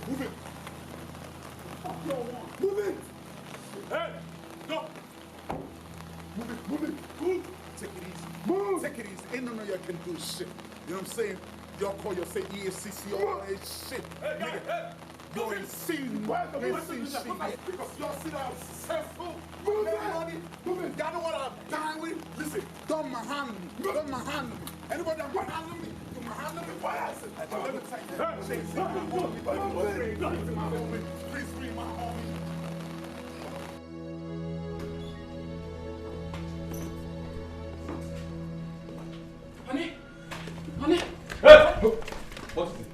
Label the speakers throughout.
Speaker 1: Move it. Move it. Hey, go. Move it. Move. Take it easy. Move. Take it easy. Ain't none of y'all can do shit. You know what I'm saying? Y'all call yourself EFCC, all that shit. Hey, nigga. Hey. You're insane. Y'all see that I'm successful? Move it. Y'all know what I'm dying with? Listen, don't handle me. Don't handle me. Anybody that handle me, you handle me. Why I said, let me take that. Please free my homie.
Speaker 2: Honey.
Speaker 1: Hey! What's this?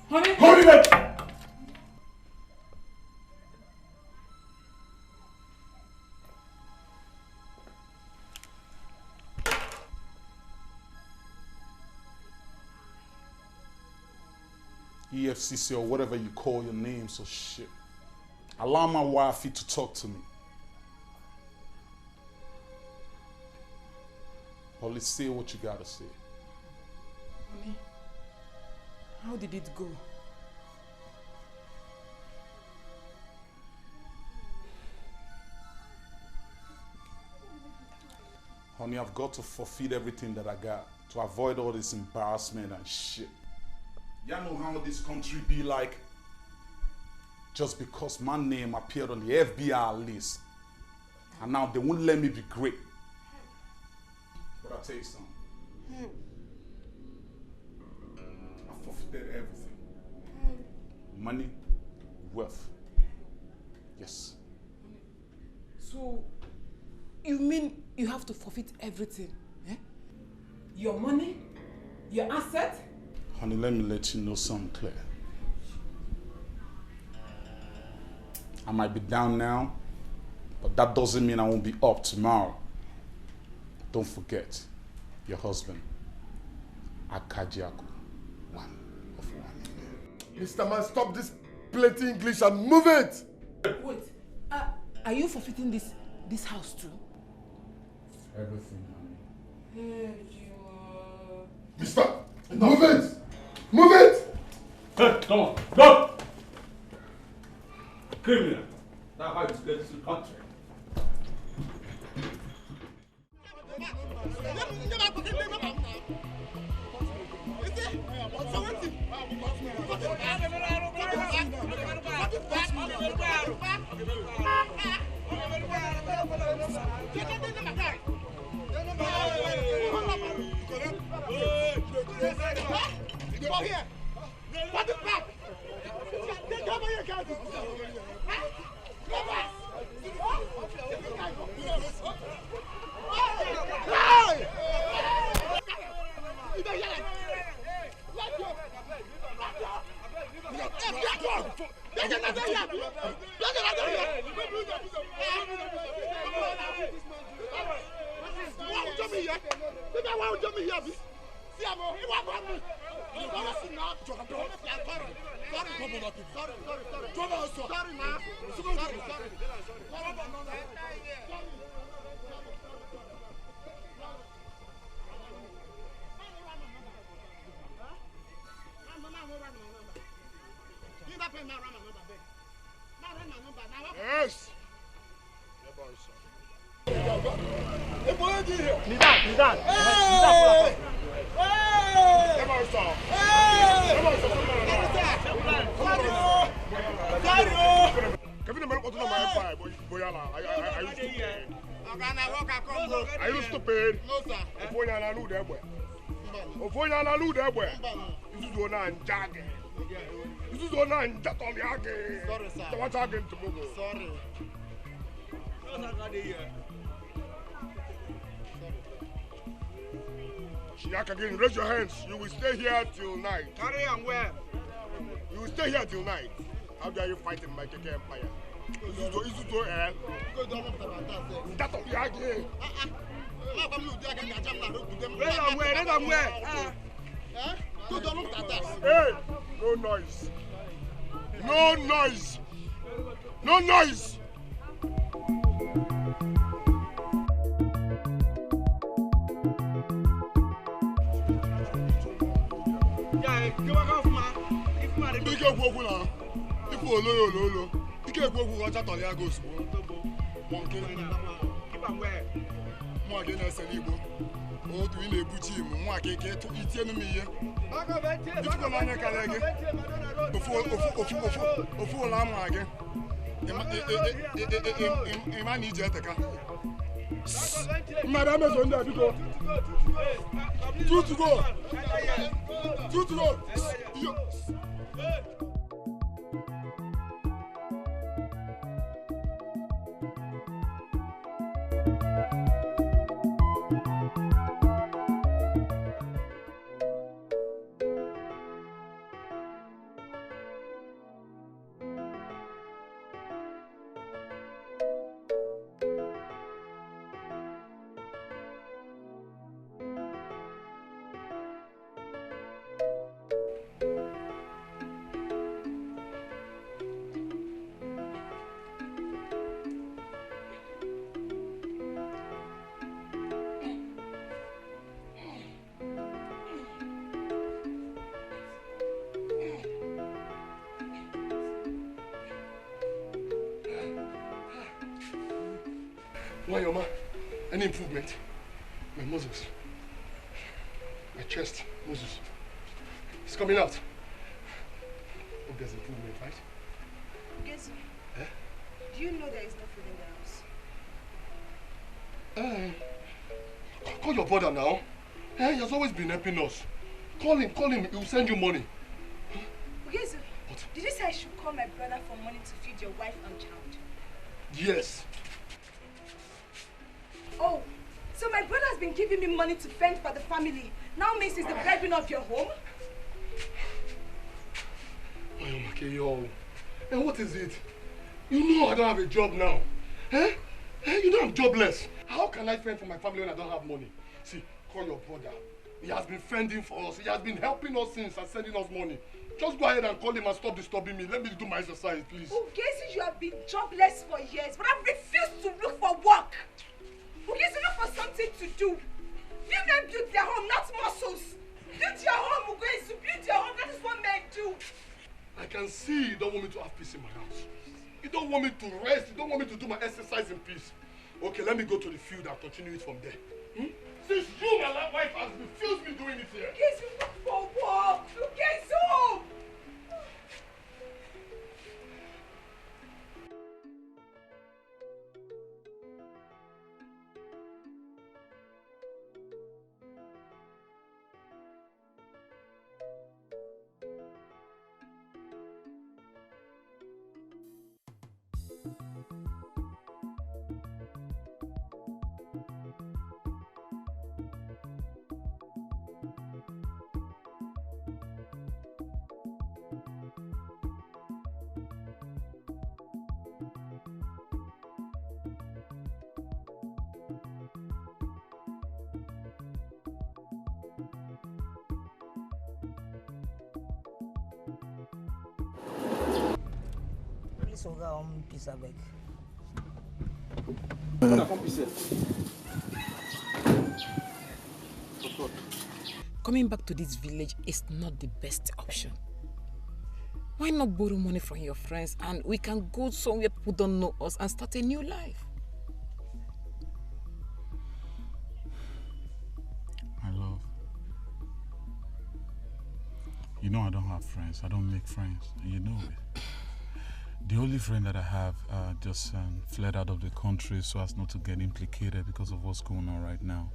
Speaker 1: Honey, man! EFCC or whatever you call your name, so shit. Allow my wifey to talk to me. Only say what you gotta say.
Speaker 2: Honey, how did it go?
Speaker 1: Honey, I've got to forfeit everything that I got to avoid all this embarrassment and shit. Y'all know how this country be like. Just because my name appeared on the FBI list, and now they won't let me be great. But I'll tell you something. I forfeited everything. Money, wealth. Yes.
Speaker 2: So, you mean you have to forfeit everything? Eh? Your money? Your asset?
Speaker 1: Honey, let me let you know something clear. I might be down now, but that doesn't mean I won't be up tomorrow. Don't forget, your husband, Akajiaku, one of one.
Speaker 3: Mr. Man, stop this plenty English and move it!
Speaker 2: Wait, are you forfeiting this house too?
Speaker 1: Everything, honey.
Speaker 3: Mister, move it! Move it!
Speaker 4: Hey, come on, go! Criminal. That's how you get this country.
Speaker 3: Go here! What the fuck? Get over here, guys! Yes. Are you stupid? No, sir. Sorry, sir. Sorry. Shiyak again, raise your hands. You will stay here till night.
Speaker 5: Carry on where?
Speaker 3: You will stay here till night. How dare you fight in my Keke Empire? Izuzo, eh? That of Yagi.
Speaker 5: Raise on where?
Speaker 3: Hey, no noise. No noise. No noise.
Speaker 5: Yeah, give a half man. If man,
Speaker 3: Ike ekwu na. Ifu olo. Ike ekwu ọcha tọrọ ya gosi. Monkey.
Speaker 5: keep am well.
Speaker 3: Mụ aka na-ese n'Igbo. Otu ị na-ebuchi imu, mụ aka ike itienu m ihe. Ifugo m anya karịa gị. Ofu ụlọ amụ gị. Ịma na iji eteka. Mmadụ amezo ndị a biko. Two to go. Wayoma, any improvement? My muscles, my chest, muscles. It's coming out. Hope there's improvement, right?
Speaker 6: Yes, eh? Do you know there is no food in the house?
Speaker 3: Call your brother now. He has always been helping us. Call him. He will send you money.
Speaker 6: Yes.
Speaker 3: What?
Speaker 6: Did you say I should call my brother for money to feed your wife and child?
Speaker 3: Yes.
Speaker 6: Oh, so my brother has been giving me money to fend for the family. Now means he's the breadwinner of your home?
Speaker 3: Yo. And what is it? You know I don't have a job now. You know I'm jobless. How can I fend for my family when I don't have money? See, call your brother. He has been fending for us. He has been helping us since and sending us money. Just go ahead and call him and stop disturbing me. Let me do my exercise, please.
Speaker 6: Oh, yes, you have been jobless for years, but I've refused to look for work. Oh, yes, look for something to do. You men build their home, not muscles. Build your home, Ugoisu. Build your home. That is what men do.
Speaker 3: I can see you don't want me to have peace in my house. You don't want me to rest. You don't want me to do my exercise in peace. Okay, let me go to the field and continue it from there. Since you, my wife, has refused me doing it here.
Speaker 6: Yes, you look for work. Look at home.
Speaker 7: Oga, peace abeg.
Speaker 2: Coming back to this village is not the best option. Why not borrow money from your friends and we can go somewhere people don't know us and start a new life?
Speaker 1: My love, you know I don't have friends. I don't make friends, and you know it. The only friend that I have just fled out of the country so as not to get implicated because of what's going on right now.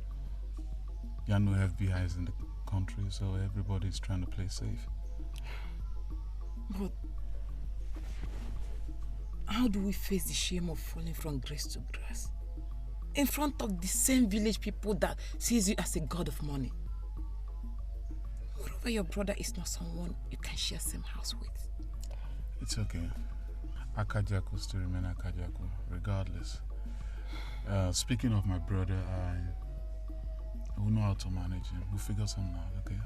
Speaker 1: There are no FBIs in the country, so everybody's trying to play safe.
Speaker 2: But how do we face the shame of falling from grace to grace? In front of the same village people that sees you as a god of money. Moreover, your brother is not someone you can share same house with.
Speaker 1: It's okay. Akajaku still remain Akajaku, regardless. Speaking of my brother, I will know how to manage him. We'll figure something out, okay?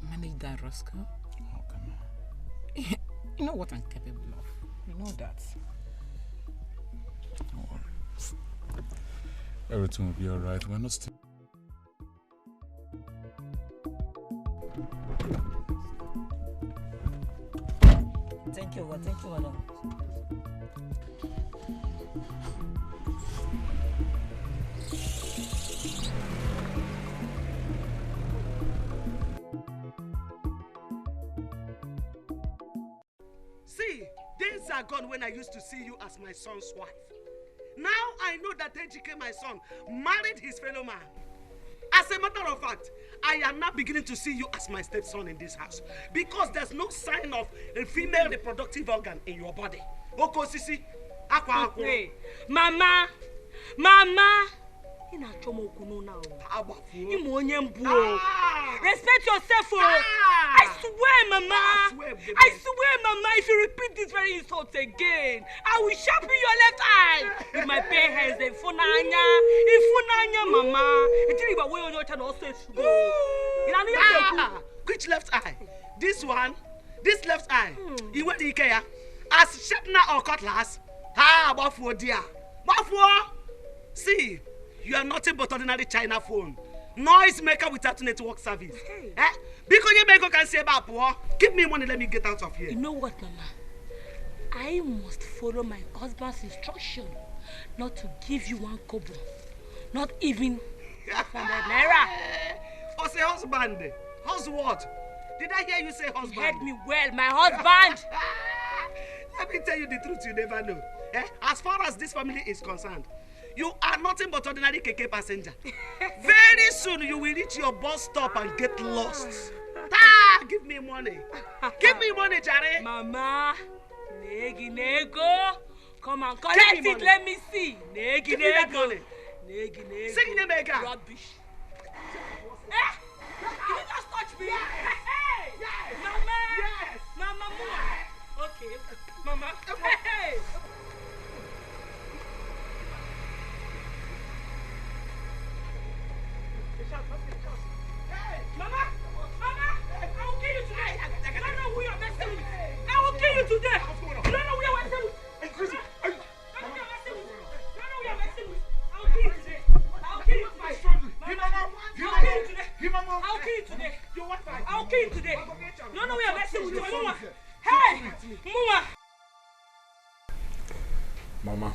Speaker 2: Manage that, Roscoe?
Speaker 1: Oh, come on.
Speaker 2: You know what I'm capable of. You know that.
Speaker 1: Don't worry. Everything will be alright. We're not still...
Speaker 7: Thank you, madam.
Speaker 5: See, days are gone when I used to see you as my son's wife. Now I know that Ejike, my son, married his fellow man. As a matter of fact, I am now beginning to see you as my stepson in this house because there's no sign of a female reproductive organ in your body. Oko sisi, akwa akwa.
Speaker 6: Hey, Mama, Mama. Respect yourself, oh. I swear, Mama. I swear, Mama, if you repeat this very insult again, I will sharpen your left eye. With my bare hands, Ifunanya, Mama.
Speaker 5: Which left eye? This one? This left eye? You went to Ikea? As sharpener or cutlass? Ah, Bafu, dear. Bafu! See, you are nothing but ordinary China phone. Noise maker without network service.
Speaker 6: Hey.
Speaker 5: Eh? Because you can say about poor. Give me money, let me get out of here.
Speaker 6: You know what, Mama? I must follow my husband's instruction not to give you 1 kobo. Not even 500 naira.
Speaker 5: Oh, say husband. Husband what? Did I hear you say husband?
Speaker 6: You heard me well, my husband.
Speaker 5: Let me tell you the truth, you never know. Eh? As far as this family is concerned, you are nothing but ordinary keke passenger. Very soon you will reach your bus stop and get lost. Give me money. Give me money, Jare.
Speaker 6: Mama, nego. Come on, collect it. Let me see.
Speaker 5: Give me that money.
Speaker 6: Nego.
Speaker 5: Sing the mega.
Speaker 6: Rubbish. Eh? Did you just touch me? Hey! Yes! Mama!
Speaker 5: Yes!
Speaker 6: Mama, move. Okay. Mama. Hey! Mama! Mama! I will kill you today! You don't know who you're messing with! I will kill you today! You don't know who you're messing with! You don't know who you're messing with! I will kill you today! I will kill you today! I'll kill you today! I'll kill you today! You don't know who you're messing with! Mama! Hey! Mama!
Speaker 1: Mama,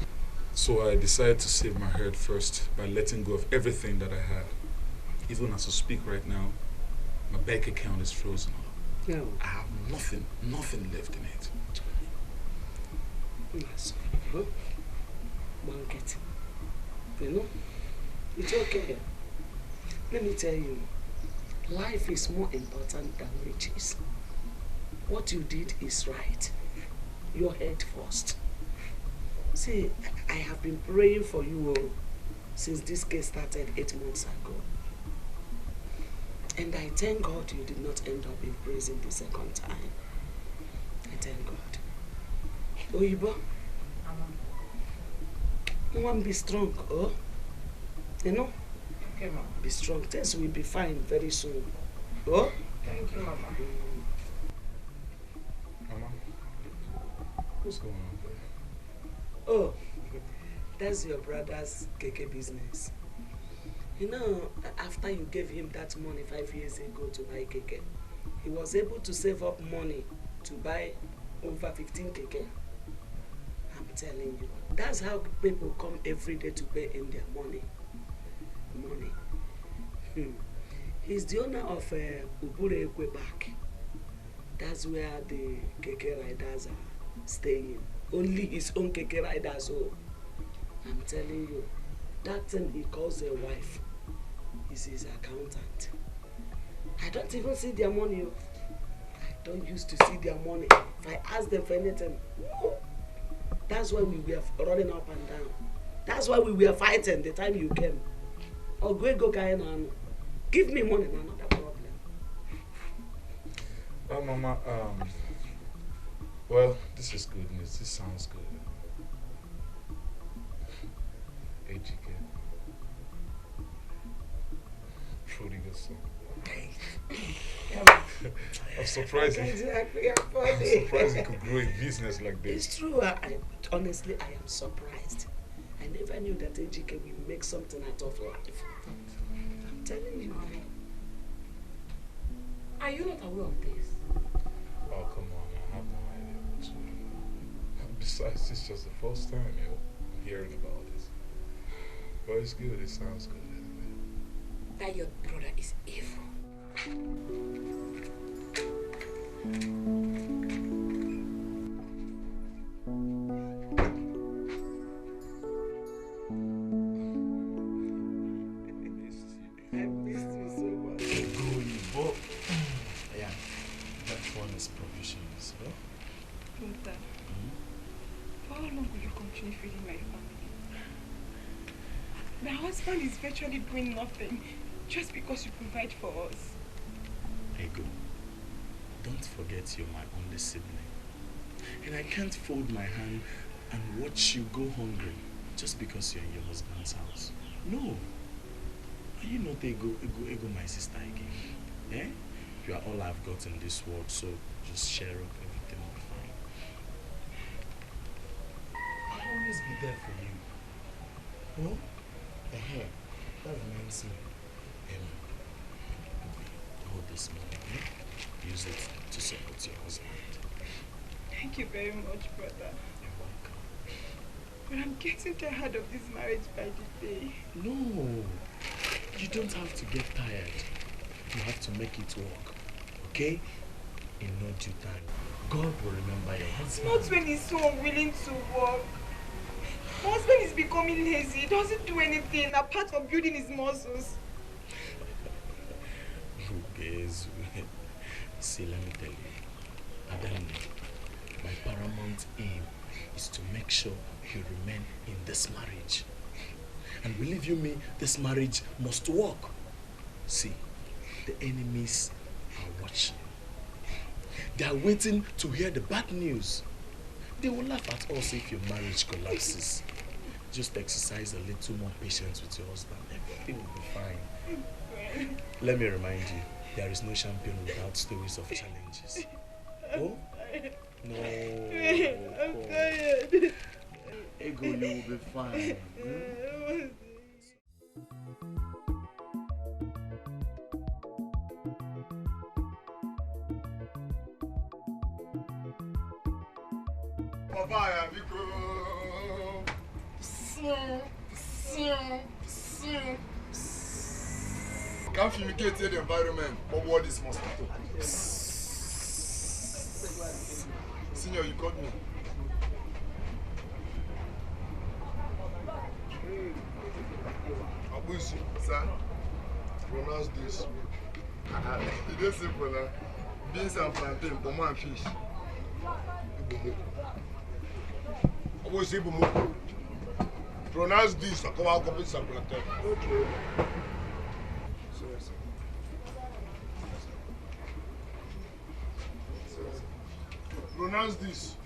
Speaker 1: so I decided to save my head first by letting go of everything that I had. Even as I speak right now, my bank account is frozen.
Speaker 5: No.
Speaker 1: I have nothing left in it.
Speaker 5: Yes. Market. You know, it's okay. Let me tell you, life is more important than riches. What you did is right. Your head first. See, I have been praying for you all since this case started 8 months ago. And I thank God you did not end up in prison the second time. I thank God. Oyibo, Mama, be strong, oh? You know?
Speaker 7: Okay, Mama.
Speaker 5: Be strong. Things will be fine very soon. Oh?
Speaker 7: Thank you, Mama.
Speaker 1: Mama, what's going on there?
Speaker 5: Oh, that's your brother's keke business. You know, after you gave him that money 5 years ago to buy keke, he was able to save up money to buy over 15 keke. I'm telling you, that's how people come every day to pay in their money. He's the owner of Ubure Ekwe Park. That's where the keke riders are staying. Only his own keke riders. Oh, I'm telling you, that thing he calls a wife is his accountant. I don't even see their money. I don't used to see their money. If I ask them for anything, no. That's why we were running up and down. That's why we were fighting the time you came. Oh, go Kayan, give me money, not a problem.
Speaker 1: Oh, Mama, well, this is good news. This sounds good. Ejike. Prodigal son. I'm surprised. I'm surprised you could grow a business like this.
Speaker 5: It's true. Honestly, I am surprised. I never knew that Ejike will make something out of life. I'm telling you.
Speaker 2: Are you not aware of this?
Speaker 8: Oh, come on, I have no idea what you. Besides, it's just the first time, I'm hearing about this. But it's good, it sounds good anyway.
Speaker 2: That your brother is evil.
Speaker 6: Is virtually doing nothing just because you provide for us.
Speaker 9: Ego, don't forget you're my only sibling. And I can't fold my hand and watch you go hungry just because you're in your husband's house. No. Are you not Ego, my sister again? Eh? You are all I've got in this world, so just share up, everything will be fine. I'll always be there for you. No? That reminds me. Hold this money. Use it to support your husband.
Speaker 6: Thank you very much, brother.
Speaker 9: You're welcome.
Speaker 6: But I'm getting tired of this marriage by the day.
Speaker 9: No. You don't have to get tired. You have to make it work. Okay? In no due time. God will remember your husband.
Speaker 6: Not when he's so unwilling to work. My husband is becoming lazy. He doesn't do anything apart from building his muscles.
Speaker 9: See, let me tell you. Adamne, my paramount aim is to make sure you remain in this marriage. And believe you me, this marriage must work. See, the enemies are watching. They are waiting to hear the bad news. They will laugh at us if your marriage collapses. Just exercise a little more patience with your husband. Everything will be fine. Let me remind you, there is no champion without stories of challenges. Oh? No.
Speaker 6: I'm tired.
Speaker 9: Ego, you will be fine.
Speaker 3: Papaya, because can't fumigate the environment, but what is mosquito? Senior, you called me. Abushi, sir, pronounce this. It is simple, huh? Beans and plantain, pomo and fish. Abushi, Ibumo. Pronounce this, I come out copy some plantain. Okay. Pronounce this.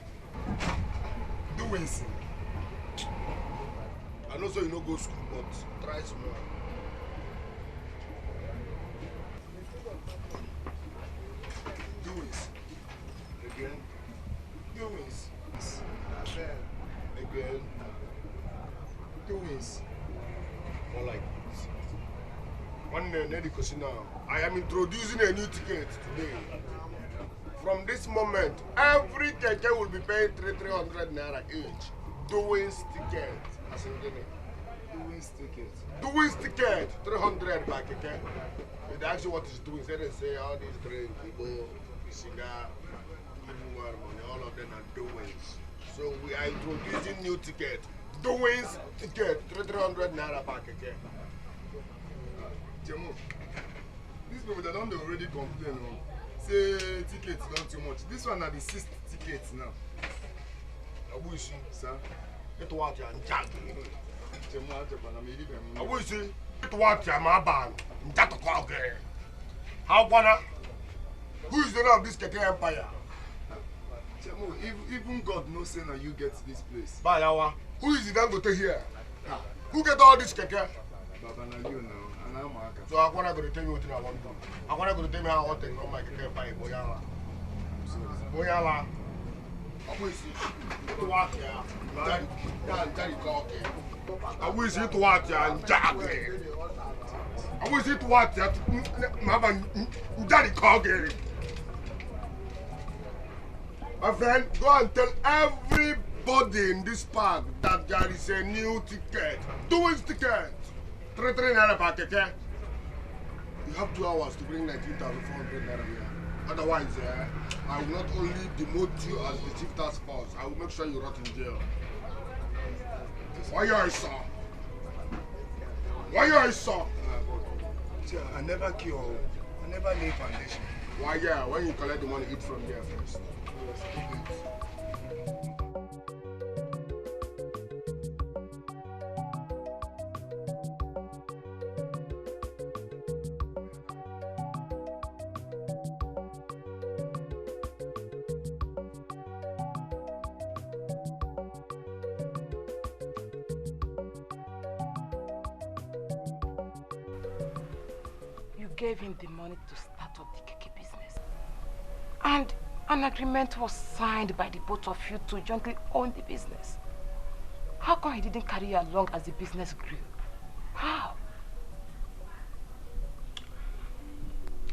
Speaker 3: Doings. I know so you no go school, but try some more. Doings. Again. Doings. Again. Doings. More like this. One because now I am introducing a new ticket today. From this moment, every keke will be paying 300 naira each. Doings ticket. As in Doings ticket. Doings ticket. 300 by keke. They ask you what is doing. They say all these drink, people, cigar, money, all of them are doings. So we are introducing new ticket. Doings ticket. 300 naira per keke. Jemo, these people they don't already complain. Say tickets not too much. This one are the 6th tickets now. Abushi, sir. It was your jack. Abushi, it was your maban. How wanna? Who is the owner of this Keke Empire?
Speaker 10: Chemo, even God knows say now you get this place.
Speaker 3: Bayawa. Who is the Dangote here? Who get all this Keke?
Speaker 10: Baba na you now.
Speaker 3: So I want to tell me what I want to do. I want to tell me how I want to run my Keke Empire. Boyala. Boyala. I wish you to walk here. Daddy talking. I wish you to walk here and jack.
Speaker 10: I was it what? Daddy called Gary. My friend, go and tell everybody in this park that there is a new ticket. 2 weeks ticket. 3 naira per ticket. You have 2 hours to bring 19,400 naira here. Otherwise, I will not only demote you as the chief task force, I will make sure you rot in jail. Why you saw? Why you saw?
Speaker 11: I never kill. I never lay foundation.
Speaker 10: Why yeah? When you collect the money, eat from there first.
Speaker 2: Gave him the money to start up the keke business. And an agreement was signed by the both of you to jointly own the business. How come he didn't carry you along as the business grew? How?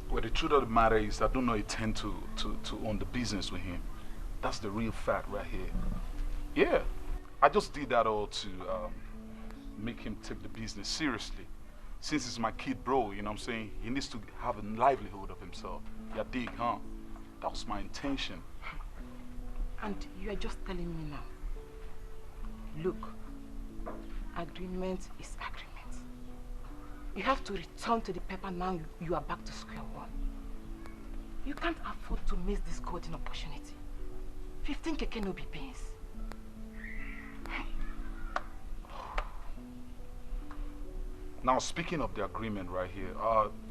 Speaker 1: Well, the truth of the matter is I do not intend to own the business with him. That's the real fact right here. Yeah, I just did that all to make him take the business seriously. Since it's my kid, bro, you know what I'm saying? He needs to have a livelihood of himself. You dig, huh? That was my intention.
Speaker 2: And you are just telling me now. Look, agreement is agreement. You have to return to the paper now you are back to square one. You can't afford to miss this golden opportunity. 15 keke no be beans.
Speaker 1: Now, speaking of the agreement right here,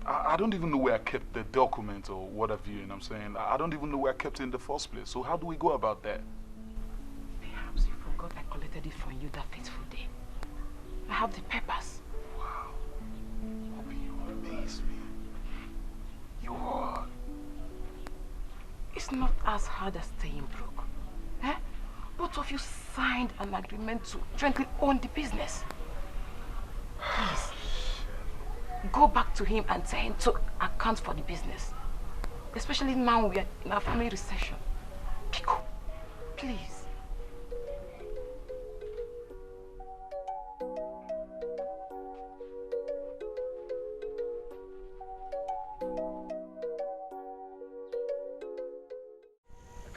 Speaker 1: I don't even know where I kept the document or whatever, you know what I'm saying? I don't even know where I kept it in the first place. So how do we go about that?
Speaker 2: Perhaps you forgot I collected it from you that fateful day. I have the papers.
Speaker 1: Wow. Obi, you amaze me. You are.
Speaker 2: It's not as hard as staying broke. Eh? Both of you signed an agreement to jointly own the business. Please. Go back to him and tell him to account for the business. Especially now we are in our family recession. Pico, please.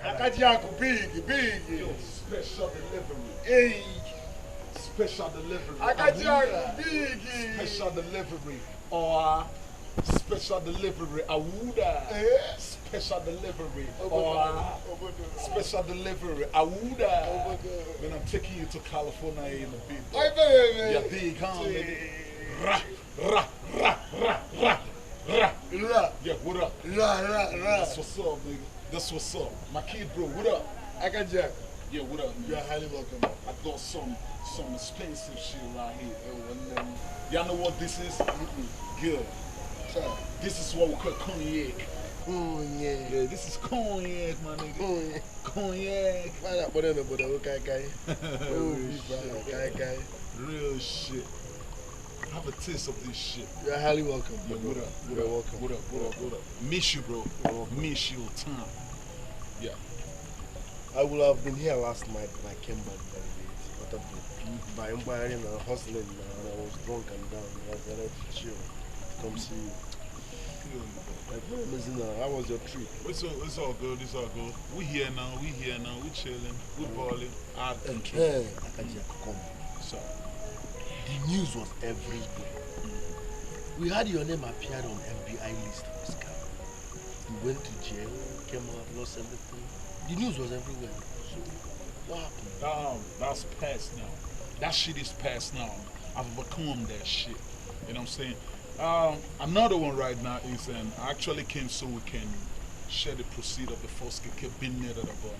Speaker 10: Akajiaku, big.
Speaker 3: Yo, special delivery.
Speaker 10: Hey.
Speaker 3: Special delivery.
Speaker 10: Akajiaku, big.
Speaker 3: Special delivery. Or special delivery. Awuda. Special delivery. Or special delivery. Awuda. When I'm taking you to California in a bit.
Speaker 10: Yeah,
Speaker 3: big, huh, baby? Ra. Yeah, what up? That's what's up, nigga. That's what's up. My kid, bro, what up?
Speaker 10: Akajiaku.
Speaker 3: Yeah, what up, man?
Speaker 10: You're highly welcome.
Speaker 3: I got some expensive shit right here. Y'all know what this is? Good. This is what we call cognac.
Speaker 10: Cognac.
Speaker 3: Yeah, this is cognac, my nigga. Cognac. Real shit. Have a taste of this shit.
Speaker 10: You're highly welcome.
Speaker 3: Yeah, what up?
Speaker 10: You're welcome.
Speaker 3: What up? Miss you, bro. Miss you time. Yeah.
Speaker 10: I would have been here last night, but I came back very late. But by buying and hustling, and I was drunk and down. I wanted to chill, come see you. How was your trip?
Speaker 8: It's all good. It's all good. We here now. We chilling. We balling. Out
Speaker 10: control. Come.
Speaker 8: So,
Speaker 10: the news was everywhere. We had your name appeared on FBI list for scam. You went to jail, came out, lost everything. The news was everywhere. So, what happened?
Speaker 8: That's past now. That shit is past now. I've overcome that shit. You know what I'm saying? Another one right now is, I actually came so we can share the proceed of the first keke bin that I bought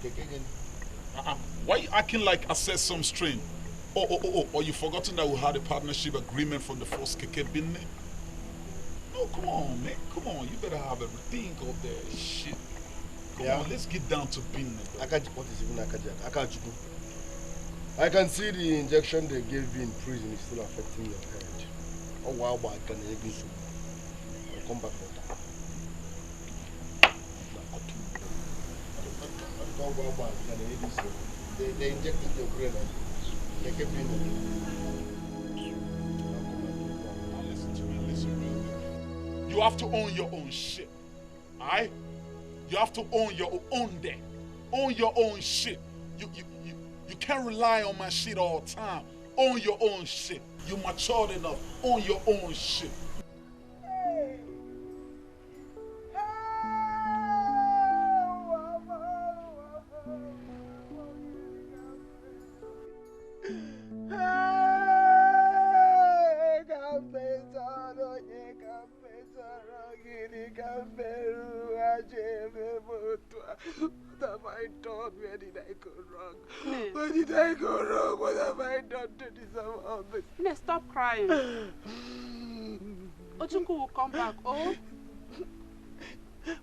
Speaker 8: me. Why you acting like I said some string? Oh, you forgotten that we had a partnership agreement from the first keke bin? No, come on, man. Come on, you better have everything up there. Shit. Come on, let's get down to bin.
Speaker 10: What is even Akajiaku? I can see the injection they gave you in prison is still affecting your head. Oh wow, but I can even so. I'll come back later. They injected your brain and they kept you in
Speaker 8: Listen to me. You have to own your own shit. Alright? You have to own your own that. Own your own shit. You can't rely on my shit all the time. Own your own shit. You matured enough. Own your own shit.
Speaker 5: What have I done? Where did I go wrong? Where did I go wrong? What have I done to deserve all this?
Speaker 12: Nne, stop crying. Ojukwu will come back, oh?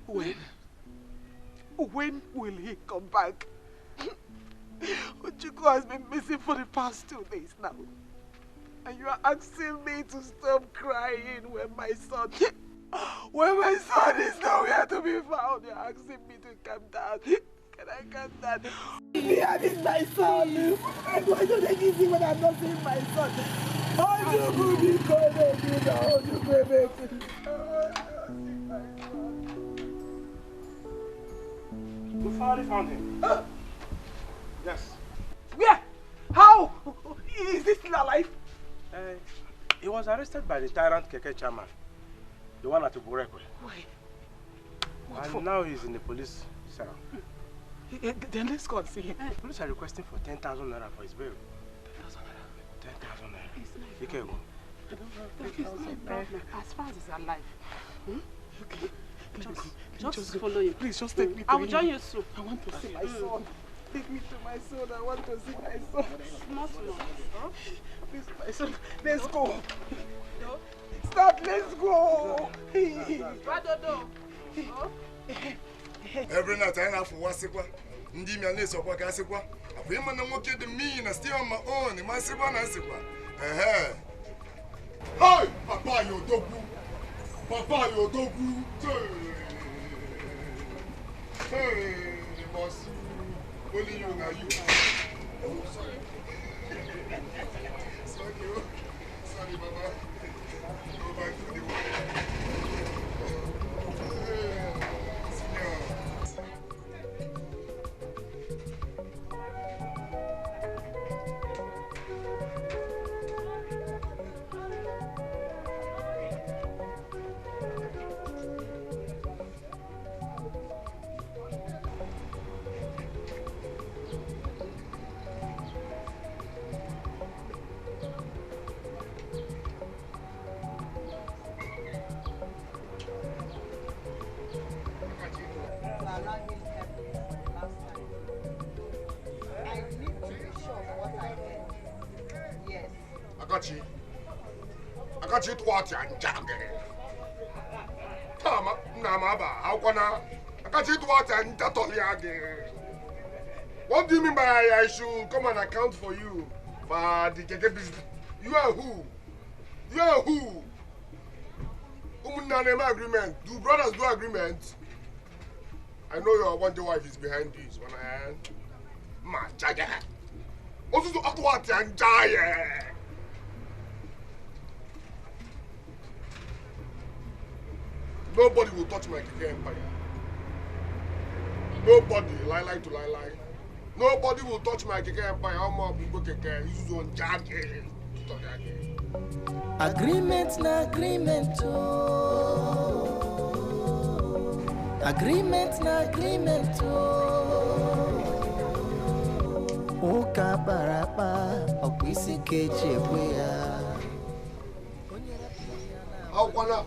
Speaker 5: When? When will he come back? Ojukwu has been missing for the past 2 days now. And you are asking me to stop crying when my son is nowhere to be found. You're asking me to calm down. Can I calm down? Where is my son? Why don't they give me when I'm not seeing my son? Ojukwu, be good, Ojukwu.
Speaker 3: We finally found him. Yes.
Speaker 5: Where? How? Is he still alive?
Speaker 3: He was arrested by the tyrant Keke chairman, the one at Uburekwe. And now he's in the police cell.
Speaker 5: Then let's go and see him.
Speaker 3: The police are requesting for 10,000 naira for his bail. 10,000 naira. 10,000 naira.
Speaker 12: As far as he's alive.
Speaker 5: Okay.
Speaker 12: Just follow him.
Speaker 5: Please, just take me to him.
Speaker 12: I will join you soon.
Speaker 5: I want to see my son. Take me to my son. I want to see my son.
Speaker 12: Small. Huh?
Speaker 5: Please, my son. Let's go. Stop, let's go.
Speaker 10: Every night I have for Wasikwa. Ndi mi ane sokwa ka sikwa. Afu ima na nwoke de me na stay on my own. Ma sikwa na sikwa. Hey, Papa Yodogu. Papa Yodogu. Hey, boss. Only you now you. Oh, sorry. Sorry, Baba. Go back to the work. Akachi twati anjange. Tama namaba akwana. Akachi twati anjatoliage. What do you mean by I should come and account for you for the keke business? You are who? You are who? Umunanema agreement. Do brothers do agreement? I know your one wife is behind this one. Ma jaja. Also to atwati anjaye. Nobody will touch my Keke empire. Nobody, lie to lie. Nobody will touch my Keke empire. I'm going to go Keke. Use on jacket.
Speaker 13: Agreement na agreement Agreement na agreement Uka barapa okwisi kechi ekwe ya.
Speaker 10: How wanna?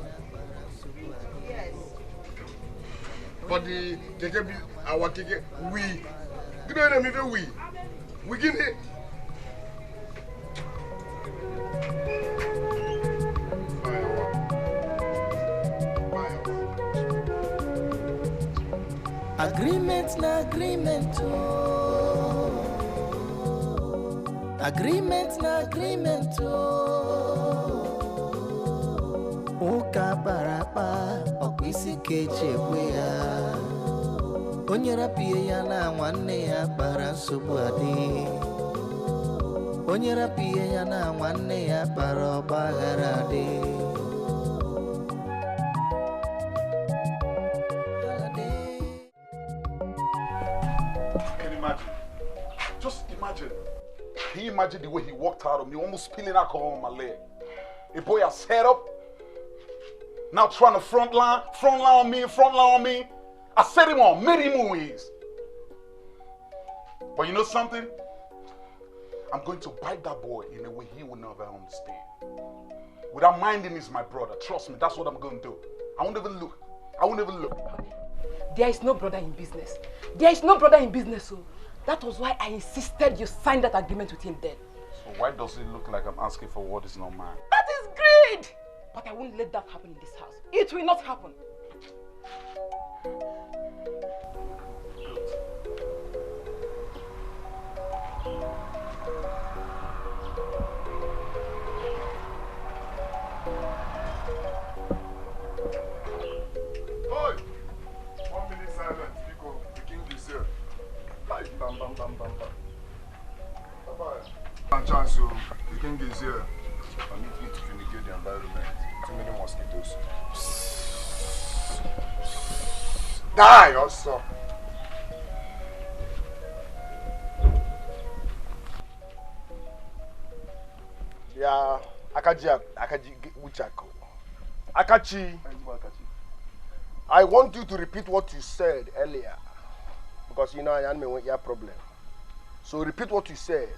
Speaker 10: But the Keke, our Keke, we. You know what I mean? We get it.
Speaker 13: Agreement na agreement Agreement na agreement Uka barapa Okwisi kechekwe ya Onye rapie ya na nwanne ya bara nsogbu adị Onye rapie ya na nwanne ya bara ọgbaghara adị
Speaker 8: Can you imagine? Just imagine. Can you imagine the way he walked out on me, almost spilling alcohol on my leg? A boy has set up, now trying to front line on me. I set him on many movies. But you know something? I'm going to bite that boy in a way he will never understand. Without minding he's my brother. Trust me, that's what I'm going to do. I won't even look.
Speaker 2: There is no brother in business. There is no brother in business, so that was why I insisted you sign that agreement with him then.
Speaker 8: So why does it look like I'm asking for what is not mine?
Speaker 2: That is greed! But I won't let that happen in this house. It will not happen.
Speaker 10: Oi! 1 minute silence, Pico. The king is here. Bam, bam, bam, bam, bam. Bye-bye. Chance, the king is here. I need you to fumigate the environment. Too many mosquitoes. Die also. Yeah, Akaji Uchako. Akachi. I want you to repeat what you said earlier. Because you know I am a problem. So repeat what you said.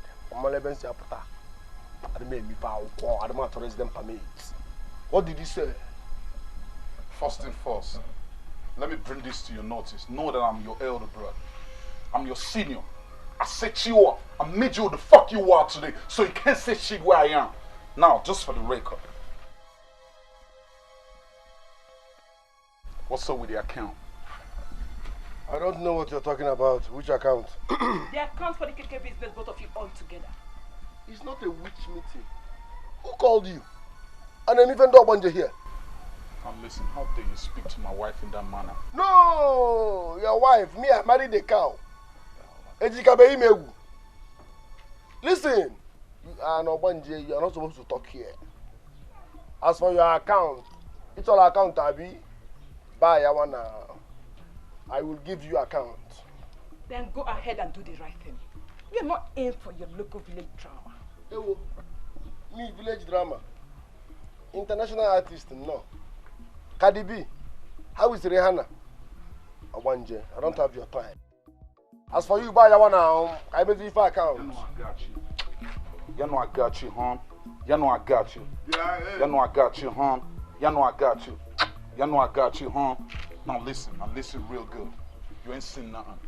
Speaker 10: What did you say?
Speaker 8: First and first, let me bring this to your notice. Know that I'm your elder brother. I'm your senior. I set you up. I made you the fuck you are today. So you can't say shit where I am. Now, just for the record. What's up with the account?
Speaker 10: I don't know what you're talking about. Which account?
Speaker 2: The account for the KK business, both of you all together.
Speaker 10: It's not a witch meeting. Who called you? And then even though Bonje here.
Speaker 8: Now listen, how dare you speak to my wife in that manner?
Speaker 10: No, your wife. Me, I married the cow. Ejikabe Imegu. Listen, you are not Bonje. You are not supposed to talk here. As for your account, it's all account, Abi. Buy one. I will give you account.
Speaker 2: Then go ahead and do the right thing. You're not in for your local village drama.
Speaker 10: Ewo, me village drama. International artist, no. Cardi B, how is Rihanna? Awanje, I don't have your time. As for you, buy one now. I made you for account.
Speaker 8: You know I got you. You know I got you, hon. You know I got you. You know I got you, hon. You know I got you. You know I got you, hon. Now listen real good. You ain't seen nothing.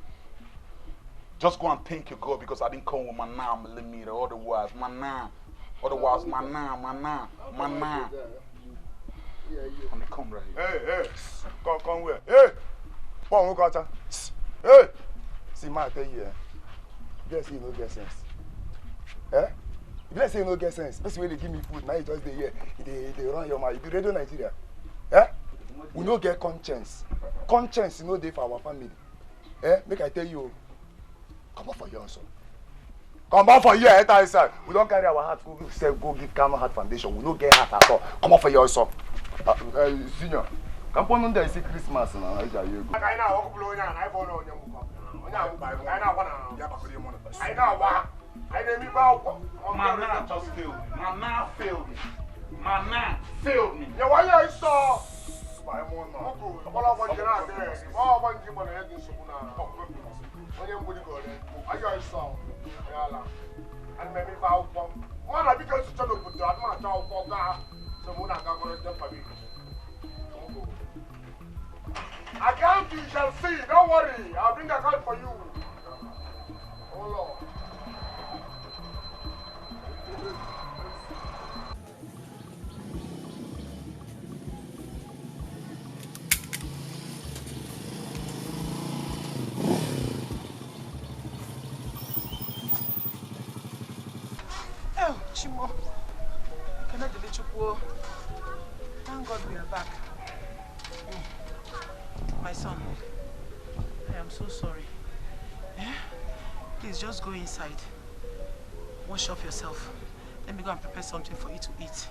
Speaker 8: Just go and thank your God because I didn't come with my 9mm. Otherwise, my 9. Let me come right here.
Speaker 10: Hey, come where? Hey, Pong Ukata. Hey, see, ma tell you, guess you no get sense. Eh? If let's say you no get sense, best way they give me food, now you just dey here, they run your mouth. You be Radio Nigeria. Eh? We no get conscience. Conscience is no day for our family. Eh? Make I tell you, come on for your son. Come on for your enter inside. We don't carry our heart. Go give Kama Heart Foundation. We don't get heart at all. Come on for your son. Senior, come on there. See Christmas now. I
Speaker 8: Man, just failed me. Man, failed me. Man, failed me.
Speaker 10: Yeah, why you saw? Account you shall see. Don't worry. I'll bring account for you. Oh Lord.
Speaker 12: are back. My son, I am so sorry. Please just go inside. Wash off yourself. Let me go and prepare something for you to eat.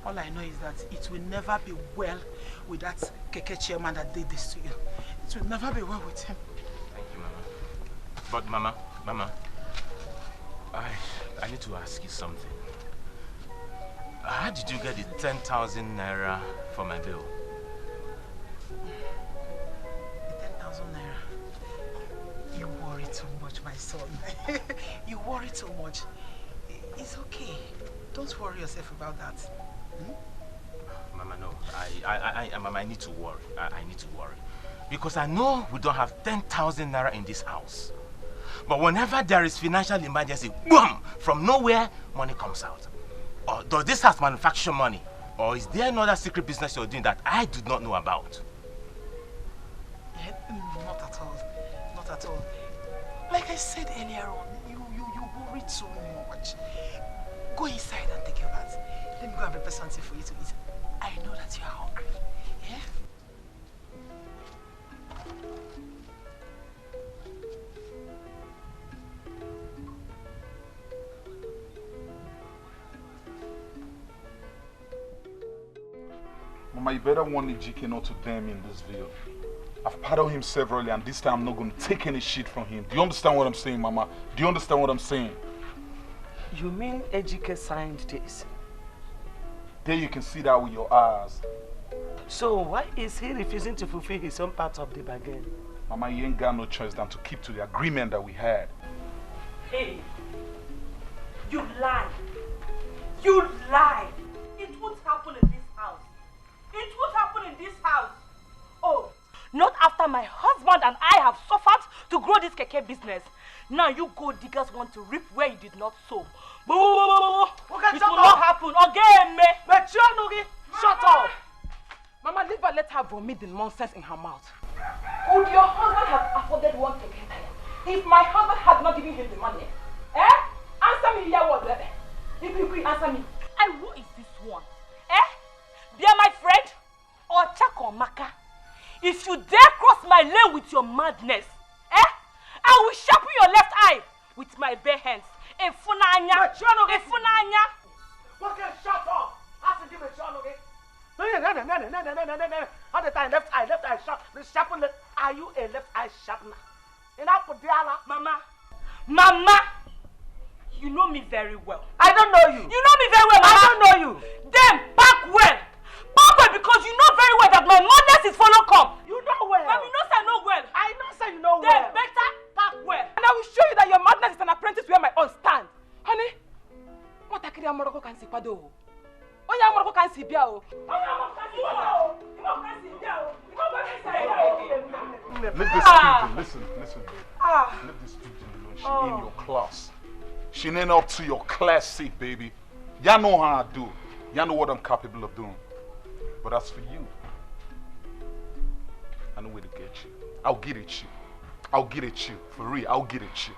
Speaker 12: All I know is that it will never be well with that Keke chairman that did this to you. It will never be well with him.
Speaker 14: Thank you, Mama. But Mama, I need to ask you something. How did you get the 10,000 naira for my bill?
Speaker 12: The 10,000 naira. You worry too much, my son. You worry too much. It's okay. Don't worry yourself about that.
Speaker 14: Mama, no. Mama, I need to worry. I need to worry. Because I know we don't have 10,000 naira in this house. But whenever there is financial emergency, boom! From nowhere, money comes out. Or does this house manufacture money? Or is there another secret business you're doing that I do not know about?
Speaker 12: Not at all. Not at all. Like I said earlier on, you worry too much. Go inside and take your bath. Let me go and prepare something for you to eat. I know that you are hungry. Yeah?
Speaker 8: Mama, you better warn Ejike not to damn in this video. I've paddled him severally and this time I'm not going to take any shit from him. Do you understand what I'm saying, Mama? Do you understand what I'm saying?
Speaker 5: You mean Ejike signed this?
Speaker 8: There you can see that with your eyes.
Speaker 5: So why is he refusing to fulfill his own part of the bargain?
Speaker 8: Mama, you ain't got no choice than to keep to the agreement that we had.
Speaker 6: Hey, you lie. You lie. It won't happen in this house. It won't happen in this house. Oh, not after my husband and I have suffered to grow this keke business. Now you gold diggers want to reap where you did not sow. Boo! It will not happen again, me.
Speaker 2: Shut up! Mama, leave her, let her vomit the nonsense in her mouth. Would your husband have afforded one keke tire if my husband had not given him the money? Answer me, yeah, what? If you could answer me.
Speaker 6: And who is this one? Be my friend or Chakomaka? If you dare cross my lane with your madness, I will sharpen your left eye with my bare hands. Efunanya! Efunanya!
Speaker 5: Okay, shut up! I said give me John, okay? No. All the time, left eye sharpen. Are you a left eye sharpener?
Speaker 6: Mama! You know me very well.
Speaker 5: I don't know you.
Speaker 6: You know me very well, Mama.
Speaker 5: I don't know you.
Speaker 6: Then back well. Back well because you know very well that my madness is follow come.
Speaker 5: You know well.
Speaker 6: But you know say I know well.
Speaker 5: I know say you know
Speaker 6: then
Speaker 5: well.
Speaker 6: Then better back well.
Speaker 2: And I will show you that your madness is an apprentice where my own stand. Honey, what I can't Morocco can see pado. Oh yeah, Morocco can see bia o.
Speaker 8: Leave this student, listen, babe. Leave this student alone. She in your class. She ain't up to your class seat, baby. Y'all know how I do. Y'all know what I'm capable of doing. But as for you, I know where to get you. I'll get at you. I'll get at you. For real, I'll get at you.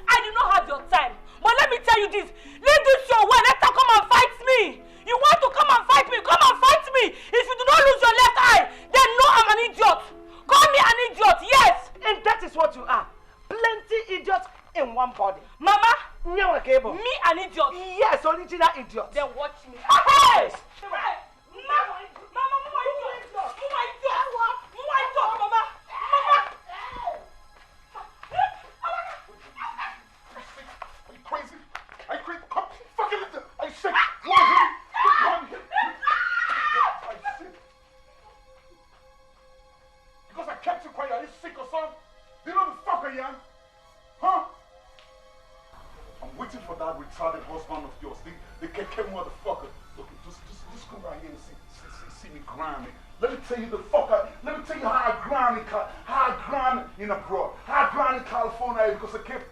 Speaker 6: I do not have your time. But let me tell you this. Leave this your way. Let her come and fight me. You want to come and fight me? Come and fight me. If you do not lose your left eye, then know I'm an idiot. Call me an idiot, yes.
Speaker 5: And that is what you are. Plenty idiots in one body.
Speaker 6: Mama,
Speaker 5: me
Speaker 6: an idiot.
Speaker 5: Yes, original idiot.
Speaker 6: Then watch me.
Speaker 5: Hey!
Speaker 8: Because I kept you quiet, are you sick or something? Do you know the fuck I am? Huh? I'm waiting for that retarded husband of yours, the keke motherfucker. Look, just come right here and see me grinding. Let me tell you let me tell you how I grind in abroad, how I grind in California because I kept.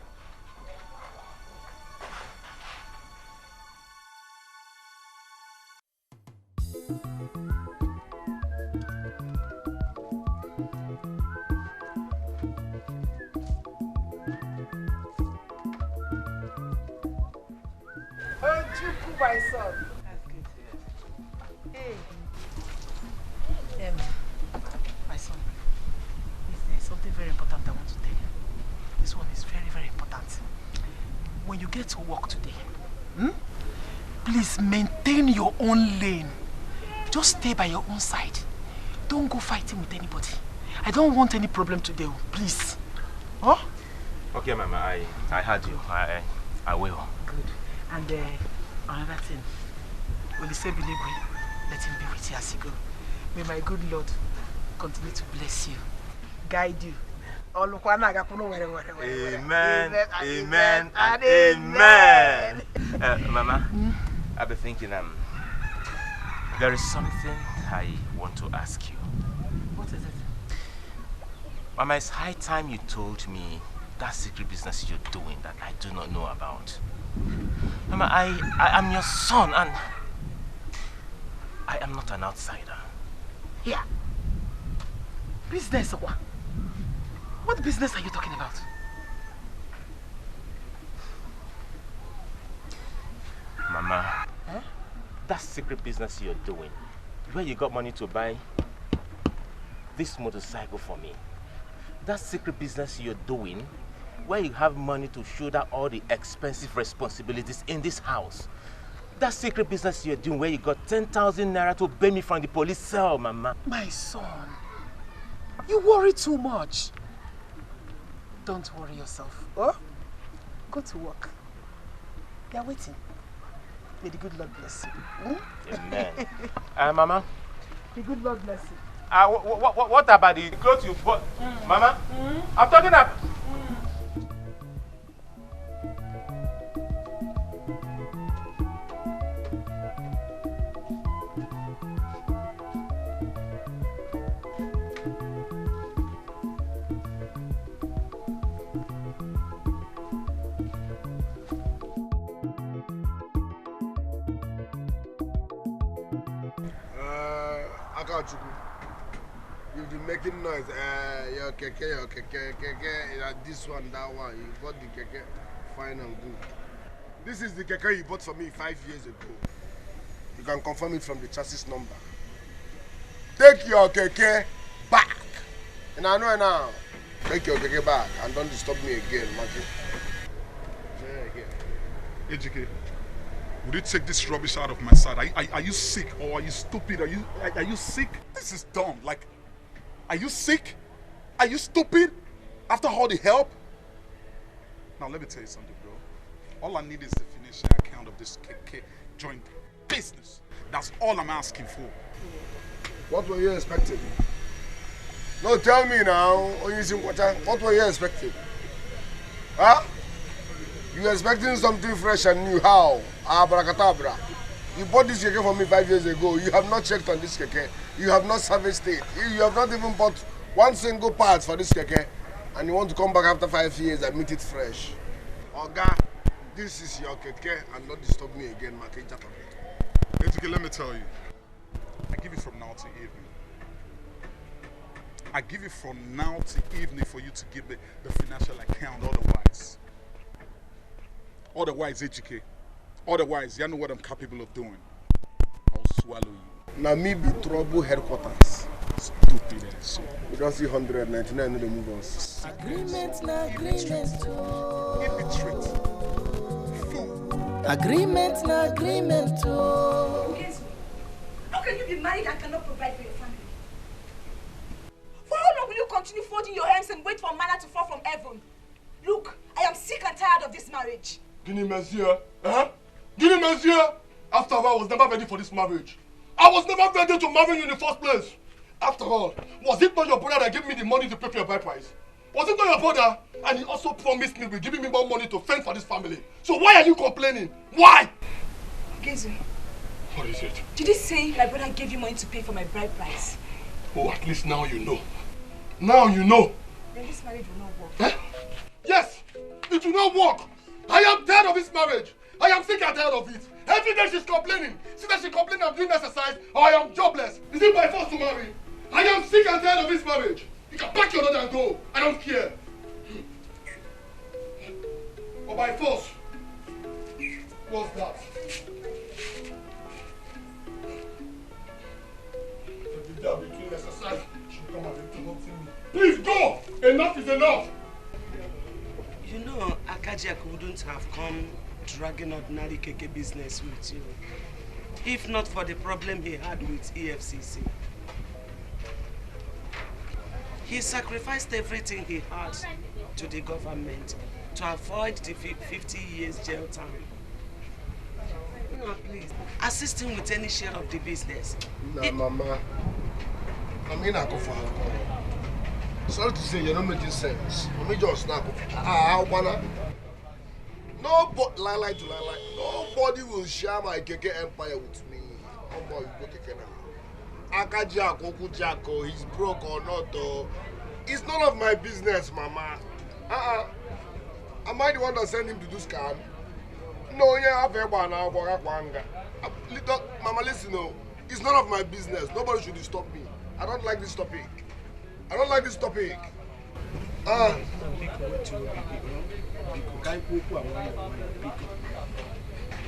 Speaker 12: My son. That's good to hear. Hey. get to work today. Please maintain your own lane. Just stay by your own side. Don't go fighting with anybody. I don't want any problem today, please. Huh?
Speaker 14: Okay, Mama, I heard you. I will.
Speaker 12: Good. And another thing. Will you say Biligwe? Let him be with you as you go. May my good Lord continue to bless you, guide you.
Speaker 14: Amen, amen, and amen. Mama, I've been thinking, there is something I want to ask you.
Speaker 12: What is it?
Speaker 14: Mama, it's high time you told me that secret business you're doing that I do not know about. Mama, I am your son and I am not an outsider.
Speaker 12: Yeah. Business what? What business are you talking about?
Speaker 14: Mama, that secret business you're doing, where you got money to buy this motorcycle for me, that secret business you're doing, where you have money to shoulder all the expensive responsibilities in this house, that secret business you're doing where you got 10,000 naira to bail me from the police cell, Mama.
Speaker 12: My son, you worry too much. Don't worry yourself. Oh? Go to work. They are waiting. May the good Lord bless you.
Speaker 14: Amen. Mama?
Speaker 12: The good Lord bless you.
Speaker 14: What about the clothes you bought? Mama? I'm talking about...
Speaker 10: You've been making noise. Your keke, this one, that one. You bought the keke, fine and good. This is the keke you bought for me 5 years ago. You can confirm it from the chassis number. Take your keke back. And I know now. Take your keke back and don't disturb me again, Maki.
Speaker 8: Ejike, would you take this rubbish out of my sight? Are you sick or are you stupid? Are you sick? This is dumb. Like, are you sick? Are you stupid? After all the help? Now let me tell you something, bro. All I need is the financial account of this KK joint business. That's all I'm asking for.
Speaker 10: What were you expecting? No, tell me now. What were you expecting? Huh? You were expecting something fresh and new. How? Abracadabra. You bought this keke for me 5 years ago. You have not checked on this keke. You have not serviced it. You have not even bought one single part for this keke. And you want to come back after 5 years and meet it fresh. Oga, this is your keke and not disturb me again, Maki.
Speaker 8: Ejike, let me tell you. I give it from now to evening. I give it from now to evening for you to give me the financial account. Otherwise, Ejike. Otherwise, you know what I'm capable of doing. I'll swallow you.
Speaker 10: Now me be trouble headquarters.
Speaker 8: Stupid ass.
Speaker 10: We don't see 199 in the move us.
Speaker 13: Agreement na agreement.
Speaker 8: Illiterate.
Speaker 13: Agreement na agreement.
Speaker 6: How can you be married and cannot provide for your family? For how long will you continue folding your hands and wait for manna to fall from heaven? Look, I am sick and tired of this marriage.
Speaker 3: Guinea Monsieur, Guinea Monsieur! After all, I was never ready for this marriage. I was never ready to marry you in the first place. After all, was it not your brother that gave me the money to pay for your bride price? Was it not your brother? And he also promised me with giving me more money to fend for this family. So why are you complaining? Why?
Speaker 6: Gezu.
Speaker 3: What is it?
Speaker 6: Did you say my brother gave you money to pay for my bride price?
Speaker 3: Oh, at least now you know. Now you know.
Speaker 6: Then this marriage will not work.
Speaker 3: Yes, it will not work. I am tired of this marriage. I am sick and tired of it. Every day she's complaining. See that she complains I'm doing exercise or I am jobless. Is it by force to marry? I am sick and tired of this marriage. You can pack your daughter and go. I don't care. Or by force. What's that? Every day I'll be doing exercise. She'll come and interrupt me. Please go! Enough is enough!
Speaker 5: You know, Akajiak wouldn't have come dragging ordinary keke business with you. If not for the problem he had with EFCC. He sacrificed everything he had to the government to avoid the 50 years jail time. No, please, assist him with any share of the business.
Speaker 10: Nah, Mama. I mean, I go for alcohol. Sorry to say, you're not making sense. Let me just snap. Nobody will share my keke empire with me. Akaja, Koku Jako, he's broke or not, though. It's none of my business, Mama. Am I the one that sent him to do scam? No, yeah, Mama, listen, no. It's none of my business. Nobody should stop me. I don't like this topic. I don't like this topic.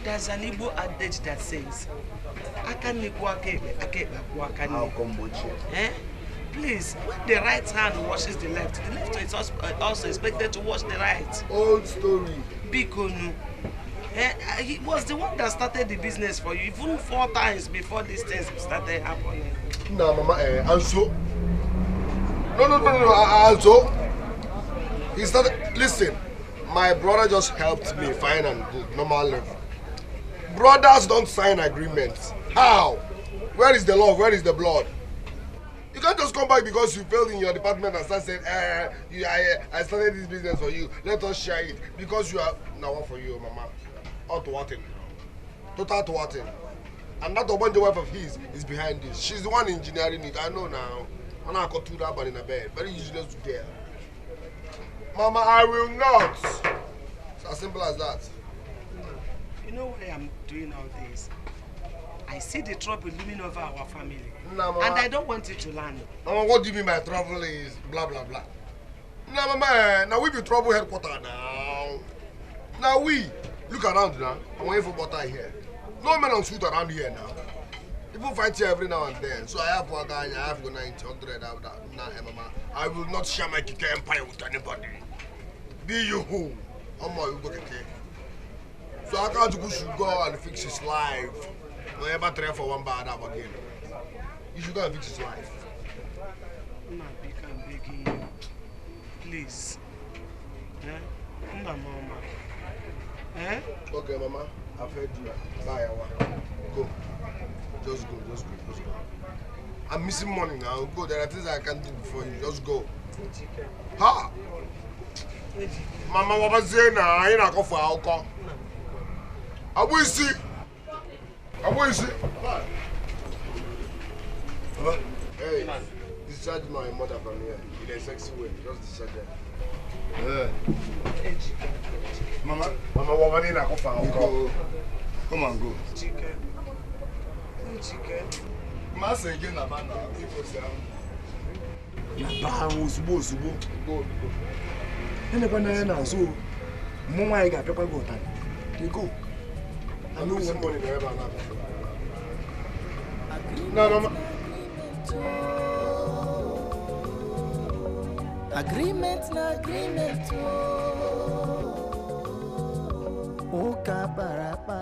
Speaker 5: There's an Igbo adage that says, how come, please, when the right hand washes the left is also expected to wash the right.
Speaker 10: Old story.
Speaker 5: Bikonu. He was the one that started the business for you, even 4 times before these things started happening.
Speaker 10: No, Mama, also. No, also. He started, listen, my brother just helped me find and do normal level. Brothers don't sign agreements. How? Where is the love? Where is the blood? You can't just come back because you failed in your department and start saying, I started this business for you. Let us share it. Because you are, now what for you, Mama? Out to what? Total to what? And that Obanja wife of his is behind this. She's the one engineering it. I know now. And I got 2 that in a bed. Very useless to get. Mama, I will not. It's as simple as that.
Speaker 5: You know why I'm doing all this? I see the trouble looming over our family.
Speaker 10: Nah, Mama.
Speaker 5: And I don't want it to land.
Speaker 10: Mama, what do you mean my trouble is blah, blah, blah? Nah, Mama, now we be trouble headquarters now. Now we, look around now. I'm waiting for butter here. No men on shoot around here now. People fight here every now and then. So I have one guy, I have 90, 100. Nah, Mama, I will not share my keke empire with anybody. Be you who? You go keke. So I can't go should go and fix his life. No ever try for one bad up again. You should go and fix his life.
Speaker 5: I'm begging you. Please. Mama.
Speaker 10: Okay, Mama. I've heard you. Bye, go. Just go. I'm missing money now. Go. There are things I can't do before you. Just go. Ha! Mama, what was saying now? I ain't go for alcohol. I will see. Hey, discharge my mother from here in a sexy way. Just discharge her. Mama, what was I go for alcohol? Come on, go. Chicken. Master again, na bana. People say, "Na ba usubo." Go. Ene bana na so. Mama I got paper go time. You go. I know one money never na. No, Mama.
Speaker 13: Agreement. Oka barapa,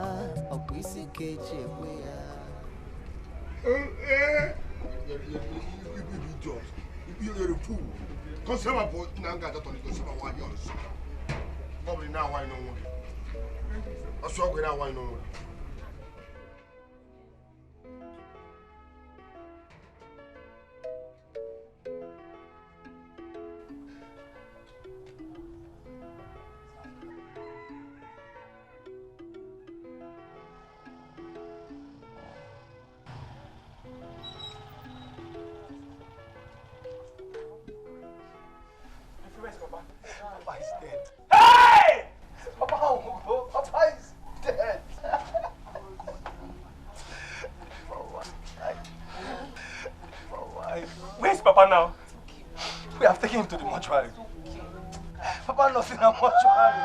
Speaker 13: okwisi keche kwea.
Speaker 10: You're a fool. Consumer boy, Nanga, that on the consumer 1 year. Probably now I know one. I saw we now I know one.
Speaker 11: Papa is dead. Hey! Papa is dead. Where's Papa now? We have taken him to the mortuary. Papa not in the mortuary.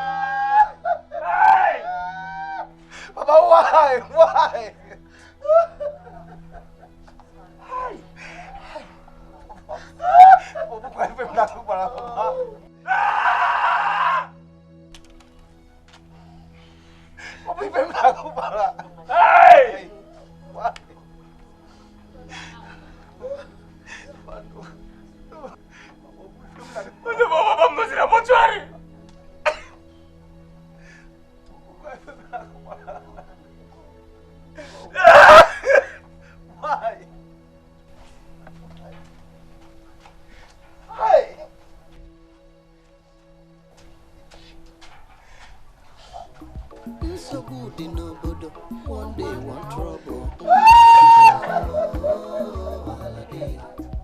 Speaker 11: Hey! Papa, why? Why?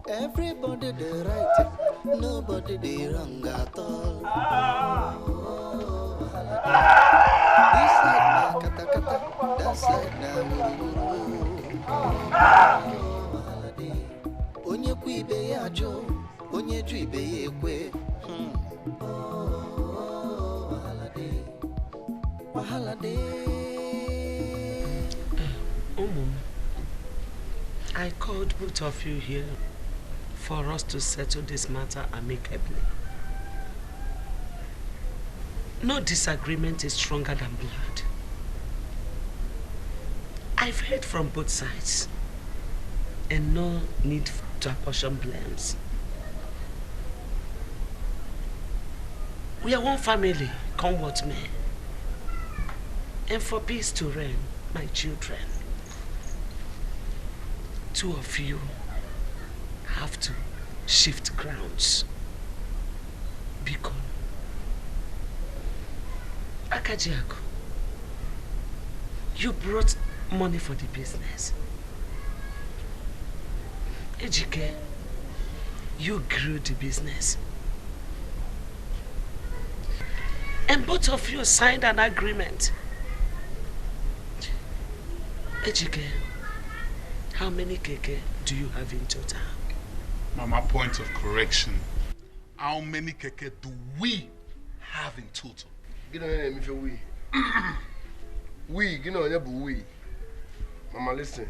Speaker 13: Everybody the right, nobody the wrong at all. This side na kata kata, that side na onye kwu ibe ya ajọ, onye ju ibe ya ekwe. Wahala dey.
Speaker 5: I called both of you here for us to settle this matter amicably. No disagreement is stronger than blood. I've heard from both sides, and no need to apportion blames. We are one family, come what may. And for peace to reign, my children, two of you have to shift grounds. Because Akajiako, you brought money for the business. Ejike, you grew the business. And both of you signed an agreement. Ejike, how many keke do you have in total?
Speaker 8: Mama, point of correction. How many keke do we have in total?
Speaker 10: You know if we. You know we. Mama, listen.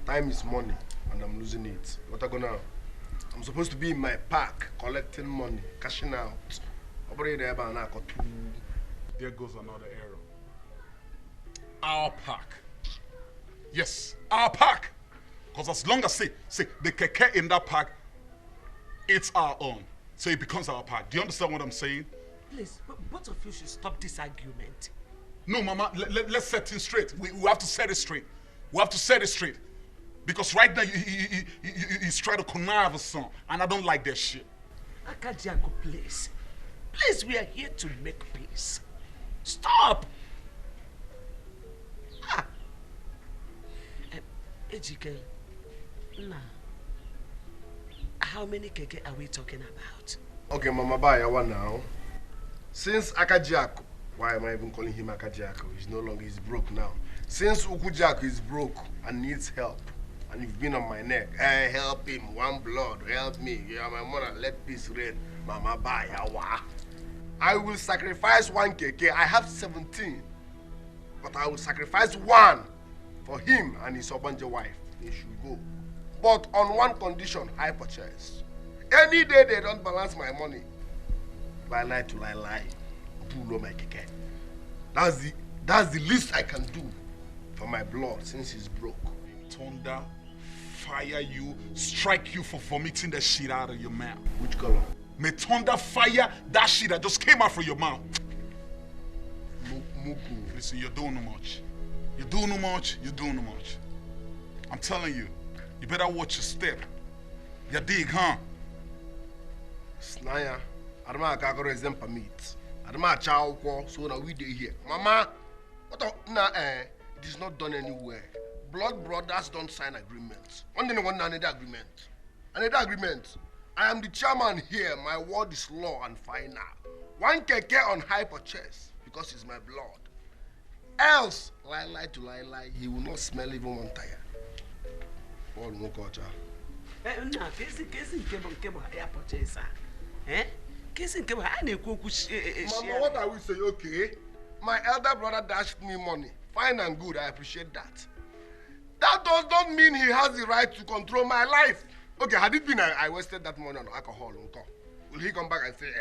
Speaker 10: Time is money, and I'm losing it. What I go now? I'm supposed to be in my park collecting money, cashing out.
Speaker 8: There goes another arrow. Our park. Yes, our park. Because as long as say the keke in that park, it's our own. So it becomes our park. Do you understand what I'm saying?
Speaker 5: Please, both of you should stop this argument.
Speaker 8: No, Mama, let's set things straight. We have to set it straight. We have to set it straight. Because right now, he's trying to connive us some, and I don't like that shit.
Speaker 5: Akajiako, please. Please, we are here to make peace. Stop! Ejike, how many keke are we talking about?
Speaker 10: Okay, Mama, bye, one now. Since Akajiako, why am I even calling him Akajiako? He's broke now. Since Ukujiako is broke and needs help, and you've been on my neck, help him, one blood, help me. You are my mother, let peace reign. Mama, bye, I will sacrifice one keke. I have 17, but I will sacrifice one for him and his Obanje wife. They should go. But on one condition, I purchase. Any day they don't balance my money, lie to lie, pull my keke. That's the least I can do for my blood since he's broke.
Speaker 8: Thunder, fire you, strike you for vomiting the shit out of your mouth.
Speaker 10: Which color?
Speaker 8: May thunder fire that shit that just came out from your mouth. Listen, you're doing too much. You're doing too much. You're doing too much. I'm telling you, you better watch your step. You dig, huh?
Speaker 10: Snaya, I don't know how to exempt permit. I don't know how so now we do here. Mama, what it is not done anywhere. Blood brothers don't sign agreements. Another agreement. Another agreement. I am the chairman here. My word is law and final. One keke on high purchase because it's my blood. Else, lie to lie, he will not smell even one tire. Paul Mokocha.
Speaker 5: Mama,
Speaker 10: what I will say, okay? My elder brother dashed me money. Fine and good, I appreciate that. That does not mean he has the right to control my life. Okay, had it been I wasted that money on alcohol, will he come back and say,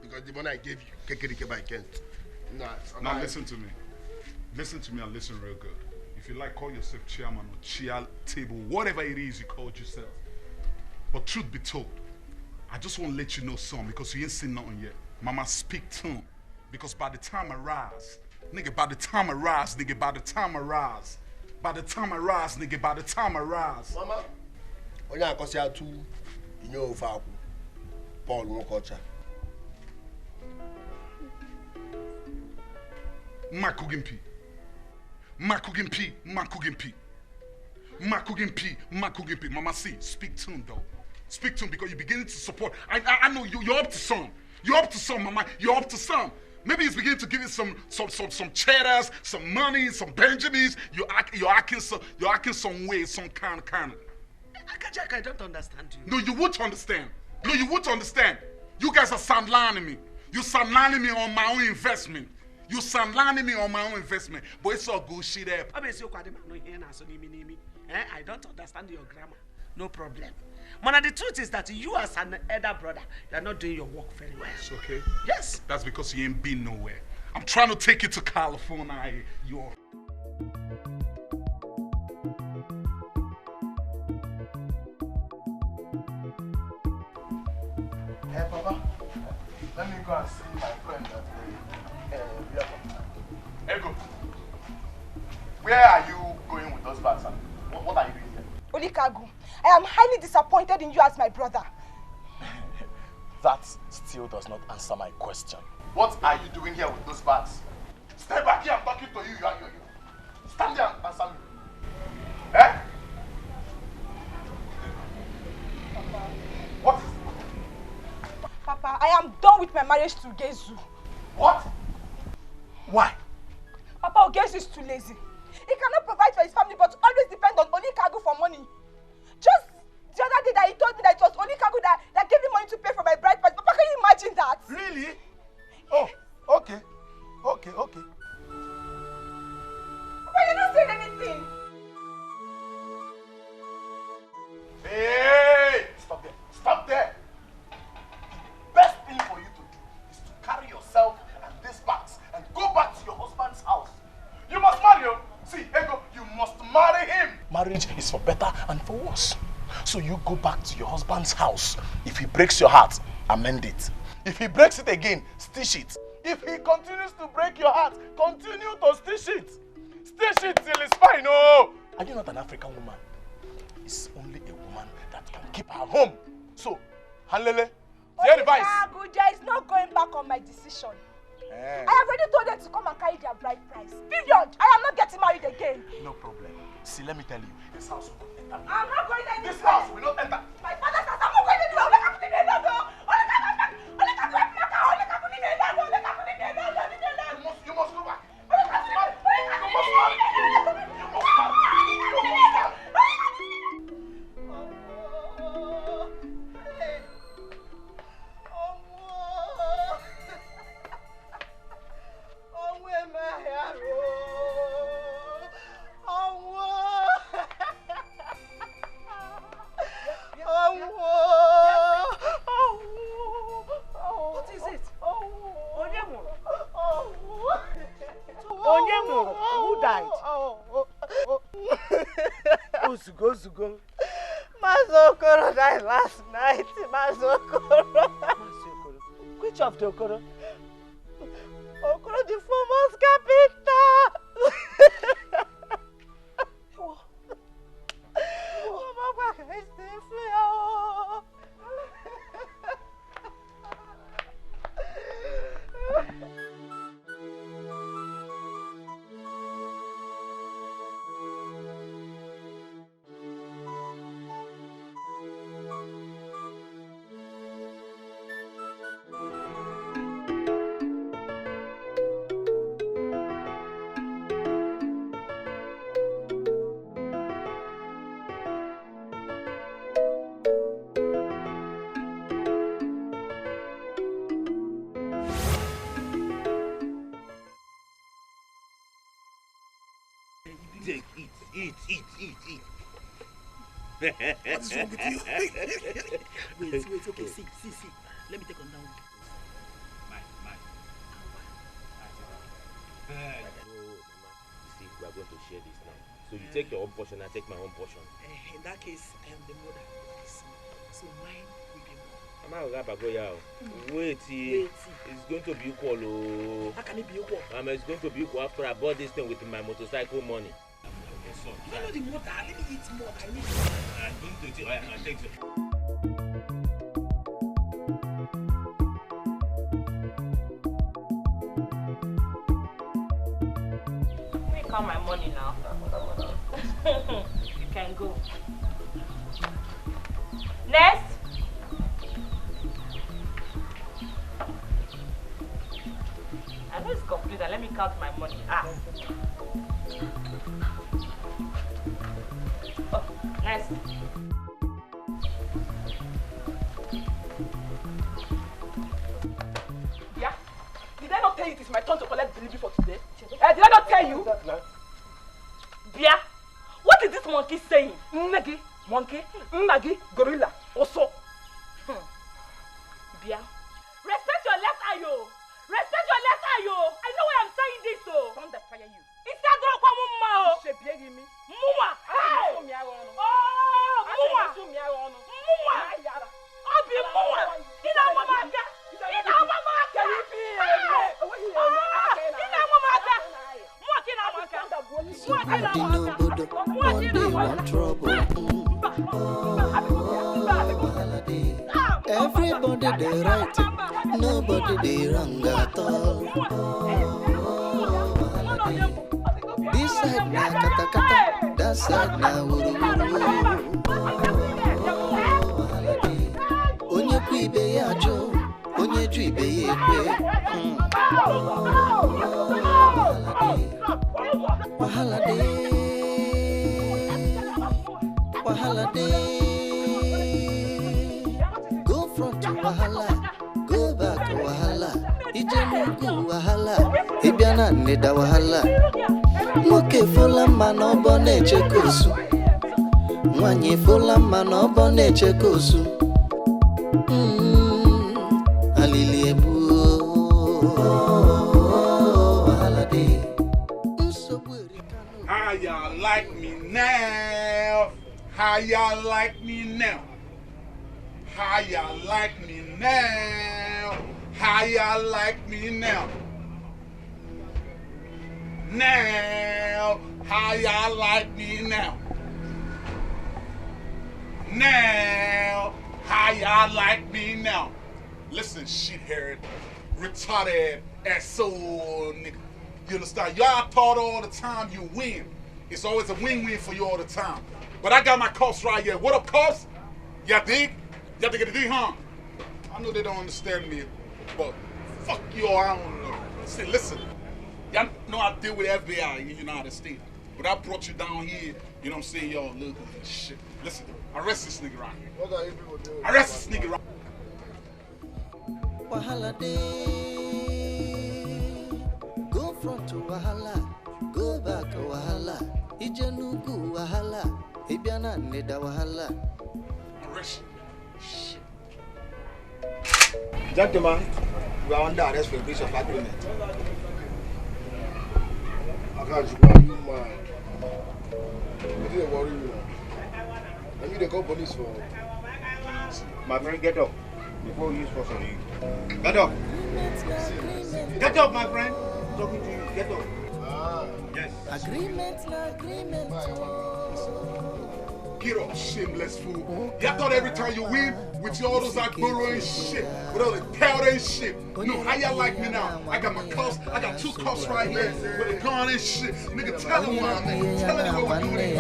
Speaker 10: because the money I gave you, kekerike by Kent?
Speaker 8: Now listen to me. Listen to me and listen real good. If you like, call yourself chairman or chair table, whatever it is you called yourself. But truth be told, I just want to let you know something because you ain't seen nothing yet. Mama, speak to him. Because by the time I rise, nigga, by the time I rise, nigga, by the time I rise, by the time I rise, nigga, by the time I rise.
Speaker 10: Mama, when you are two, you know Paul Mokocha.
Speaker 8: Ma cooking pee. Makugimpi. Mama C, speak to him though. Speak to him because you're beginning to support. I know you're up to some. You're up to some, Mama. You're up to some. Maybe he's beginning to give you some cheddars, some money, some Benjamins. You're acting some way, some kind.
Speaker 5: Jack, I don't understand you.
Speaker 8: No, you won't understand. No, you won't understand. You guys are sidelining me. You're sidelining me on my own investment. You're sidelining me on my own investment. But it's all good shit there.
Speaker 5: I don't understand your grammar. No problem. Mana, the truth is that you as an elder brother, you are not doing your work very well.
Speaker 8: It's okay?
Speaker 5: Yes.
Speaker 8: That's because you ain't been nowhere. I'm trying to take you to California. You're...
Speaker 11: Hey, Papa, let me go and see my friend at the Ego, where are you going with those bags? What are you doing here?
Speaker 6: Olikagu, I am highly disappointed in you as my brother.
Speaker 9: That still does not answer my question.
Speaker 11: What are you doing here with those bags? Stay back here, I'm talking to you. You. Stand there and answer me. Eh? What is it?
Speaker 6: Papa, I am done with my marriage to Ugezu.
Speaker 11: What? Why?
Speaker 6: Papa, Ugezu is too lazy. He cannot provide for his family but always depend on Olikagu for money. Just the other day that he told me that it was Olikagu that gave him money to pay for my bride price. Papa, can you imagine that?
Speaker 11: Really? Oh, okay.
Speaker 6: Papa, you're not saying anything.
Speaker 11: Hey! Stop there! Best thing for you to do is to carry yourself and these bags and go back to your husband's house. You must marry him. See, Ego, you must marry him.
Speaker 9: Marriage is for better and for worse. So you go back to your husband's house. If he breaks your heart, amend it. If he breaks it again, stitch it.
Speaker 11: If he continues to break your heart, continue to stitch it. Stitch it till it's fine, oh!
Speaker 9: Are you not an African woman? It's only a woman that can keep her home. So, Hanlele, your advice.
Speaker 6: Olikagu, there is no going back on my decision. I have already told them to come and carry their bride price. Period. I am not getting married again.
Speaker 9: No problem. See, let me tell you, this house will not enter.
Speaker 6: I'm not going anywhere.
Speaker 11: This house will not enter.
Speaker 6: My father's house, I'm not going anywhere. Olikagu, leave me alone.
Speaker 11: You must go back.
Speaker 5: What is it? Who died? Zugo.
Speaker 7: Mazokoro died last night. Mazokoro.
Speaker 5: Which of the Okoro?
Speaker 7: Okoro, the famous carpenter.
Speaker 15: Eat.
Speaker 5: What's wrong with you? Wait, okay, see. Let me take on down.
Speaker 14: You see, we are going to share this now. So you take your own portion, I take my own portion.
Speaker 5: In that case, I am the mother of this son. So mine will be more.
Speaker 14: Wait, it's going to be equal. Oh.
Speaker 5: How can it be equal?
Speaker 14: It's going to be equal after I bought this thing with my motorcycle money.
Speaker 5: I know the mother. Let me eat more. I need
Speaker 14: I take it.
Speaker 16: Count my money now.
Speaker 2: can go. Next. I know it's complete. Let me count my money. Oh, next. Yeah? Did I not tell you it is my turn to collect delivery for today? Did I not tell you? Bia, what is this monkey saying? Nagi, monkey, Nagi, gorilla, also. Bia, respect your left eye, yo. Respect your left eye, yo. I know why I'm saying this, though. Don't fire you. It's a drop on Mumma. Mumma. Hey. Oh, Mumma. Mumma. Abi Mumma. Ina Mumma. Ina Mumma. Ina Mumma.
Speaker 13: One day, one trouble. Everybody they right, nobody they wrong at all. This side na kata kata, that side na wuru wuru. Onye ku ibe ya jo, onye ju ibe ya ekwe. Wahala dey, wahala dey. Go front to wahala, go back to wahala. Ijenugu wahala, Ibiana neda wahala. Nwoke fola mma n'ọbọ na-eche kosu. Nwanyị fola mma n'ọbọ na-eche kosu. Alili ebu wahala dey.
Speaker 1: How y'all like me now? How y'all like me now? How y'all like me now? How y'all like me now? Now, how y'all like me now? Now, how y'all like me now? Listen, shit-haired, retarded, asshole nigga. You understand? Y'all thought all the time you win. It's always a win-win for you all the time. But I got my cops right here. What up, cops? Y'all dig? Y'all dig it, huh? I know they don't understand me, but fuck you all, I don't know. See, listen. Y'all know I deal with FBI in the United States. But I brought you down here, you know what I'm saying, y'all look at this shit. Listen, arrest this nigga right here.
Speaker 10: What are you people doing?
Speaker 1: Arrest this nigga right
Speaker 13: Wahala dey. Go front to wahala, go back to wahala. Ijenugu wahala, Ibiana neda wahala.
Speaker 1: Arrest shit.
Speaker 11: Gentlemen, we are under arrest for a breach of agreement.
Speaker 10: Akajuba, you mad? What do you worry you? I need to call police for.
Speaker 11: My friend, get up before we use force on you. Get up. Get up, my friend. I'm talking to you. Get up. Yes.
Speaker 13: Agreement.
Speaker 1: Get up, shameless fool. Y'all thought every time you win, with all those Agboro and shit, with all the powder and shit. No, how y'all like me now? I got my cuffs, I got 2 cuffs right here with a gun and shit. Nigga, tell him why, nigga. Tell him what we're doing.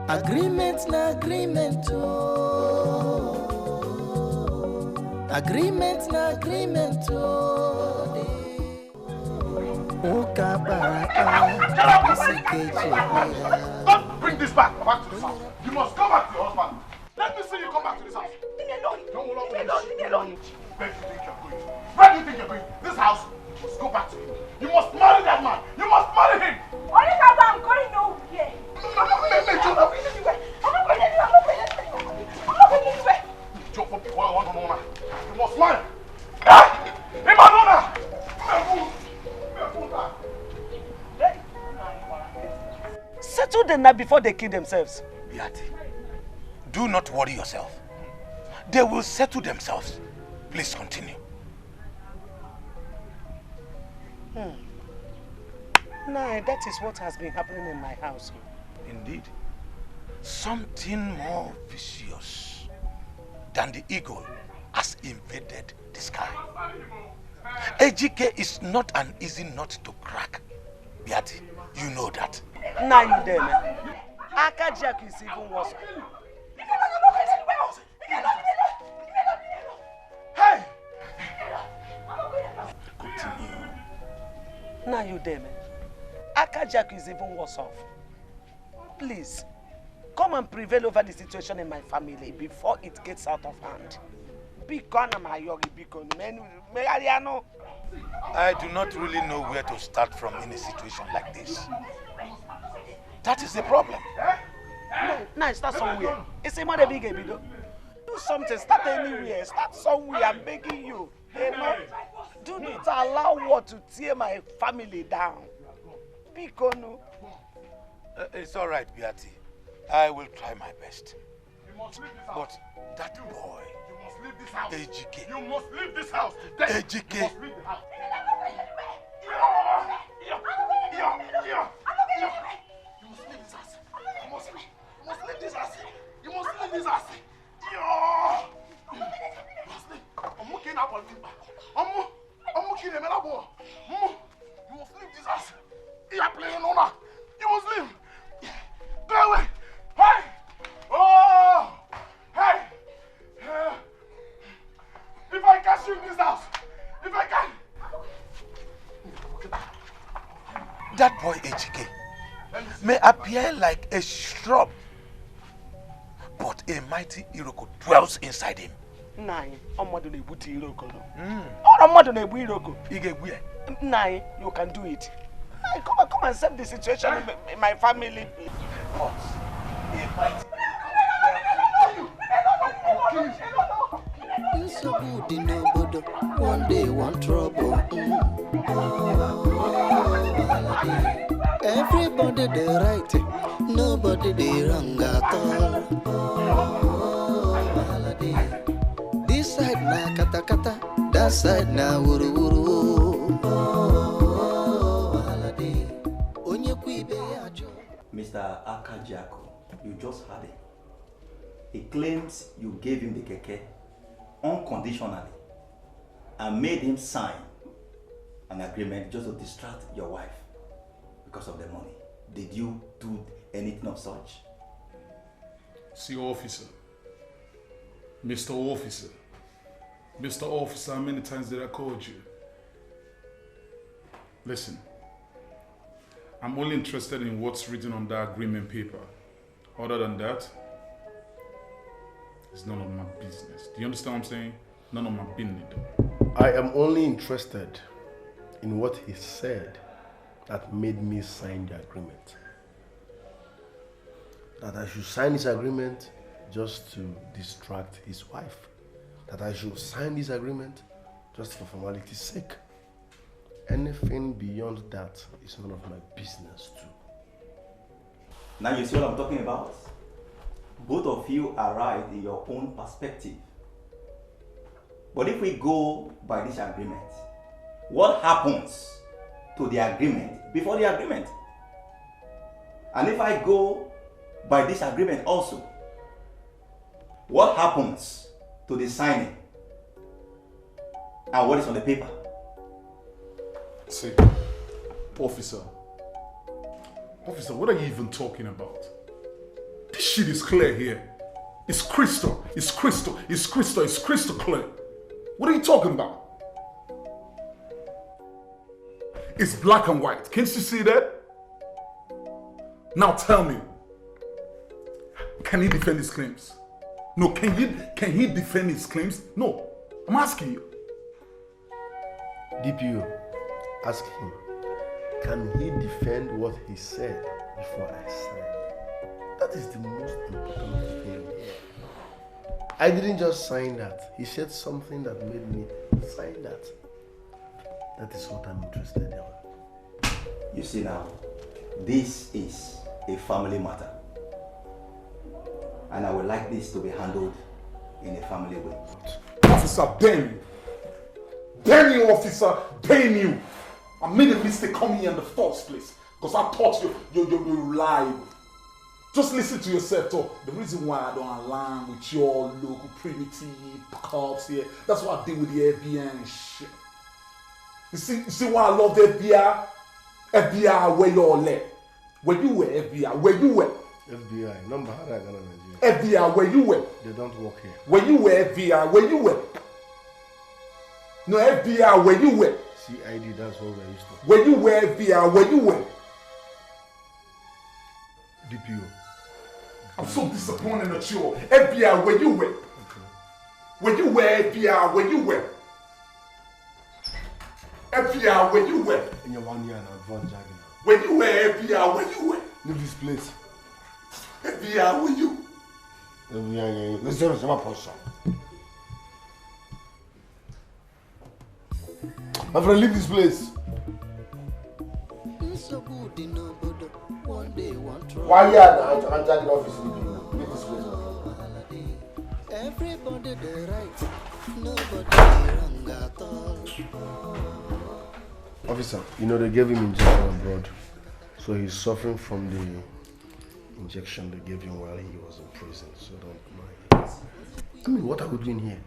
Speaker 13: Agreement na agreement oh. Agreement na agreement oh. Oka baraka.
Speaker 11: Don't bring this back to this house. You must go back to your husband. Let me see you come back to this house.
Speaker 6: Leave me alone.
Speaker 11: Don't hold on.
Speaker 6: Leave me alone.
Speaker 11: Where do you think you're going? Where do you think you're going? This house, you must go back to him. You must marry that man. You must marry him.
Speaker 6: Only that I'm going nowhere. I'm not going anywhere. I'm not going anywhere.
Speaker 11: You must marry.
Speaker 5: Settle them now before they kill themselves.
Speaker 11: Biati, do not worry yourself. They will settle themselves. Please continue.
Speaker 5: No, that is what has been happening in my house.
Speaker 11: Indeed.
Speaker 15: something more vicious than the eagle has invaded the sky. Ejike is not an easy nut to crack. Biati, you know that.
Speaker 5: Now you there, man. Akajiaku is even worse.
Speaker 15: Hey!
Speaker 5: Continue. Now you there, man. Akajiaku is even worse off. Please, come and prevail over the situation in my family before it gets out of hand.
Speaker 15: I do not really know where to start from in a situation like this. That is the problem.
Speaker 5: No, start somewhere. It's a mother big do something, start anywhere. Start somewhere, I'm begging you. Do not allow war to tear my family down.
Speaker 15: It's all right, Beati. I will try my best. But that boy, Ejike.
Speaker 10: You must leave this house.
Speaker 15: Ejike.
Speaker 10: You must leave the house. You must leave. Go away. Hey! Oh! Hey! If I catch you in this house, if I can.
Speaker 15: That boy Ejike may appear like a shrub, but a mighty Iroko dwells inside him.
Speaker 5: Nine, Omadu Nebuti Iroko. Nine, you can do it. Come and save the situation in my family.
Speaker 15: But a mighty
Speaker 13: You so good in nobody. One day, one trouble. Everybody they right, nobody they wrong at all. This side na kata kata, that side na wuru wuru.
Speaker 16: Mr. Akajiaku, you just had it. He claims you gave him the keke unconditionally and made him sign an agreement just to distract your wife because of the money. Did you do anything of such?
Speaker 8: See, officer. Mr. Officer. Mr. Officer, how many times did I call you? Listen. I'm only interested in what's written on that agreement paper. Other than that, it's none of my business. Do you understand what I'm saying? None of my business.
Speaker 3: I am only interested in what he said that made me sign the agreement. That I should sign this agreement just to distract his wife. That I should sign this agreement just for formality's sake. Anything beyond that is none of my business too.
Speaker 16: Now you see what I'm talking about? Both of you are right in your own perspective. But if we go by this agreement, what happens to the agreement before the agreement? And if I go by this agreement also, what happens to the signing and what is on the paper?
Speaker 8: See, officer, what are you even talking about? This shit is clear here. It's crystal clear. What are you talking about? It's black and white. Can't you see that? Now tell me, can he defend his claims? No, can he defend his claims? No, I'm asking you.
Speaker 3: DPO, ask him, can he defend what he said before I signed? That is the most important thing. I didn't just sign that. He said something that made me sign that. That is what I'm interested in.
Speaker 16: You see now, this is a family matter. And I would like this to be handled in a family way.
Speaker 8: Officer, damn you. Damn you, officer, damn you. I made a mistake coming here in the first place because I thought you're reliable.
Speaker 1: Just listen to yourself, talk. The reason why I don't align with your local primitive cops here, that's why I deal with the FBI and shit. You see why I love the FBI? FBI, where y'all at? Where you were, FBI? Where you were?
Speaker 10: FBI, number how I got Nigeria.
Speaker 1: FBI, where you were?
Speaker 10: They don't work here.
Speaker 1: Where you were, FBI? Where you were? No, FBI, where you were?
Speaker 10: CID, that's what we're used to.
Speaker 1: Where you were, FBI? Where you were?
Speaker 10: DPO.
Speaker 1: I'm so disappointed at you. FBI, where you were? Okay. Where you were, FBI? Where you were? FBI, where you were?
Speaker 10: In your 1 year and advance jogging.
Speaker 1: Where you were, FBI? Where you were?
Speaker 10: Leave this place.
Speaker 1: FBI, where you?
Speaker 10: FBI, let's have some person. My friend, leave this place. Why you at the Anjagi office? Leave this place.
Speaker 13: Everybody the right, nobody wrong at all.
Speaker 10: Officer, you know they gave him injection abroad, so he's suffering from the injection they gave him while he was in prison. So don't mind. I mean, what are we doing here?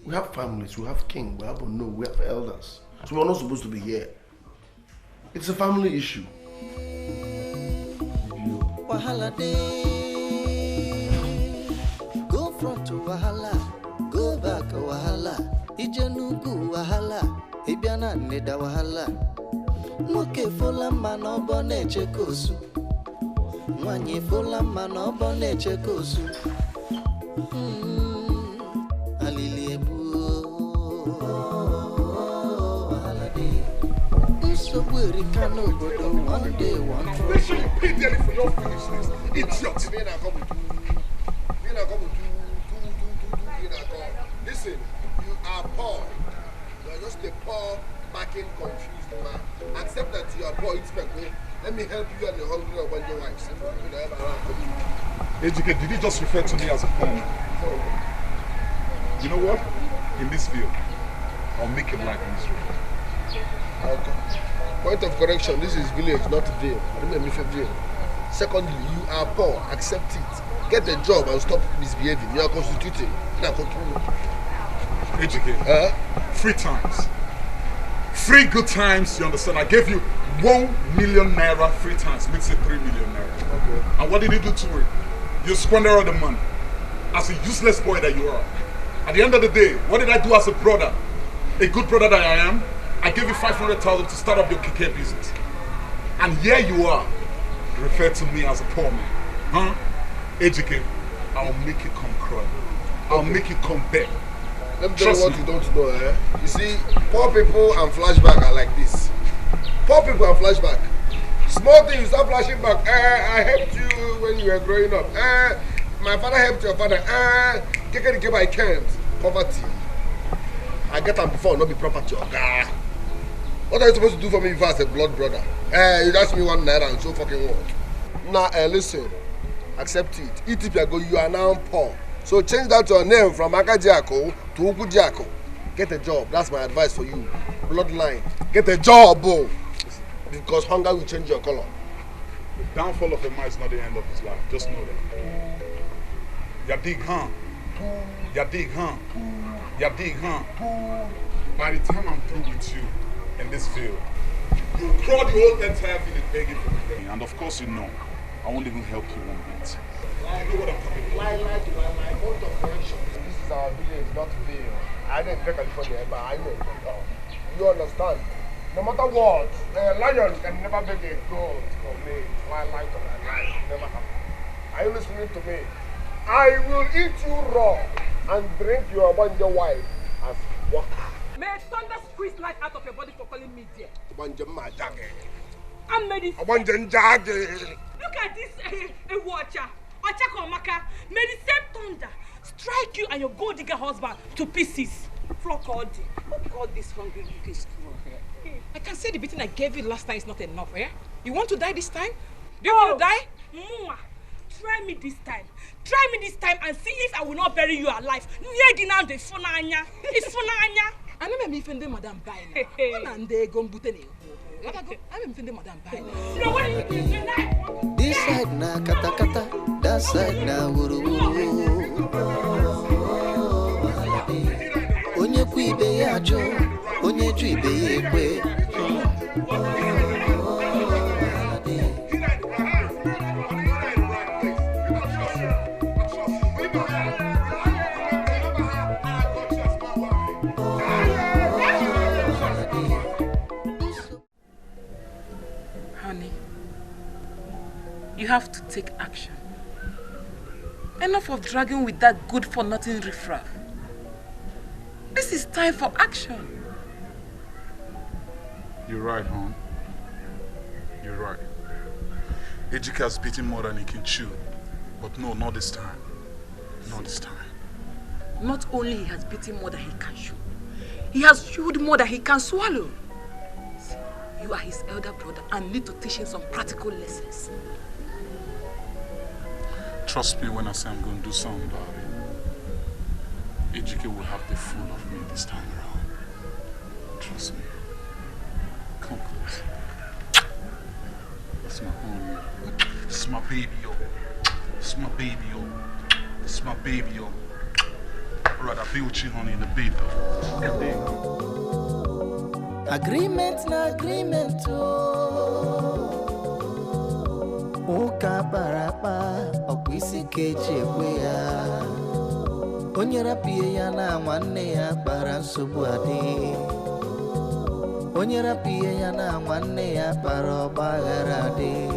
Speaker 10: We have families, we have king, we have no, we have elders. So we're not supposed to be here. It's a family issue.
Speaker 13: Wahala day. Go front to Wahala, go back to Wahala. Ijenugu Wahala, Ibiana Neda Wahala. Moke fola mano bone chekosu. Mwanye fola mano bone chekosu. One day, one
Speaker 1: they should pay dearly for your foolishness. Idiot.
Speaker 10: Listen, you are poor. You are just a poor, backing, confused man. Accept that you are poor. Let me help you and your hungry or your wives.
Speaker 1: Ejike, did he just refer to me as a poor man? You know what? In this field, I'll make him like miserable.
Speaker 10: Okay. Point of correction, this is village, not Vale. Remember me for Vale. Secondly, you are poor, accept it. Get a job and stop misbehaving. You are constituting.
Speaker 1: Ejike, 3 times. 3 good times, you understand? I gave you 1 million naira 3 times, makes it 3 million naira.
Speaker 10: Okay.
Speaker 1: And what did you do to it? You squander all the money. As a useless boy that you are. At the end of the day, what did I do as a brother? A good brother that I am? I gave you 500,000 to start up your KK business. And here you are, refer to me as a poor man. Huh? Ejike, I'll make you come cry. I'll make you come back.
Speaker 10: Let me tell you what you don't know, eh? You see, poor people and flashback are like this. Poor people and flashback. Small thing, you start flashing back. I helped you when you were growing up. My father helped your father. I can't. Poverty. I get them before, not be property. What are you supposed to do for me if I was a blood brother? You ask me 1 naira and so fucking what? Nah, listen. Accept it. ETP, you are now poor. So change that your name from Akajiako to Ukujiako. Get a job. That's my advice for you. Bloodline. Get a job, bro. Because hunger will change your color.
Speaker 1: The downfall of a man is not the end of his life. Just know that. Ya dig, huh? Ya dig, huh? Ya dig, huh? By the time I'm through with you in this field, you'll crawl the whole entire village begging for me. And of course you know, I won't even help you 1 bit. You know what I'm talking about.
Speaker 10: My point of correction. This is our village, not Vale. I didn't take California, but I know. You understand? No matter what, a lion can never beg a goat for me. My life of my life never happen. Are you listening to me? I will eat you raw and drink your wonder wife as water.
Speaker 6: May thunder squeeze life out of your body for calling me dear.
Speaker 10: I'm
Speaker 6: ready.
Speaker 10: Look
Speaker 6: at this watcher. Ochakomaka. May the same thunder strike you and your gold digger husband to pieces. Flock all day. Who got this hungry looking screw here?
Speaker 2: I can say the beating I gave you last time is not enough, eh? You want to die this time? Do you want to die?
Speaker 6: Mwah. Try me this time. Try me this time and see if I will not bury you alive. It's Funanya.
Speaker 2: Ana me defend Madam Baina. Ona nde go mbute ne. I'm defending Madam Baina. You know what are you doing tonight?
Speaker 13: This side na kata kata, that side na wuru wuru. Onye ku ibe ya ajo, onye ju ibe ya ekwe.
Speaker 2: You have to take action. Enough of dragging with that good-for-nothing riffraff. This is time for action.
Speaker 8: You're right, hon. You're right. Ejike has beaten more than he can chew. But no, not this time. Not this time.
Speaker 2: Not only he has beaten more than he can chew, he has chewed more than he can swallow. See, you are his elder brother and need to teach him some practical lessons.
Speaker 8: Trust me when I say I'm going to do something about it. Ejike will have the fool of me this time around. Trust me. Come close. That's my homie. This is my baby, yo. This is my baby, yo. This is my baby, yo. Alright, I'll be with you, honey, in the bed, though.
Speaker 13: Agreement na agreement, oh. Uka barapa, okwisi keche kwea. Onye rapie ya na nwanne ya bara nsogbu adị. Onye rapie ya na nwanne ya bara ọgbaghara adị.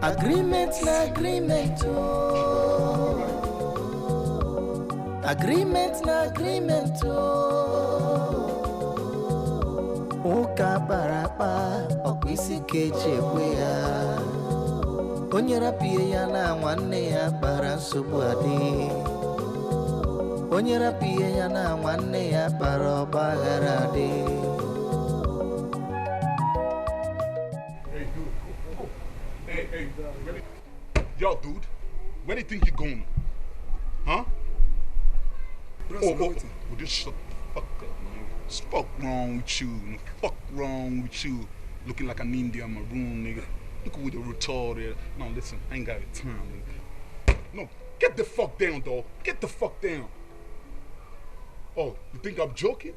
Speaker 13: Agreement na agreement, oh. Agreement na agreement, oh. Uka barapa, okwisi keche kwea. Onye rapie ya na nwanne ya bara nsogbu adị. Onye rapie ya na nwanne ya bara ọgbaghara adị.
Speaker 8: Yo, dude, where do you think you're going? Huh? Would you shut the fuck up, man? What's the fuck wrong with you? What the fuck wrong with you? Looking like an Indian maroon, nigga. Look with the retarded. No, listen, I ain't got the time, nigga. No, get the fuck down, dog. Get the fuck down. Oh, you think I'm joking?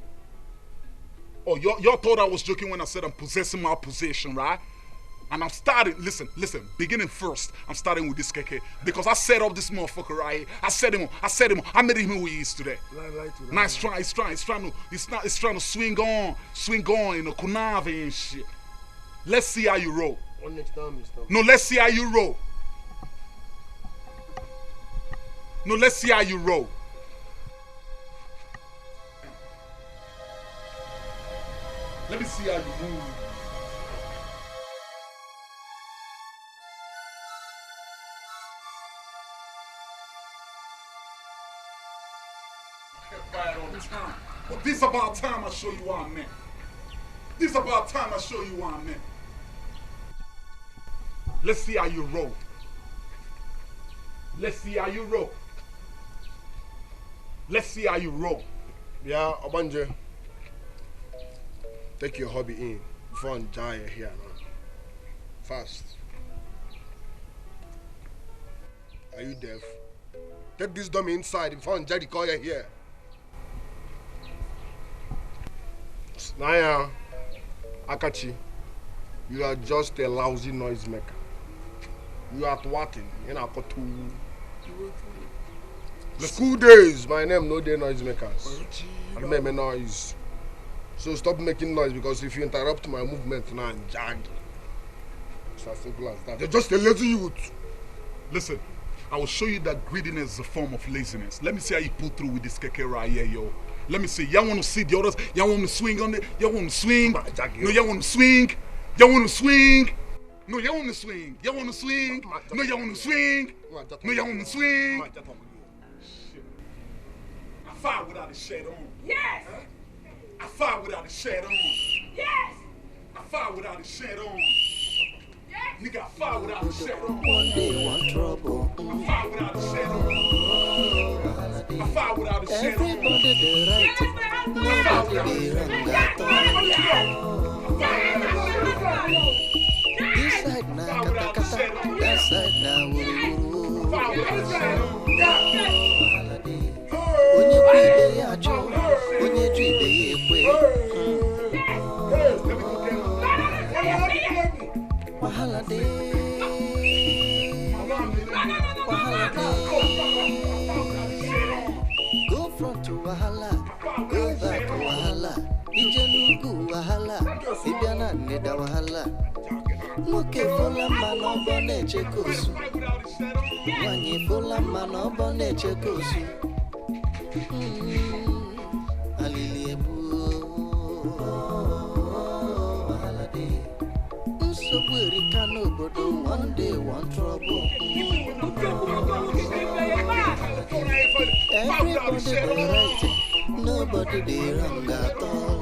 Speaker 8: Oh, y'all thought I was joking when I said I'm possessing my possession, right? And I'm starting, listen, beginning first, I'm starting with this keke. Because I set up this motherfucker right here. I set him, I made him who he is today. Nice try, he's trying to swing on, you know, Kunavi and shit. Let's see how you roll.
Speaker 10: One next time, Mr.
Speaker 8: No, let's see how you roll. No, let's see how you roll. Let me see how you move. But this about time I show you what I meant. This about time I show you what I meant. Let's see how you roll. Let's see how you roll. Let's see how you roll.
Speaker 10: Yeah, Obanje. Take your hobby in before I die here now. Fast. Are you deaf? Take this dummy inside before I die call you here. Naya, Akachi, you are just a lousy noisemaker. You are twatting. You are two. School days, my name no day noisemakers. I make me noise. So stop making noise because if you interrupt my movement now I'm jagged. It's as simple as that. You're just a lazy youth.
Speaker 8: Listen, I will show you that greediness is a form of laziness. Let me see how you pull through with this keke right here, yo. Let me see. Y'all want to see the others? Y'all want to swing on it? Y'all want to swing? No, y'all want to swing? Y'all want to swing? No, y'all want to swing? Y'all want to swing? No, y'all want to swing? No, y'all want to swing? Shit. I fire without a shirt on.
Speaker 6: Yes.
Speaker 8: I fire without a shirt on.
Speaker 6: Yes.
Speaker 8: I
Speaker 1: fire without a shirt on. Nigga, I fire without a shirt on.
Speaker 13: One day, one trouble.
Speaker 1: I fire without a shirt on. I fire without a shirt on.
Speaker 13: Everybody the right, nobody the wrong at all. This side na kata kata, that side na wuru wuru. Onye kwe ibe ya ajụ, onye ju ibe ya ekwe. Wahala dey, wahala dey. Go front to wahala, go back to wahala. Ije nugu wahala, ibia na nida wahala. Nwoke fola mma n'ọbọ na-eche ka osu. Nwanyị fola mma n'ọbọ na-eche ka osu. Alili ebu wahala dey. Nsogbu erika n'obodo, one day one trouble. Everybody dey right, nobody dey wrong at all.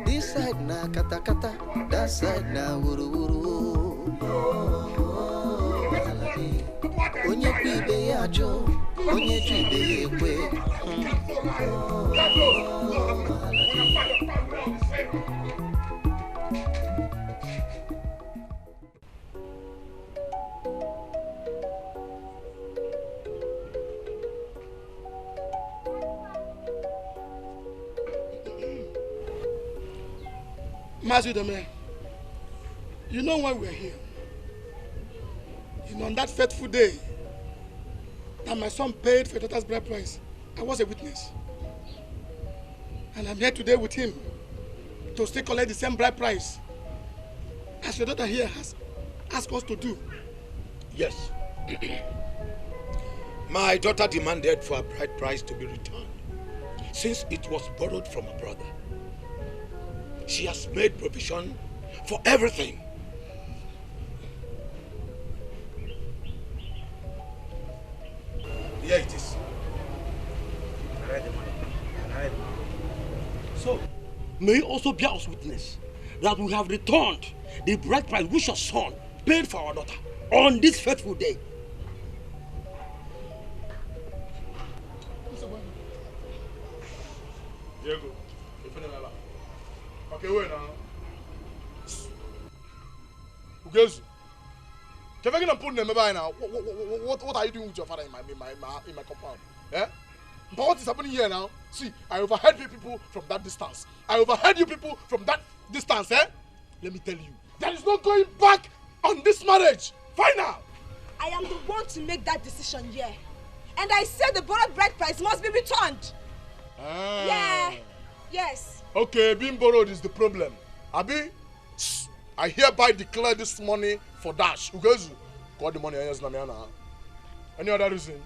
Speaker 13: This side na kata kata, that side na wuru wuru. Onye kwe ibe ya ajụ, onye ju ibe ya ekwe.
Speaker 3: Master Dome, you know why we're here. You know, on that fateful day that my son paid for your daughter's bride price, I was a witness. And I'm here today with him to still collect the same bride price as your daughter here has asked us to do.
Speaker 15: Yes. My daughter demanded for a bride price to be returned since it was borrowed from a brother. She has made provision for everything. Here it is.
Speaker 17: So, may you also bear us witness that we have returned the bride price which your son paid for our daughter on this fateful day.
Speaker 3: Diego, okay, wait now. Ugezu, if you're gonna put them by now, what are you doing with your father in my compound? Eh? But what is happening here now? See, I overheard you people from that distance. I overheard you people from that distance, eh? Let me tell you, there is no going back on this marriage. Final.
Speaker 6: I am the one to make that decision here. And I said the borrowed bride price must be returned.
Speaker 3: Ah.
Speaker 6: Yeah. Yes.
Speaker 3: Okay, being borrowed is the problem. Abi, I hereby declare this money for Dash. Ugezu, got the money. Any other reason?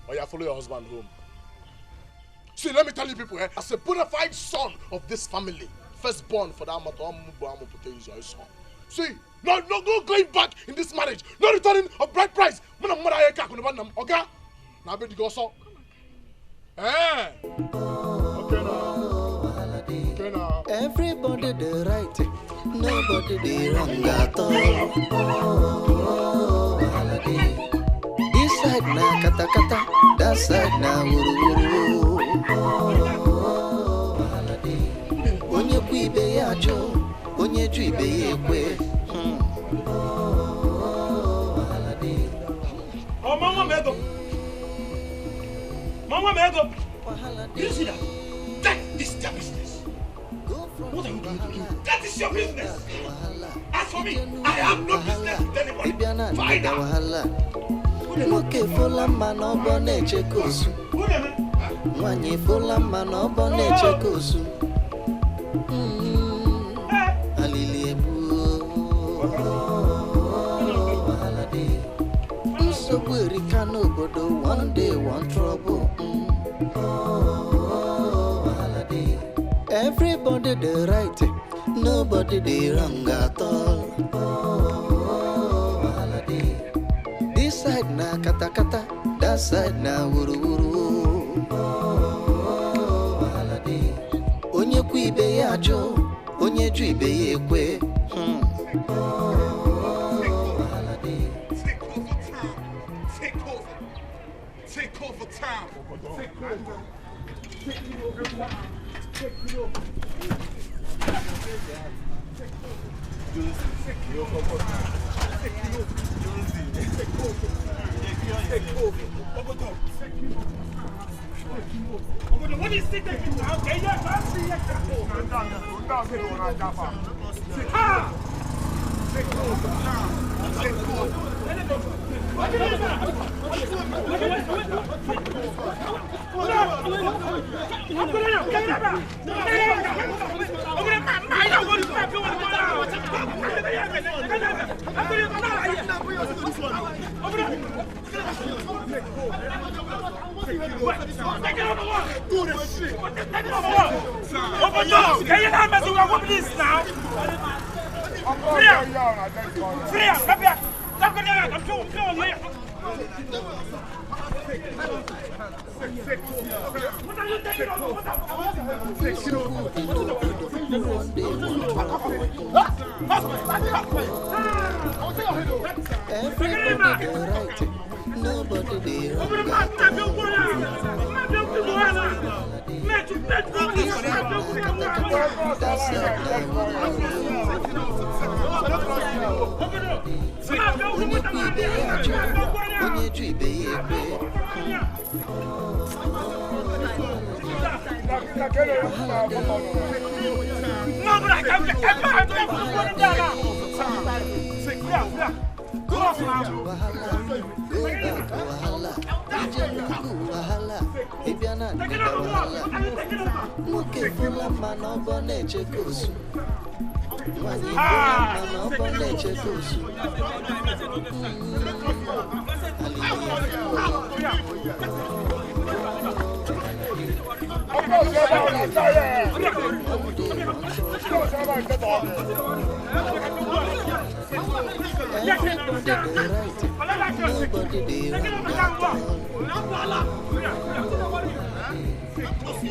Speaker 3: Or you follow your husband home? See, let me tell you people, as a bona fide son of this family, firstborn for that matter, see, no going back in this marriage, no returning of bride price. Okay? Now be the go so. Eh? Okay now. Okay now.
Speaker 13: Everybody the right, nobody the wrong at all. This side na kata kata, that side na wuru wuru. Onye kwe ibe ya ajụ, onye ju ibe ya ekwe.
Speaker 17: Oh, Mama Mego! Mama Mego! Do you see that? That is their business. What are you going to do? That is your business. As for me, I have no business with anybody. Find out.
Speaker 13: Nwoke fola mma n'ọbọ na-eche ka osu. Nwanyị fola mma n'ọbọ na-eche ka osu. Alili ebu nsogbu erika n'obodo, one day one trouble. Everybody the right, nobody the wrong at all. This side na kata kata, that side na wuru wuru. Onye kwe ibe ya ajụ onye ju ibe ya ekwe.
Speaker 1: Take over time.
Speaker 17: What is it taking now? Okay, yeah, I'm seeing it.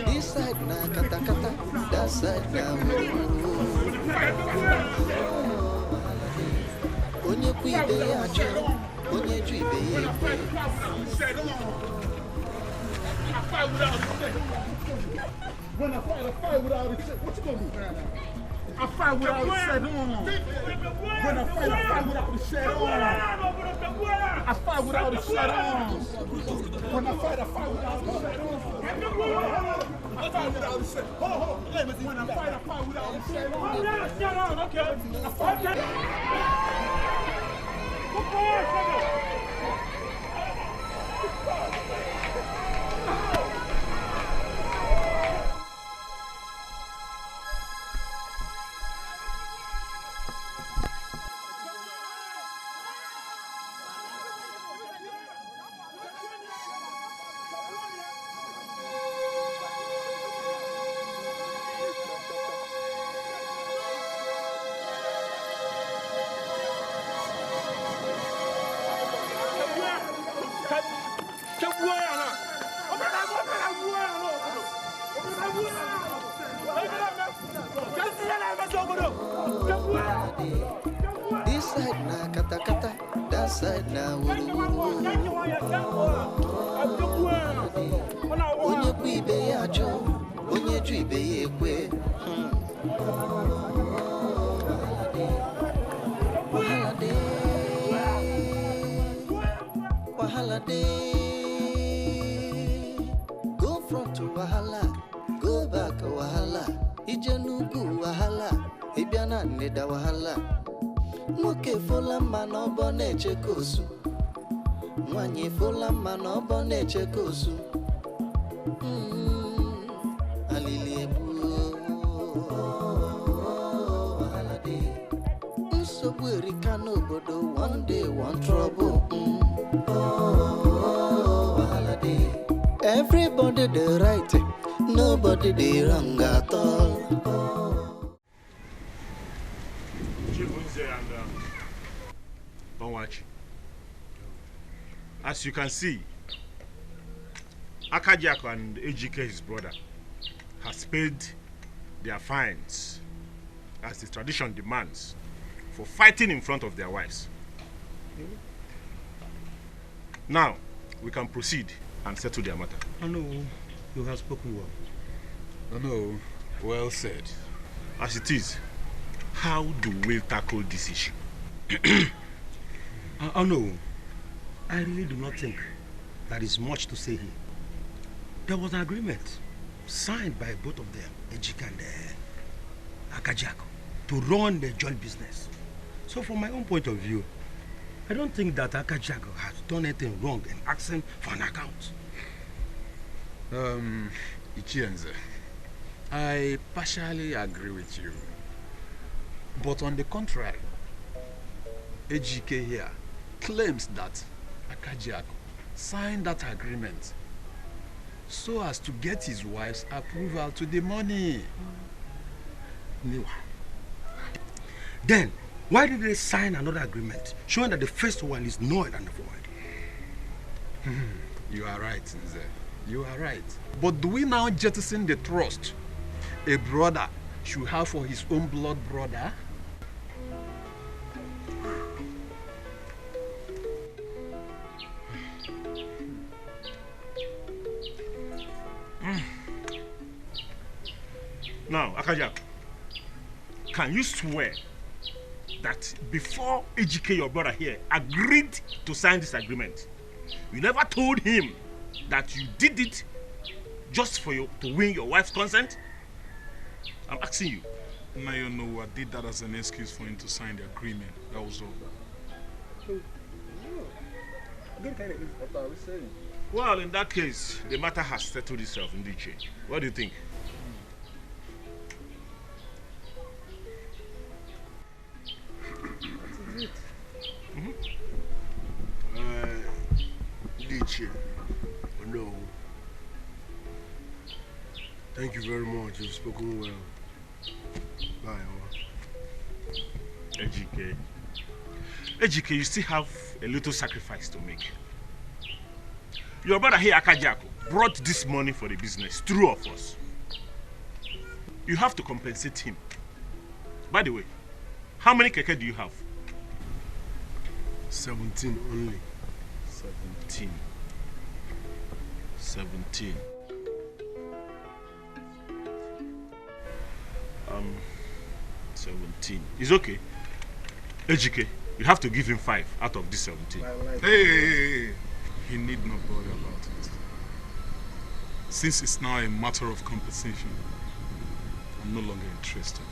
Speaker 13: This side na kata kata, that side na onye ku ibe ya ajụ, onye ju ibe ya ekwe.
Speaker 1: When I fight without a shit, what you gonna do? I fight without a shirt on. When I fight without a shirt on. I fight without a shirt on. When I fight without a shirt on. I fight without a shirt. Hold on. When I fight without a shirt on. Okay. I fight.
Speaker 13: This side na kata kata, that side na wuru. Onye ku ibe ya ajụ, onye ju ibe ya ekwe. Wahala dey. Go front to wahala, go back wahala. Ijenugu wahala, Ibiana neda wahala. Nwoke fola mma na ọbọ na-eche ka osu. Nwanyị fola mma na ọbọ na-eche ka osu. Alili ebu. Nsogbu erika n'obodo, one day one trouble. Everybody the right, nobody the wrong at all.
Speaker 14: Don't watch. As you can see, Akajiako and Ejike, his brother, has paid
Speaker 18: their fines, as the tradition demands, for fighting in front of their wives. Now, we can proceed and settle their matter.
Speaker 19: I know, you have spoken well.
Speaker 18: I know, well said. As it is, how do we tackle this issue?
Speaker 19: I know. I really do not think there is much to say here. There was an agreement signed by both of them, Ejike and Akajiako, to run the joint business. So from my own point of view, I don't think that Akajiako has done anything wrong in asking for an account.
Speaker 8: Ichienze, I partially agree with you. But on the contrary, Ejike here claims that Akajiako signed that agreement so as to get his wife's approval to the money.
Speaker 19: Then, why did they sign another agreement showing that the first one is null and void?
Speaker 8: You are right, Nze. You are right. But do we now jettison the trust a brother should have for his own blood brother?
Speaker 18: Now, Akajiako, can you swear that before Ejike, your brother here, agreed to sign this agreement, you never told him that you did it just for you to win your wife's consent? I'm asking you.
Speaker 8: Now you know I did that as an excuse for him to sign the agreement. That was all.
Speaker 18: What are we saying? Well, in that case, the matter has settled itself in Ndiche. What do you think?
Speaker 3: Ndiche, no. Thank you very much. You've spoken well. Bye.
Speaker 18: Ejike. Ejike, you still have a little sacrifice to make. Your brother here, Akajiako, brought this money for the business, true of us. You have to compensate him. By the way, how many keke do you have?
Speaker 3: 17 only.
Speaker 18: 17. 17. 17. It's okay. Ejike, you have to give him 5 out of this 17.
Speaker 8: Hey, he need not bother about it. Since it's now a matter of compensation, I'm no longer interested.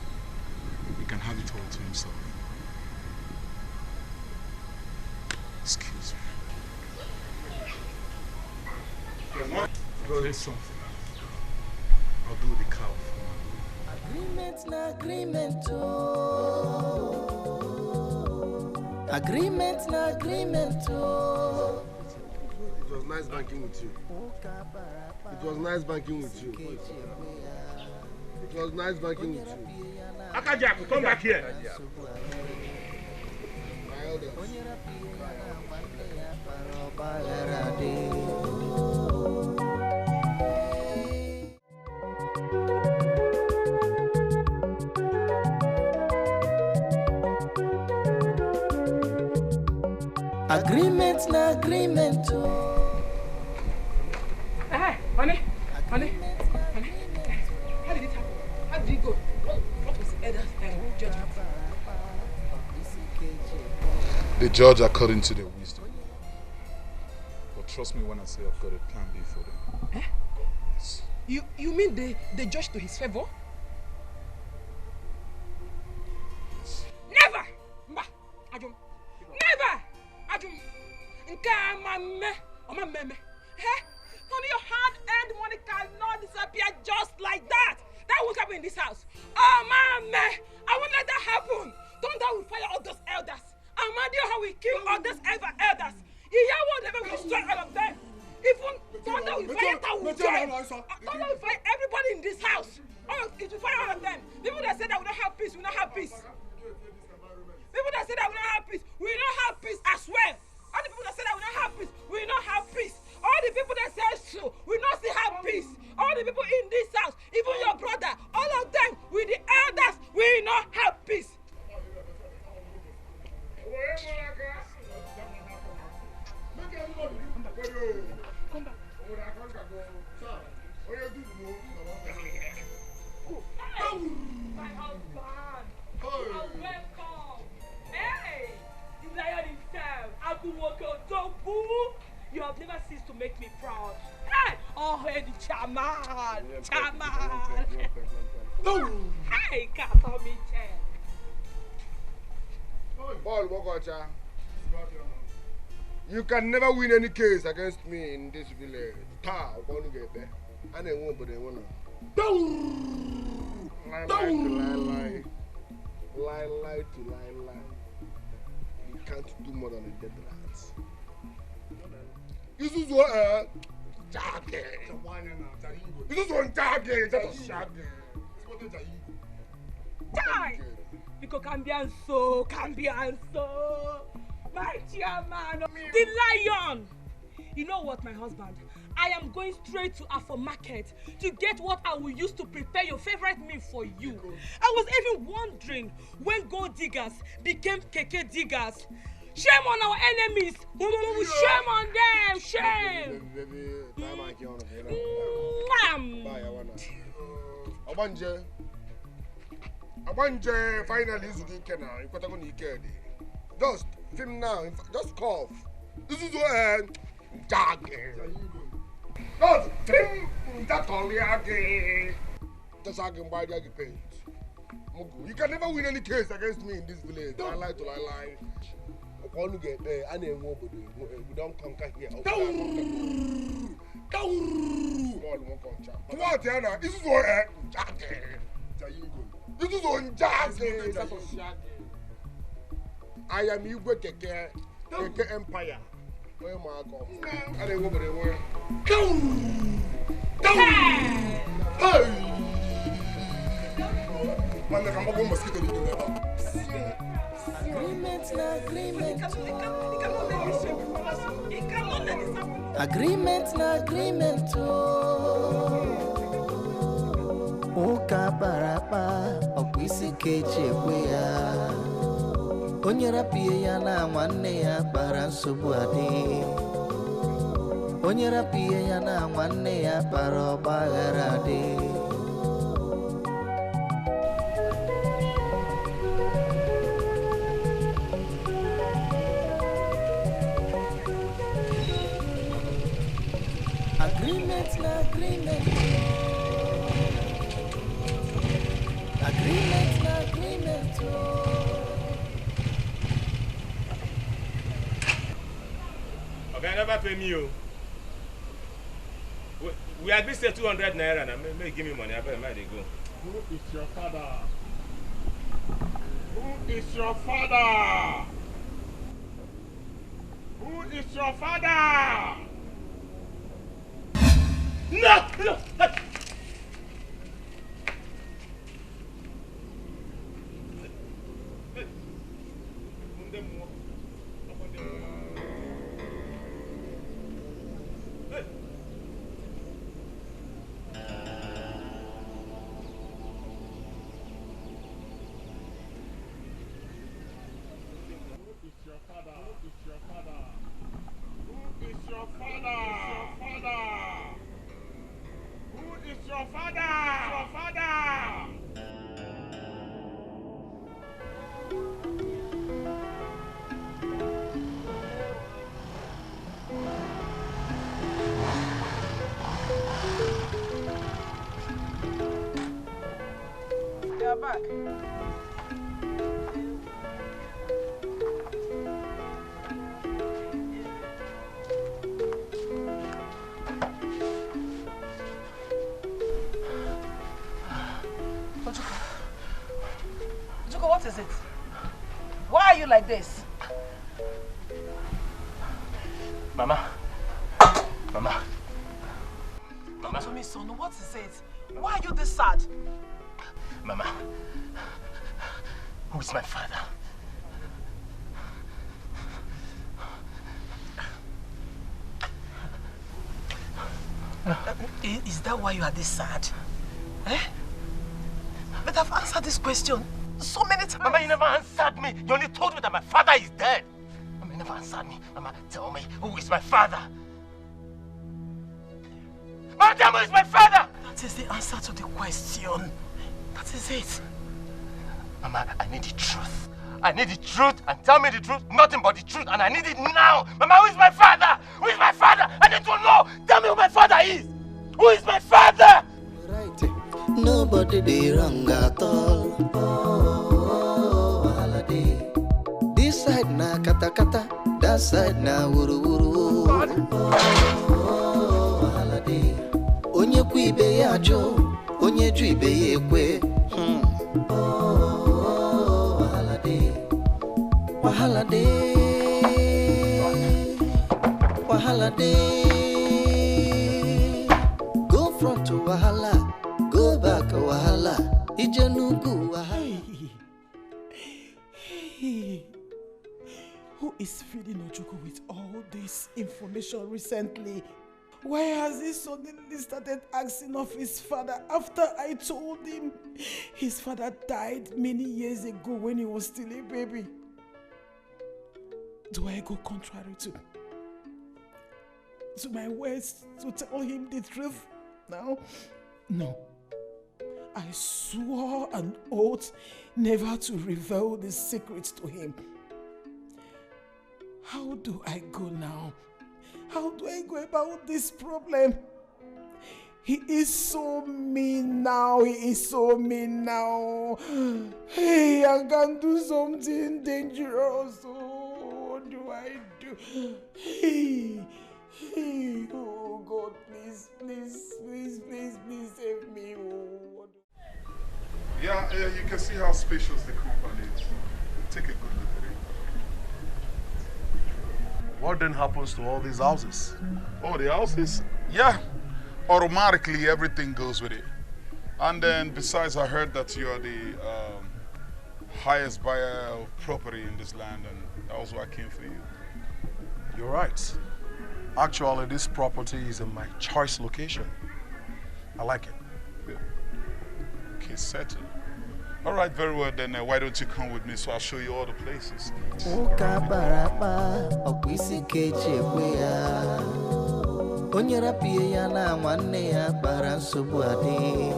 Speaker 8: He can have it all to himself. Excuse me. Say something. I'll do the cow for now.
Speaker 13: Agreement na agreement oh. Agreement na agreement oh.
Speaker 3: It was nice banking with you. It was nice banking with you. It was nice banking with you.
Speaker 18: Akajiako, come back here.
Speaker 13: Agreement na agreement oh.
Speaker 2: Hey, honey. How did it happen? How did it go? What was the elder's judgment?
Speaker 8: They judge according to their wisdom. But trust me when I say I've got a plan B for them.
Speaker 2: Eh?
Speaker 8: Yes.
Speaker 2: You mean they judge to his favor?
Speaker 8: Yes.
Speaker 2: Never! Mba! Ajum! Never! Ajum! Nka mame! Oma meme! Eh? Honey, your hard-earned money cannot disappear just like that! That won't happen in this house! Oh, mame! I won't let that happen! Thunder will fire all those elders! Amadio, how we kill all those elders! Iyawo never will destroy all of them! Even Thunder will fire, Thunder will fire everybody in this house! It will fire all of them! People that say that we don't have peace, we don't have peace! People that say that we don't have peace, we don't have peace as well! All the people that say that we don't have peace, we don't have peace! All the people that say so, we not still have peace! All the people in this house, even your brother, all of them,
Speaker 6: Chairman. Hey, can't tell me, Chair.
Speaker 10: Paul Wokocha, you can never win any case against me in this village. Ta, I'm going to get there. I don't want, but they want to. Lie to lie. You can't do more than a dead rat. This is what Jagge. This is what Jagge. Just Jagge.
Speaker 6: Die! Because Cambianso. My chairman. The lion. You know what, my husband? I am going straight to Afo Market to get what I will use to prepare your favorite meal for you. I was even wondering when gold diggers became keke diggers. Shame on our enemies. Shame on them. Shame.
Speaker 10: Abanje finally is okay now. You got to just film now. Just cough. This is what Jagge. Just film that all again. Just again buy the paint. You can never win any case against me in this village. I lie to lie. I want to get there. I need nobody. We don't conquer here. What Anna? This is what Jagge. This is on Jagge. I am Igwe Keke Empire. Where am I going? I don't know what they were. Hey! Man, I'm going to mosquito.
Speaker 13: Agreement. Uka barapa okwisi keche kwea. Onyera pie ya na nwanne ya bara nsogbu adị. Onyera pie ya na nwanne ya bara ọgbaghara adị. Agreement.
Speaker 18: Okay, never pay me. We agreed to 200 naira and may give me money. I better they go.
Speaker 3: Who is your father? Who is your father? Who is your father?
Speaker 18: No!
Speaker 6: You're back. Ojuko, what is it? Why are you like this?
Speaker 14: Mama.
Speaker 6: Talk to me, son. What is it? Why are you this sad?
Speaker 14: Mama, who is my father?
Speaker 6: Is that why you are this sad? Eh? But I've answered this question so many times.
Speaker 14: Mama, you never answered me. You only told me that my father is dead. Mama, you never answered me. Mama, tell me, who is my father? Mama, tell me who is my father!
Speaker 6: That is the answer to the question. That is it.
Speaker 14: Mama, I need the truth. I need the truth, and tell me the truth, nothing but the truth, and I need it now. Mama, who is my father? Who is my father? I need to know. Tell me who my father is.
Speaker 15: Who is my father?
Speaker 13: Nobody dey wrong at all. Oh, holiday. This side na kata kata, that side na wuru wuru. Oh, holiday. Onye ku ibe ya jo, onye ju ibe ya ekwe. Oh, holiday. Wahala day, wahala day. Go front to wahala, go back wahala. Ijenugu wahala.
Speaker 12: Hey, who is feeding Ojukwu with all this information recently? Why has he suddenly started asking of his father after I told him his father died many years ago when he was still a baby? Do I go contrary to my words to tell him the truth now? No. I swore an oath never to reveal the secrets to him. How do I go now? How do I go about this problem? He is so mean now. He is so mean now. Hey, I can do something dangerous. Oh, what do I do? Hey, oh God, please save me. Oh,
Speaker 1: Yeah, you can see how spacious the compound is. Take a good look at it.
Speaker 3: What then happens to all these houses?
Speaker 1: Oh, the houses? Yeah. Automatically, everything goes with it. And then, besides, I heard that you are the highest buyer of property in this land, and that was why I came for you.
Speaker 3: You're right. Actually, this property is in my choice location. I like it.
Speaker 1: Okay, settled. All right, very well then. Why don't you come with me so I'll show you all the places.
Speaker 13: Onyera pie ya na nwanne ya kpara nsogbu adị.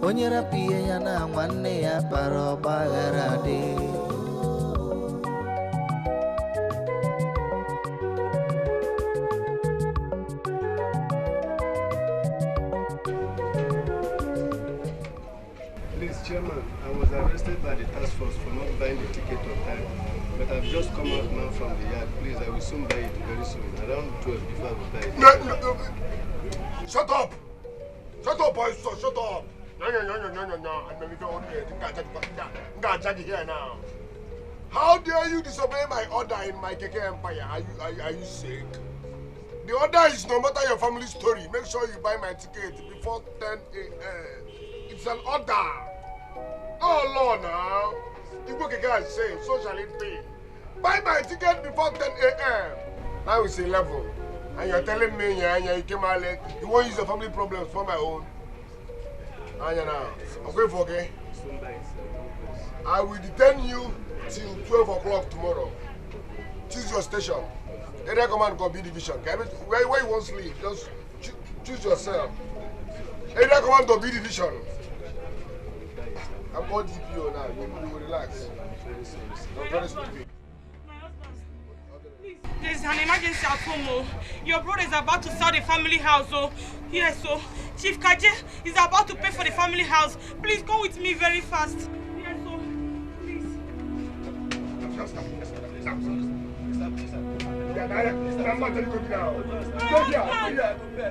Speaker 13: Onyera pie ya na nwanne ya kpara ọgbaghara adị.
Speaker 20: Please, Chairman, I was arrested by the task force for not buying the ticket on time. But I've just come out now from the yard. Please, I will soon buy it very soon. Around 12 before I will buy it.
Speaker 10: No. Shut up! Shut up, boys! Shut up! No. I'm going to here now. How dare you disobey my order in my Keke Empire? Are you sick? The order is no matter your family story. Make sure you buy my ticket before 10 a.m. It's an order. Oh, Lord, now. Igbo Keke is saying, so shall it be. Buy my ticket before 10 a.m. Now it's 11. And you're telling me, you came out late. You won't use your family problems for my own. Anya now. Okay, okay? I will detain you till 12 o'clock tomorrow. Choose your station. Area command can be division. Where you want to sleep, just choose yourself. Area command can be division. I'm on DPO now. You will relax. I'm very stupid.
Speaker 6: There's an emergency at home. Your brother is about to sell the family house. Yes, so Chief Kaje is about to pay for the family house. Please come with me very fast. Yes, so please.
Speaker 10: Stop. I'm not telling you now.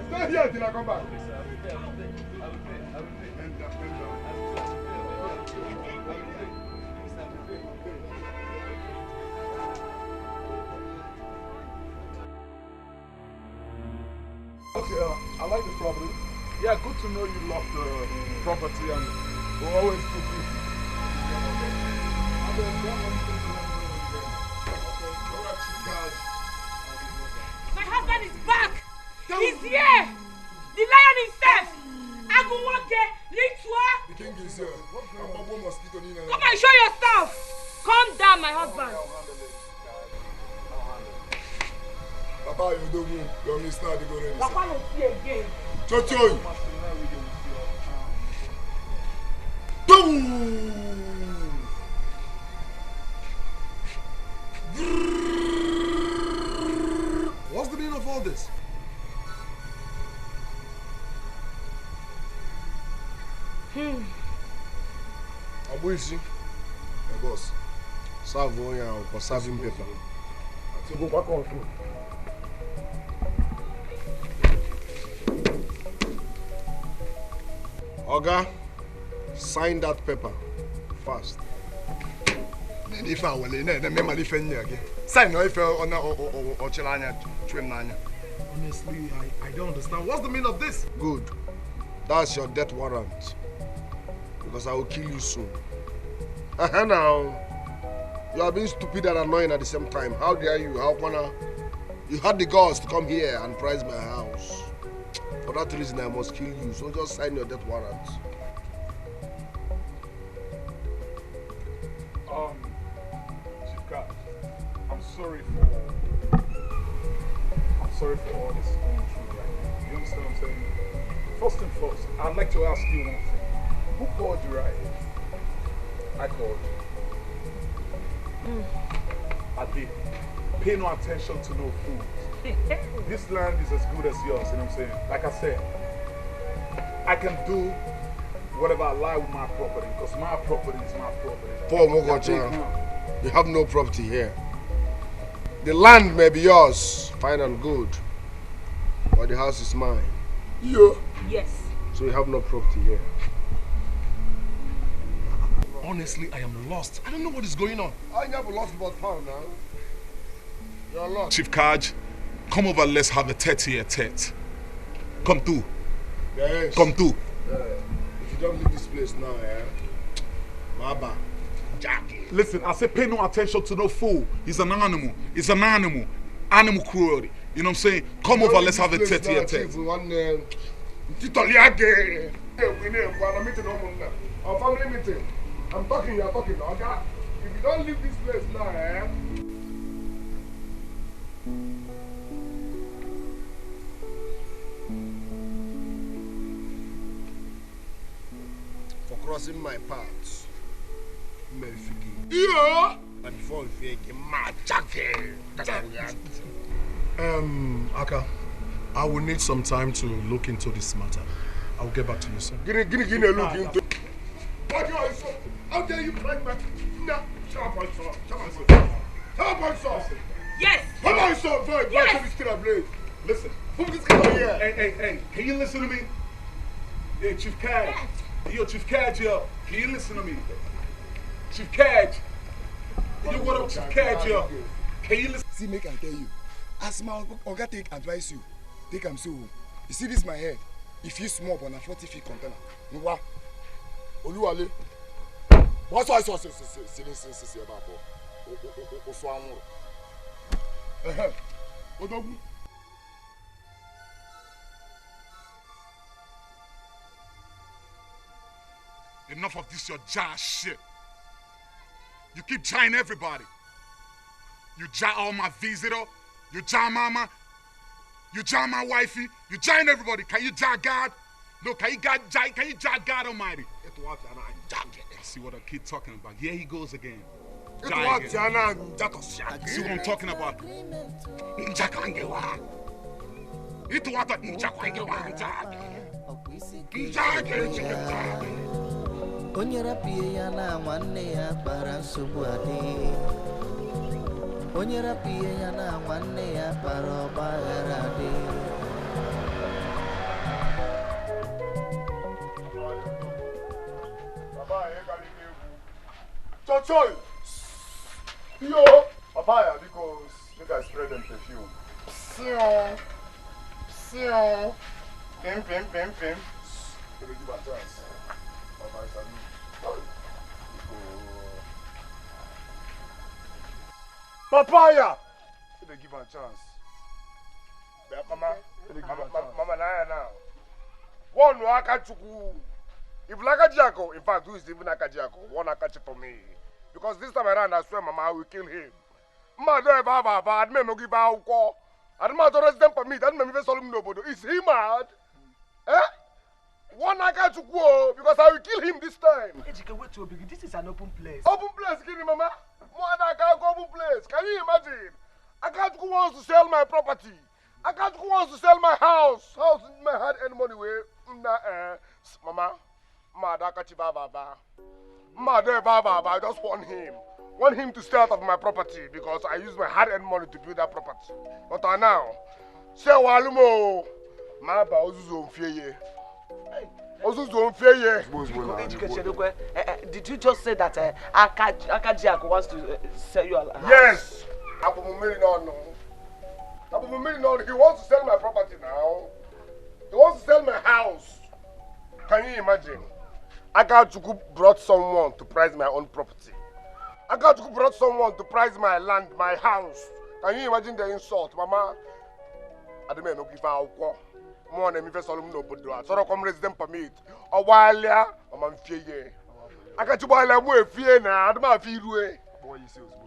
Speaker 10: Stay here till I come back.
Speaker 1: Okay, I like the property. Yeah, good to know you love the property and we'll always keep you.
Speaker 6: My husband is back! He's here! The lion himself! Agunwake, Litua!
Speaker 10: The king is here.
Speaker 6: Come and show yourself! Calm down, my husband.
Speaker 10: Papa, you don't move. You're Mr. Adigore.
Speaker 6: Papa, no see again.
Speaker 10: Chochoy! Boom!
Speaker 3: What's the meaning of all this?
Speaker 10: Abuisi, my boss. Serve on for serving paper. So go back on food. Oga, sign that paper fast.
Speaker 20: If I will, then sign no if on Chelanya, Trimania.
Speaker 3: Honestly, I don't understand. What's the meaning of this?
Speaker 10: Good. That's your death warrant. Because I will kill you soon. Now, you are being stupid and annoying at the same time. How dare you? How can you had the guts to come here and prize my house. For that reason, I must kill you. So just sign your death warrant.
Speaker 1: Chief Guard, I'm sorry for all this going through right now. You understand what I'm saying? First and foremost, I'd like to ask you one thing. Who called you right here? I called you. I did. Pay no attention to no fools. This land is as good as yours, you know what I'm saying? Like I said, I can do whatever I like with my property because my property is my property.
Speaker 10: Paul Mogocha, you have no property here. The land may be yours, fine and good, but the house is mine.
Speaker 6: You? Yes.
Speaker 10: So you have no property here.
Speaker 3: Honestly, I am lost. I don't know what is going on.
Speaker 10: I never lost about town now. You're lost.
Speaker 8: Chief Kaj, come over, let's have a tete-a-tete. Come through.
Speaker 10: Yes.
Speaker 8: Come through.
Speaker 10: If you don't leave this place now, Maba. Jackie.
Speaker 1: Listen, I said pay no attention to no fool. He's an animal. He's an animal. Animal cruelty. You know what I'm saying? Come over, let's have a tete-a-tete.
Speaker 10: Our family meeting. I'm talking, you're talking, okay? If you don't leave this place now, for crossing my path, may forgive. Yeah! But before you fake my jacket, that's how we are.
Speaker 3: Aka, I will need some time to look into this matter. I will get back to you soon.
Speaker 10: Give me a look into. What you are so? How dare you prank my? No, shut up, my son. Shut up, my son.
Speaker 6: Yes.
Speaker 10: Come on, son. Boy,
Speaker 6: yes.
Speaker 10: This kid ablaze.
Speaker 1: Listen.
Speaker 10: Who's this guy here?
Speaker 1: Hey, can you listen to me? Hey, Chief Kaj. Yo, Chief Kaj, yo. Can you listen to me? Chief Kaj. Yo, what up, Chief Kaj, yo? Can you listen?
Speaker 21: See, make I tell you. As my Oga take advise you, take am so. You see this my head? If you small but na 40 feet container.
Speaker 10: Ngwa. Oluwale. What's why so about Oso anwuru. Odogu.
Speaker 8: Enough of this your jar shit. You keep jarring everybody. You jar all my visitor. You jar mama. You jar my wifey. You jarring everybody. Can you jar God? No, can you jar God Almighty? See what I keep talking about. Here he goes again. See what I'm talking about?
Speaker 13: Onye rapie ya na nwanne ya kpara nsogbu adị. Onye rapie ya na nwanne ya kpara ọgbaghara adị.
Speaker 10: Chochoy! Yo! Papaya, because you guys spread them perfume.
Speaker 21: Sion. Pim.
Speaker 10: Let me give a chance. Papaya! Let me give a chance. Mama, now. One Akachuku. If Nakajiako, in fact, who is even Nakajiako? One Akachi for me. Because this time around, I swear, Mama, I will kill him. Mama, don't ever have a bad man, give a call. And Mama, don't resident permit, and maybe solve nobody. Is he mad? Eh? One Akachuku, because I will kill him this time.
Speaker 21: Wait to begin. This is an open place.
Speaker 10: Open place, kill him, Mama. One Akachuku open place. Can you imagine? Akachuku wants to sell my property. Akachuku wants to sell my house. House may had any money way. Mama, I just want him. Want him to stay out of my property because I use my hard-earned money to build that property. But now, say walumo, my ba ozuzo mfeye. Ozuzo mfeye.
Speaker 5: Did you just say that Akajiako wants to sell you a house?
Speaker 10: Yes. He wants to sell my property now. He wants to sell my house. Can you imagine? Akajuku brought someone to price my own property. Akajuku brought someone to price my land, my house. Can you imagine the insult, Mama? I don't know if I will more than if I no bodo. So I come resident permit. A while ya, I'm fear. Akajuku while I'm fear now. I don't feel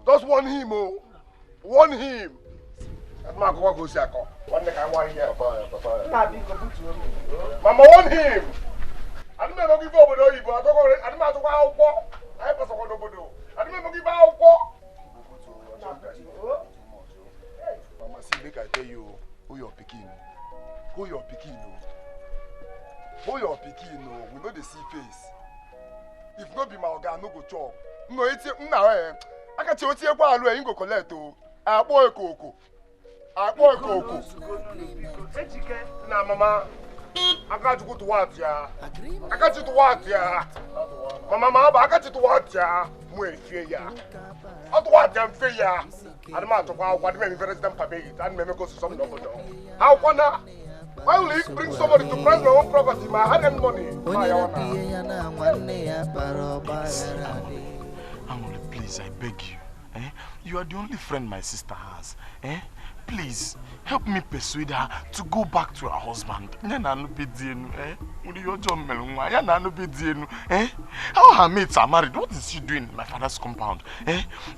Speaker 10: just want him, oh. Want him. Mama, want him. I don't know give over the Ibo. I don't know how far. I pass on Obodo. I don't know give how far.
Speaker 21: Mama, see, make I tell you who you're picking. Who you're picking, who you're picking, we know the see face. If not be my organ, no go chop. No, it's now, I can tell you what I'm go collect. I boy cocoa. Nah, Mama. I got to go to work, yeah. I got you to work, yeah. Mama, I got you to work, yeah. Muy fear, yeah. I to work, I'm fear, yeah. I don't matter what made me very damn permit and maybe go to some number. How can why will he bring somebody to price my own property, my hard-earned money?
Speaker 9: Amule, please, I beg you. You are the only friend my sister has. Please, help me persuade her to go back to her husband. How her mates are married? What is she doing in my father's compound?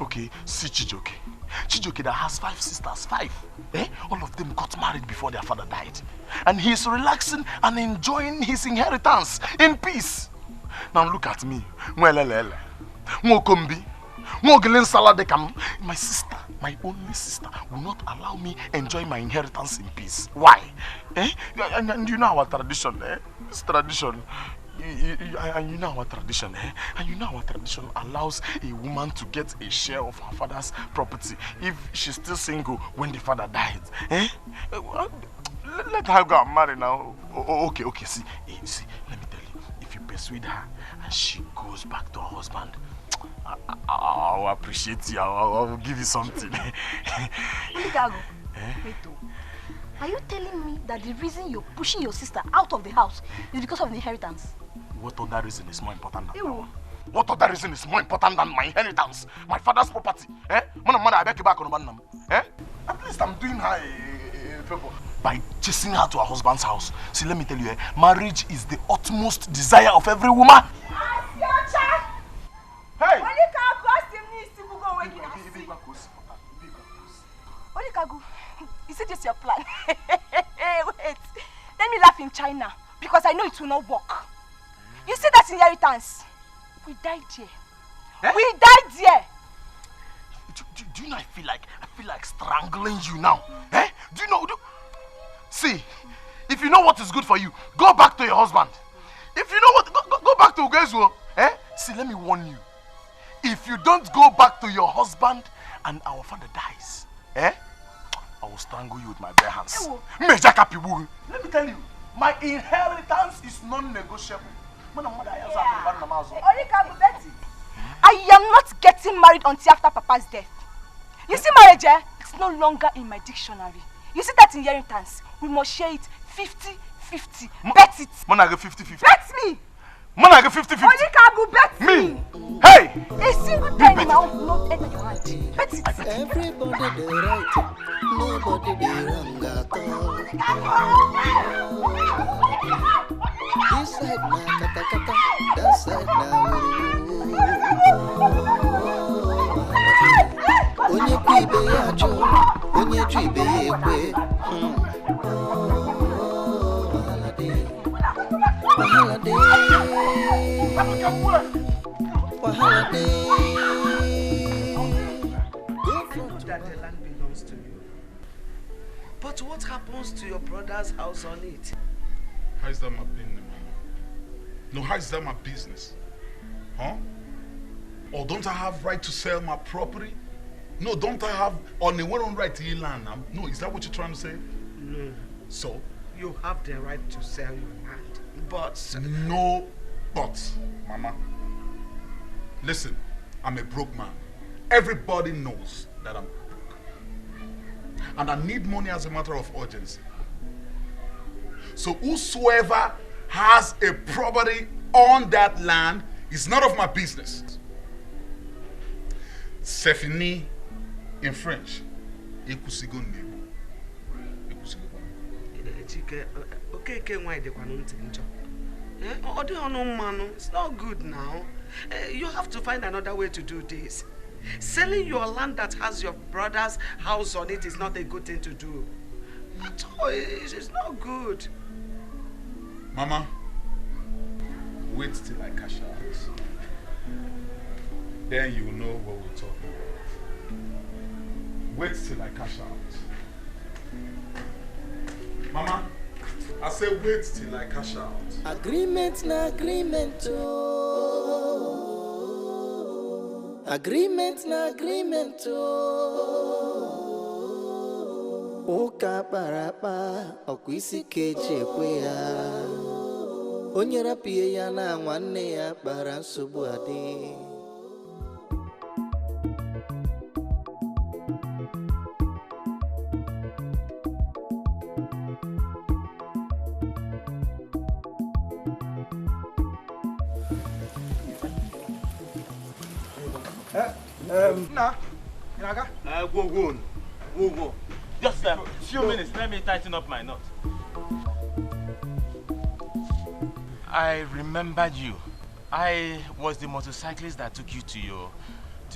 Speaker 9: Okay, see Chijoke. Chijoke that has 5 sisters, 5. All of them got married before their father died. And he is relaxing and enjoying his inheritance in peace. Now look at me. My sister, my only sister, will not allow me enjoy my inheritance in peace. Why? And you know our tradition, This tradition, and you know our tradition, And you know our tradition allows a woman to get a share of her father's property if she's still single when the father died. Let her go and marry now. Okay, see, let me tell you, if you persuade her and she goes back to her husband, I'll appreciate you. I'll give you something.
Speaker 4: Are you telling me that the reason you're pushing your sister out of the house is because of the inheritance?
Speaker 9: What other reason is more important than that? What other reason is more important than my inheritance? My father's property? At least I'm doing her a favor by chasing her to her husband's house. See, let me tell you, marriage is the utmost desire of every woman. Hey!
Speaker 4: Olikagu, is it just your plan? Wait, let me laugh in China because I know it will not work. You see that inheritance? We died here. We died here.
Speaker 9: Do you know I feel like strangling you now? Do you know? See, if you know what is good for you, go back to your husband. If you know what, go back to Ugezu. See, let me warn you. If you don't go back to your husband and our father dies, I will strangle you with my bare hands. Let me tell you, my inheritance is non-negotiable.
Speaker 4: I am not getting married until after Papa's death. You see, marriage, it's no longer in my dictionary. You see that inheritance, we must share it 50-50. Bet it.
Speaker 9: Mona get 50-50.
Speaker 4: Bet me.
Speaker 9: Mona get 50-50.
Speaker 4: Olikagu, bet
Speaker 9: me. Hey!
Speaker 4: A single penny now will not enter your hand. Bet it.
Speaker 13: Everybody they right, nobody they wrong at all. This side na kata kata, that side na onye kwibe ya jo, onye dribe ya ekwe. Wahala day.
Speaker 5: That the land belongs to you. But what happens to your brother's house on it?
Speaker 8: How is that my business, No, how is that my business? Huh? Or don't I have right to sell my property? No, don't I have on the one right to your land? No, is that what you're trying to say?
Speaker 19: No.
Speaker 8: So?
Speaker 19: You have the right to sell your land, but...
Speaker 8: No buts, Mama. Listen, I'm a broke man. Everybody knows that I'm broke. And I need money as a matter of urgency. So whosoever has a property on that land is none of my business. Sefini in French. Ekusigo nebu. Ekusigo.
Speaker 5: Chike, okay, why they can't it's not good now. You have to find another way to do this. Selling your land that has your brother's house on it is not a good thing to do. At all, it's not good.
Speaker 8: Mama, wait till I cash out. Then you will know what we're talking about. Wait till I cash out. Mama, I say wait till I cash out.
Speaker 13: Agreement na agreement oh. Agreement na agreement oh. Oka parapa okwisi keje kwe ya. Onyera pie ya na nwanne ya bara nsogbu adi.
Speaker 14: Go. Just a few minutes, let me tighten up my knot. I remembered you. I was the motorcyclist that took you to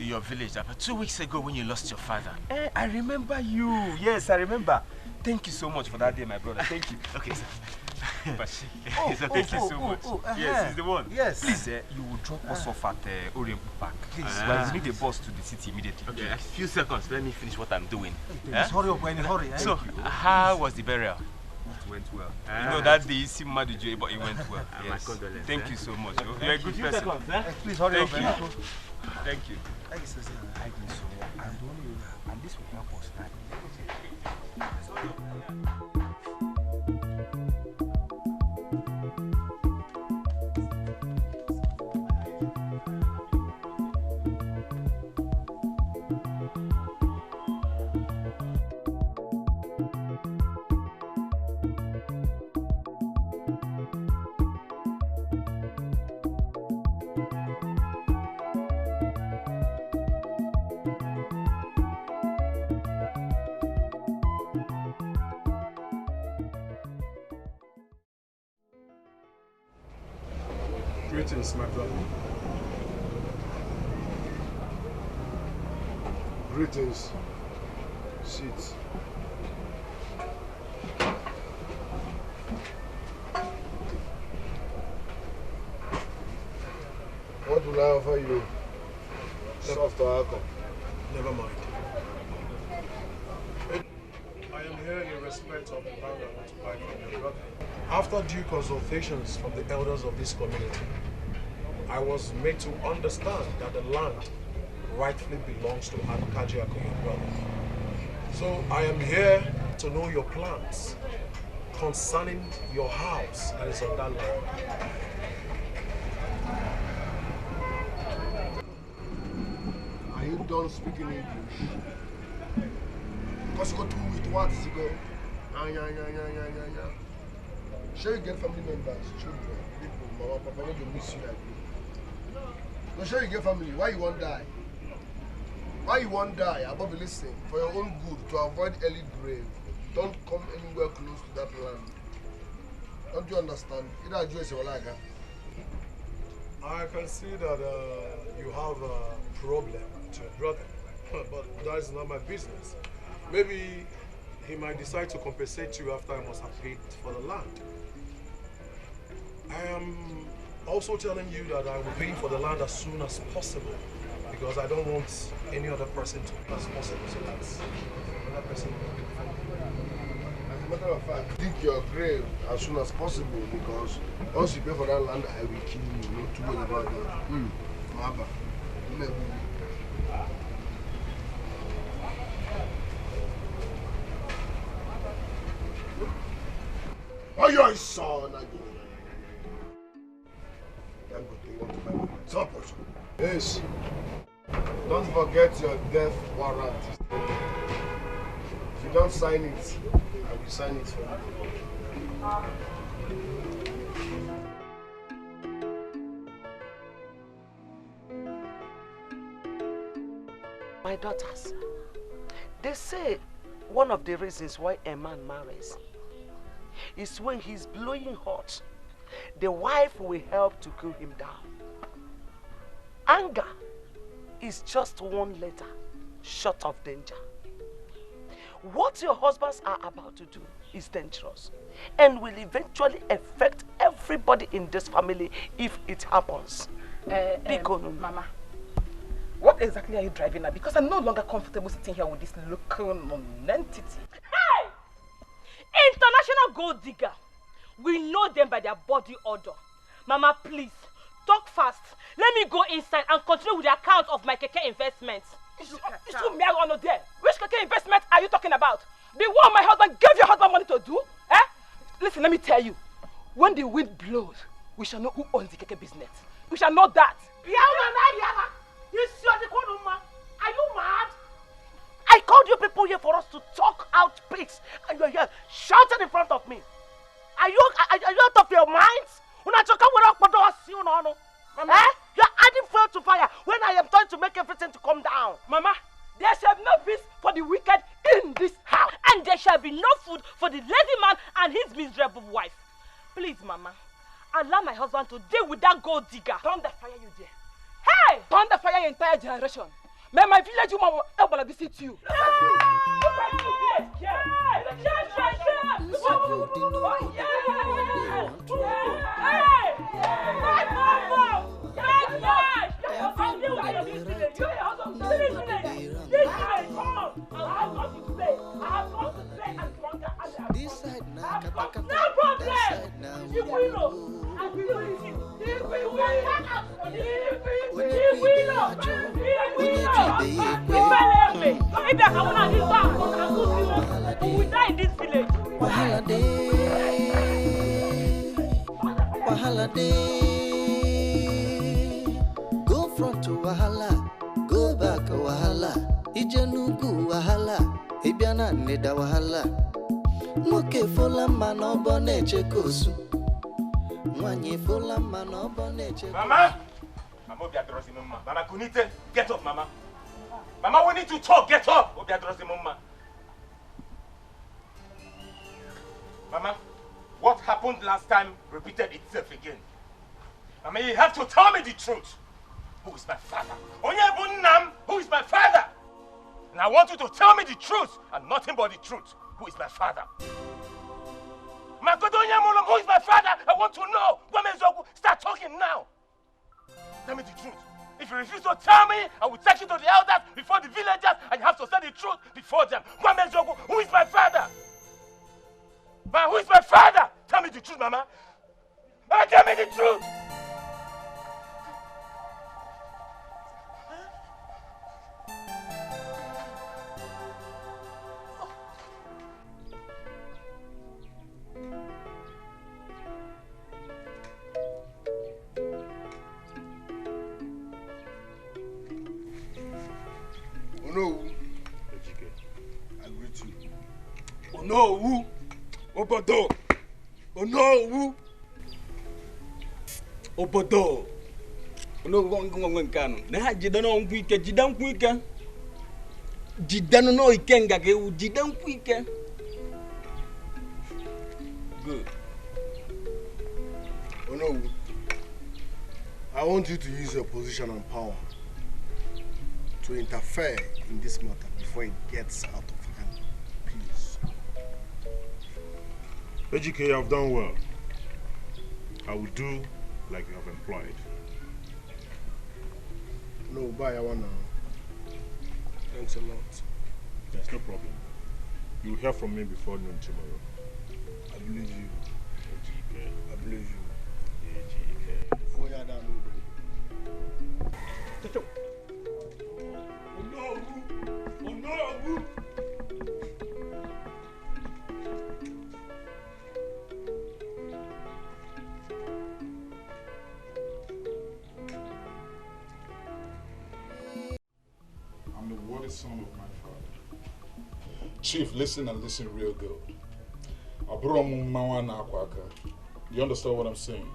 Speaker 14: your village about 2 weeks ago when you lost your father.
Speaker 7: I remember you. Yes, I remember. Thank you so much for that day, my brother. Thank you.
Speaker 14: Okay, sir.
Speaker 7: So
Speaker 14: thank you so much. Yes, he's the one.
Speaker 7: Yes. Please, you will drop us off at Orient Park. Please, we need a bus to the city immediately.
Speaker 14: Okay, a few seconds. Let me finish what I'm doing.
Speaker 7: Please hurry up, in a hurry.
Speaker 14: So, how was the burial?
Speaker 7: It went well.
Speaker 14: You know, that day you seemed mad with you, but it went well.
Speaker 7: Yes.
Speaker 14: Thank you so much. You're a good person.
Speaker 7: Please hurry up.
Speaker 14: Thank you. Thank you.
Speaker 7: Thank you, sir. And this will help us now.
Speaker 20: Greetings, my brother. Greetings. Sit. What will I offer you? Soft or alcohol?
Speaker 3: Never mind. I am here in respect of the land I want to buy from your brother. After due consultations from the elders of this community, I was made to understand that the land rightfully belongs to Kajiako, your brother. So I am here to know your plans concerning your house that is on that land.
Speaker 20: Are you done speaking English? Because you go to it, what is it go? Sure you get family members, children, people, mama, papa, when they miss you like me. No, sure you get family. Why you won't die? Why you won't die? Above listening, for your own good, to avoid early grave. Don't come anywhere close to that land. Don't you understand? Either address your like that.
Speaker 3: I can see that you have a problem with your brother, but that is not my business. Maybe he might decide to compensate you after I must have paid for the land. I am also telling you that I will pay for the land as soon as possible because I don't want any other person to as possible so that another person will be
Speaker 20: matter of fact, dig your grave as soon as possible because once you pay for that land, I will kill you. Not too worry about that. Maba. Oh, your son again. Yes. Don't forget your death warrant. If you don't sign it, I will sign it for you.
Speaker 5: My daughters, they say one of the reasons why a man marries is when he's blowing hot, the wife will help to cool him down. Anger is just one letter short of danger. What your husbands are about to do is dangerous and will eventually affect everybody in this family if it happens.
Speaker 2: Mama, what exactly are you driving at? Because I'm no longer comfortable sitting here with this local nonentity.
Speaker 4: Hey! International gold digger. We know them by their body odor. Mama, please, talk fast. Let me go inside and continue with the account of my keke investments.
Speaker 2: It's too mere honor there. Which keke investment are you talking about? The one my husband gave your husband money to do? Eh? Listen, let me tell you. When the wind blows, we shall know who owns the keke business. We shall know that.
Speaker 5: Are you mad? I called you people here for us to talk out pigs, and you're here shouting in front of me. Are you out of your minds? Mama, you're adding fuel to fire when I am trying to make everything to come down.
Speaker 2: Mama, there shall be no peace for the wicked in this house.
Speaker 4: And there shall be no food for the lazy man and his miserable wife. Please, Mama, allow my husband to deal with that gold digger.
Speaker 2: Thunder fire you there.
Speaker 4: Hey!
Speaker 2: Thunder fire your entire generation. May my village woman will able to visit you.
Speaker 13: Wahala day. Go front to wahala, go back wahala. Ijenugu wahala, Ibiana neda wahala. Nwoke fola mma obo na-eche kosu. Nwanyị fola mma obo na-eche.
Speaker 14: Mama! Mama Obiadrosi mama. Mama Kunite, get up, Mama. Mama, we need to talk. Get up, Obiadrosi mama. Mama, what happened last time repeated itself again. Mama, you have to tell me the truth. Who is my father? Onyebunam, who is my father? And I want you to tell me the truth and nothing but the truth. Who is my father? Makodonya who is my father? I want to know. Start talking now. Tell me the truth. If you refuse to tell me, I will take you to the elders before the villagers and you have to say the truth before them. Who is my father? Mama, who is my father? Tell me the truth, Mama. Mama, tell me the truth.
Speaker 20: Onowu, I greet you.
Speaker 1: Onowu, Obodo, Onowu,
Speaker 11: Obodo, Onowu ngwankano. Na ha jidano nkwu ike, jidan nkwu ike. Jidano no ike ngage u jidan nkwu ike.
Speaker 20: Good. Onowu, I want you to use your position and power to interfere in this matter before it gets out of hand. Please.
Speaker 18: AGK, you have done well. I will do like you have employed.
Speaker 20: No, bye, I wanna. Thanks a lot.
Speaker 18: There's no problem. You will hear from me before noon tomorrow.
Speaker 3: believe you. I believe you.
Speaker 20: Oh, yeah, that
Speaker 8: I'm the worthy son of my father. Chief, listen and listen real good. You understand what I'm saying?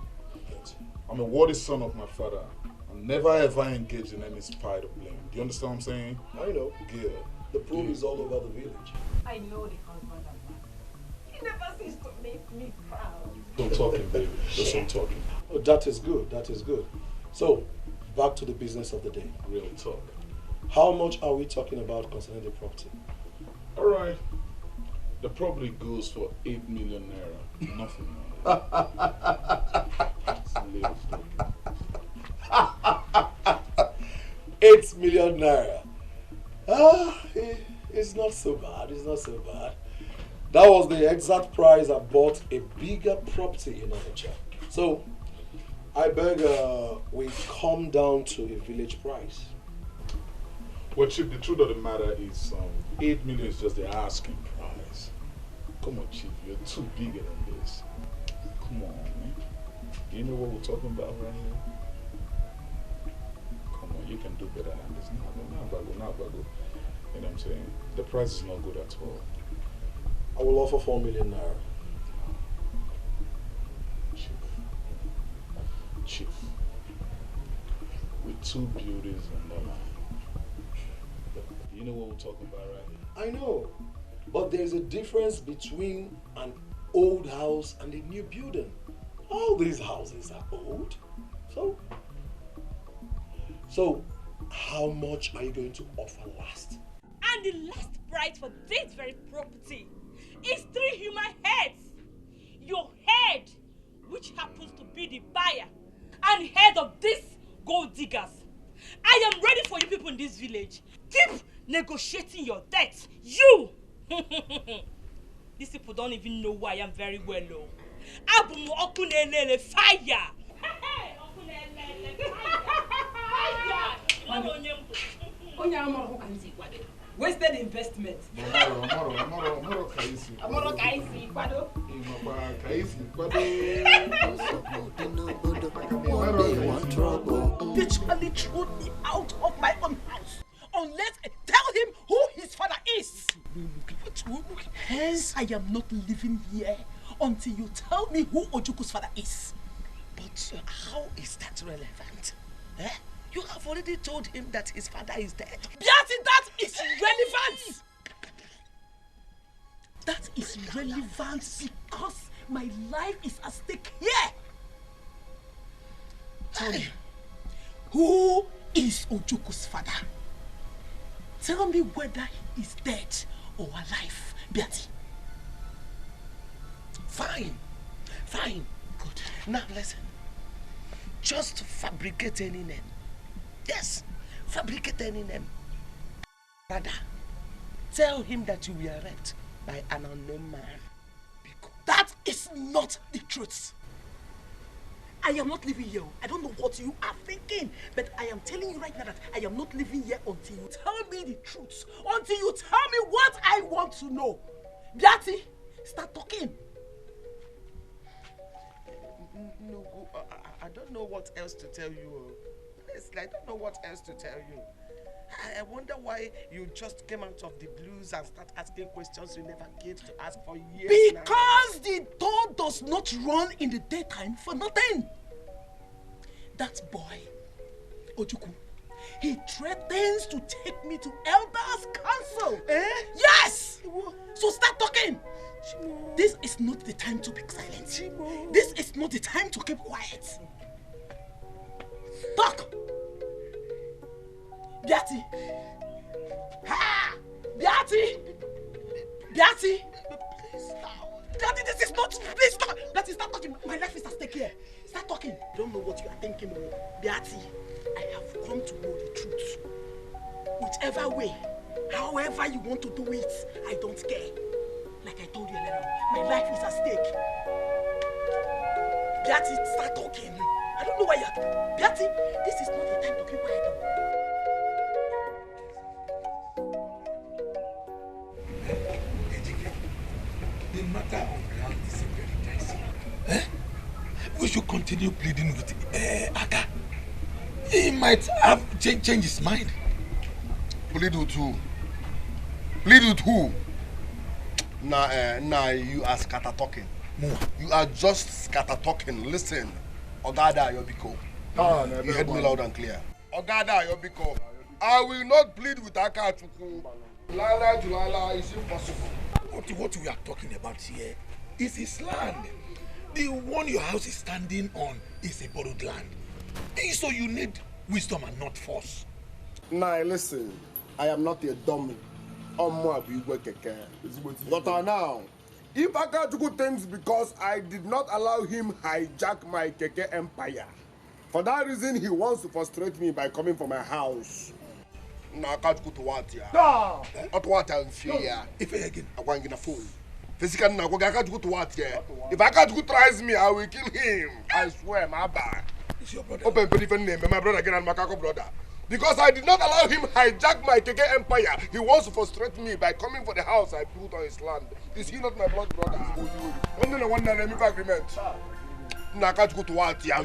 Speaker 8: I'm a worthy son of my father. I'm never ever engaged in any spite or blame. Do you understand what I'm saying?
Speaker 20: I know.
Speaker 8: Good.
Speaker 20: The proof is all over the village.
Speaker 2: I know the husband I'm not. He never seems to make me proud.
Speaker 8: Don't talking, baby. Just don't talking.
Speaker 9: Oh, that is good. That is good. So, back to the business of the day.
Speaker 8: Real talk.
Speaker 9: How much are we talking about concerning the property?
Speaker 8: All right. The property goes for 8 million naira. Nothing more. It's a little stupid.
Speaker 9: 8 million naira. It's not so bad. It's not so bad. That was the exact price I bought a bigger property in Onitsha. So, I beg we come down to a village price.
Speaker 8: Well, Chief, the truth of the matter is 8 million is just the asking price. Come on, Chief, you're too bigger than this. Come on, man. Do you know what we're talking about right here? Come on, you can do better than this. Not bago. You know what I'm saying? The price is not good at all.
Speaker 9: I will offer 4 million naira.
Speaker 8: Chief, with 2 buildings and no land. You know what we're talking about, right?
Speaker 9: I know. But there's a difference between an old house and a new building. All these houses are old. So how much are you going to offer last?
Speaker 4: And the last price for this very property is 3 human heads. Your head, which happens to be the buyer, and head of these gold diggers. I am ready for you people in this village. Keep negotiating your debts. You! These people don't even know who I am very well. Abumu okunelele fire!
Speaker 2: Wasted investment.
Speaker 12: They literally threw me out of my own house unless I tell him who his father is. Hence, I am not living here until you tell me who Ojuku's father is.
Speaker 5: But how is that relevant? Eh? You have already told him that his father is dead.
Speaker 12: Biati, that is relevant! That is relevant because my life is at stake here. Tell me, who is Ojuku's father? Tell me whether he is dead or alive, Biati.
Speaker 5: Fine. Good. Now listen. Just fabricate any name. Yes, fabricate any name. Rather, tell him that you were raped by an unknown man.
Speaker 12: That is not the truth. I am not living here. I don't know what you are thinking, but I am telling you right now that I am not living here until you tell me the truth. Until you tell me what I want to know. Biati, start talking.
Speaker 5: No, I don't know what else to tell you. Honestly, I don't know what else to tell you. I wonder why you just came out of the blues and start asking questions you never get to ask for years.
Speaker 12: Because the door does not run in the daytime for nothing. That boy, Ojuku, he threatens to take me to elders' council. Yes! So start talking. Chimo. This is not the time to be silent. Chimo. This is not the time to keep quiet. Talk! Biati! Ha! Biati! Biati! Please stop. Biati, this is not... Please stop! Biati, start talking. My life is at stake here. Start talking. I don't know what you are thinking, Biati. I have come to know the truth. Whichever way, however you want to do it, I don't care. Like I told you earlier, my life is at stake. Beati, start talking. I don't know why you're... Beati, this is not the time to keep quiet.
Speaker 15: The matter on ground is very dicey. We should continue pleading with Aka. He might have changed his mind.
Speaker 21: Plead with who? Plead with who? Nah, you are scatter talking. You are just scatter talking. Listen, Ogada Yobiko. You heard me loud and clear. Ogada Yobiko. I will not plead with Aka Chuku. Lala, it's impossible.
Speaker 15: What we are talking about here is his land. The one your house is standing on is a borrowed land. So you need wisdom and not force.
Speaker 21: Nah, listen. I am not a dummy. But now, if Akachuku thinks because I did not allow him hijack my Keke empire, for that reason he wants to frustrate me by coming for my house. Now Akachuku to what ya? No! Not what I'm fear. If again, I want to get a phone. Physically, now Akachuku to what ya? If Akachuku tries me, I will kill him. I swear, my bad.
Speaker 15: It's your brother.
Speaker 21: Open different name, my brother again and Makako brother. Because I did not allow him hijack my Keke empire. He wants to frustrate me by coming for the house I built on his land. Is he not my blood brother? One agreement. Nakachuku to what ya?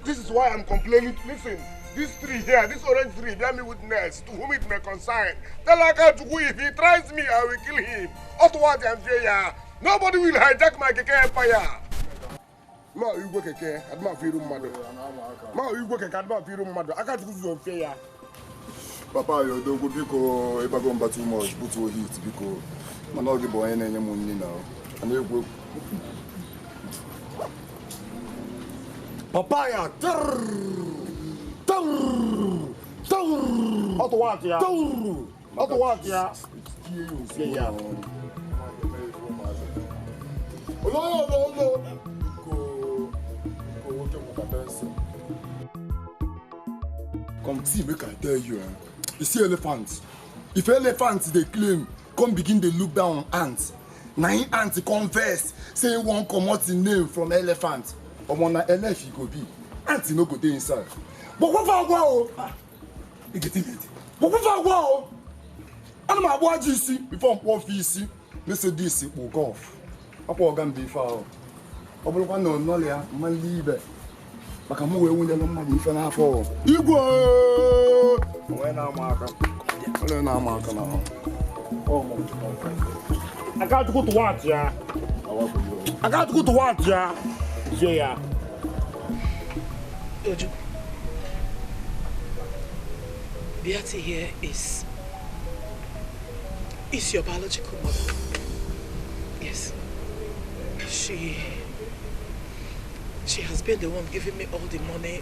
Speaker 21: This is why I'm complaining. Listen, this tree here, this orange tree, bear me witness to whom it may concern. Tell Akachuku if he tries me, I will kill him. What ya? Nobody will hijack my Keke empire. Ma you go Keke, I don't feel mad. Ma you go Keke, I don't feel mad. Akachuku is unfair.
Speaker 1: Papa, you don't go because if I go back too much, put your heat because I'm not the boy any money now. And you go.
Speaker 21: Papaya. What what ya? What what ya? Yeah. No.
Speaker 1: Come see, make I tell you. You see elephants. If elephants they claim, come begin they look down on ants. Now ants confess, say one come out the name from elephant. Or one elephant you go be. Ants no go dey inside. But what for wow? You get it? But what for wow? I'm my boy GC before I'm poor VC. Let's say this will go off. I go again be far. I will go no ya man leave. Maka mu we wunde no mmadụ ife n'afọ. Igwe! Onwe na-ama aka na.
Speaker 21: Akachuku to what ya? Akachuku to what ya? Yeah.
Speaker 12: Oju. Beati here is your biological mother. Yes. She has been the one giving me all the money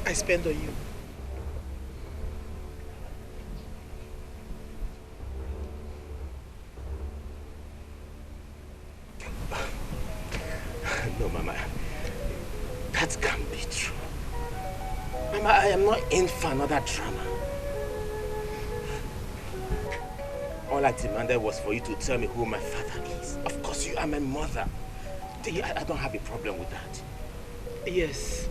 Speaker 12: I spend on you.
Speaker 14: No, Mama. That can't be true. Mama, I am not in for another drama. All I demanded was for you to tell me who my father is. Of course, you are my mother. I don't have a problem with that.
Speaker 12: Yes.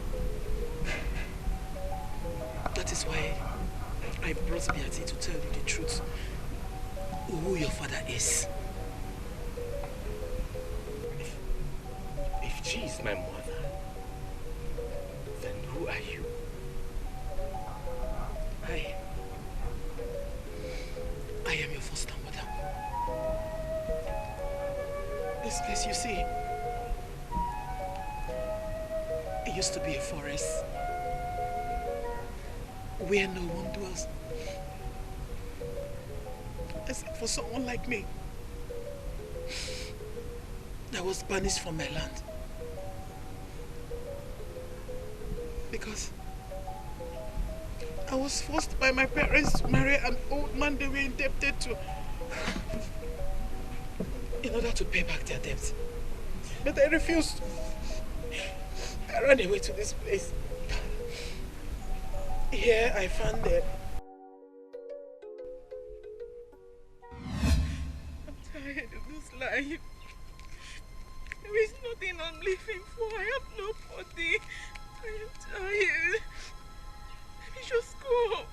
Speaker 12: That is why I brought Beati to tell you the truth. Who your father is.
Speaker 14: If she is my mother, then who are you?
Speaker 12: I am your foster mother. This place, you see, it used to be a forest where no one dwells except for someone like me that was banished from my land because I was forced by my parents to marry an old man they were indebted to in order to pay back their debt. But I refused. I ran away to this place. Here I found them. I'm life. There is nothing I'm living for. I have nobody. I am tired. Let me just go.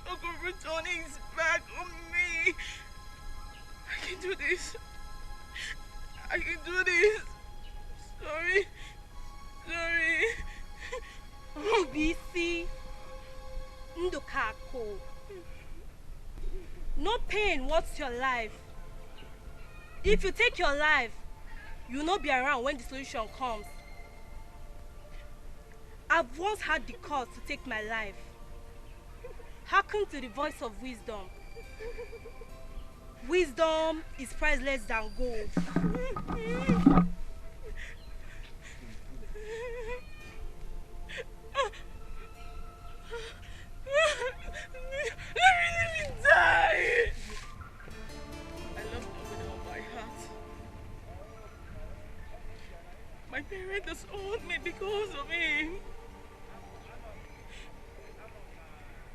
Speaker 12: Uncle Return his back on me. I can do this. I can do this. Sorry. Sorry.
Speaker 16: BC. Ndokako. No pain, what's your life? If you take your life, you will not be around when the solution comes. I've once had the cause to take my life. Hearken to the voice of wisdom. Wisdom is priceless than gold.
Speaker 12: Let me die! I love God with all my heart. My parents disowned me because of him.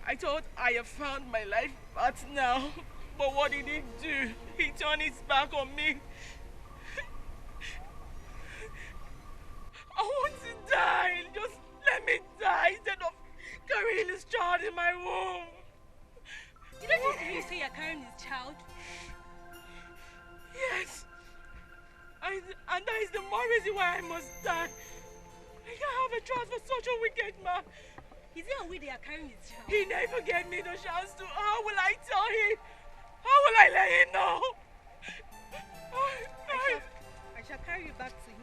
Speaker 12: I thought I have found my life path now, but what did he do? He turned his back on me. I want to die. Just let me die instead of carrying this child in my womb.
Speaker 16: Did I just hear you say you're carrying his child?
Speaker 12: Yes. And that is the more reason why I must die. I can't have a child for such a wicked man.
Speaker 16: Is there a way they are carrying his child?
Speaker 12: He never gave me the chance to. How will I tell him? How will I let him know?
Speaker 16: I shall carry you back to him.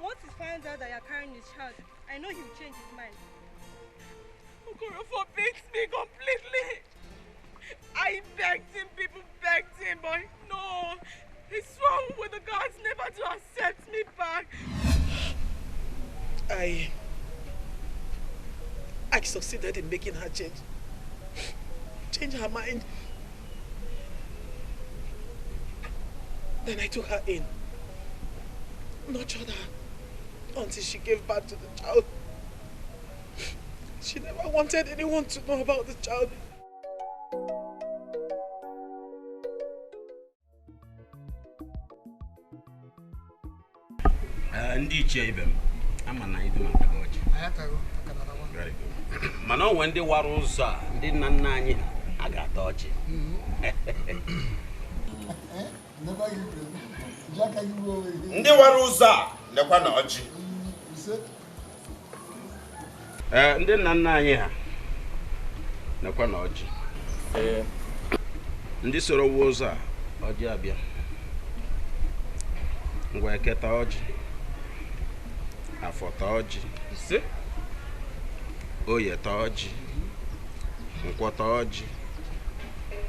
Speaker 16: Once he finds out that you're carrying his child, I know he'll change his mind.
Speaker 12: Okoro forbids me completely. I begged him, people begged him, but no. He swore with the gods never to accept me back. I succeeded in making her change her mind. Then I took her in, nurtured her until she gave birth to the child. She never wanted anyone to know about the child.
Speaker 22: Ndị ichie ibe m ama na ibe maka ọjị. Very good. Mana onwe ndị wara ụzọ a ndị nna nna anyị a ga-ata ọjị.
Speaker 23: Ndị wara ụzọ a lekwa na ọjị.
Speaker 22: Ndị nna nna anyị ha lekwa na ọjị. Ndị soro wuo ụzọ a ọjị abịa. Ngwa eketa ọjị. Afọta ọjị. Oyeta ọjị. Nkwọta ọjị.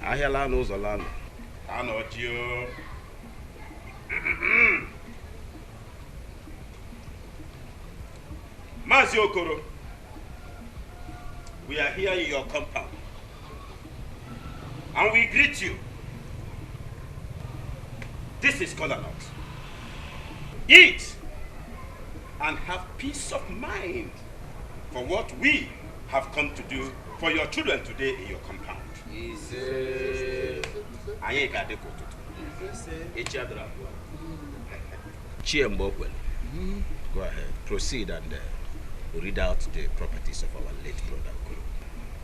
Speaker 22: Ahịa laa n'ụzọ laa nọ. Anọ ọjị o.
Speaker 23: Mazi Okoro, we are here in your compound. And we greet you. This is Kola Nut. Eat and have peace of mind for what we have come to do for your children today in your compound.
Speaker 22: Go ahead, proceed and read out the properties of our late brother.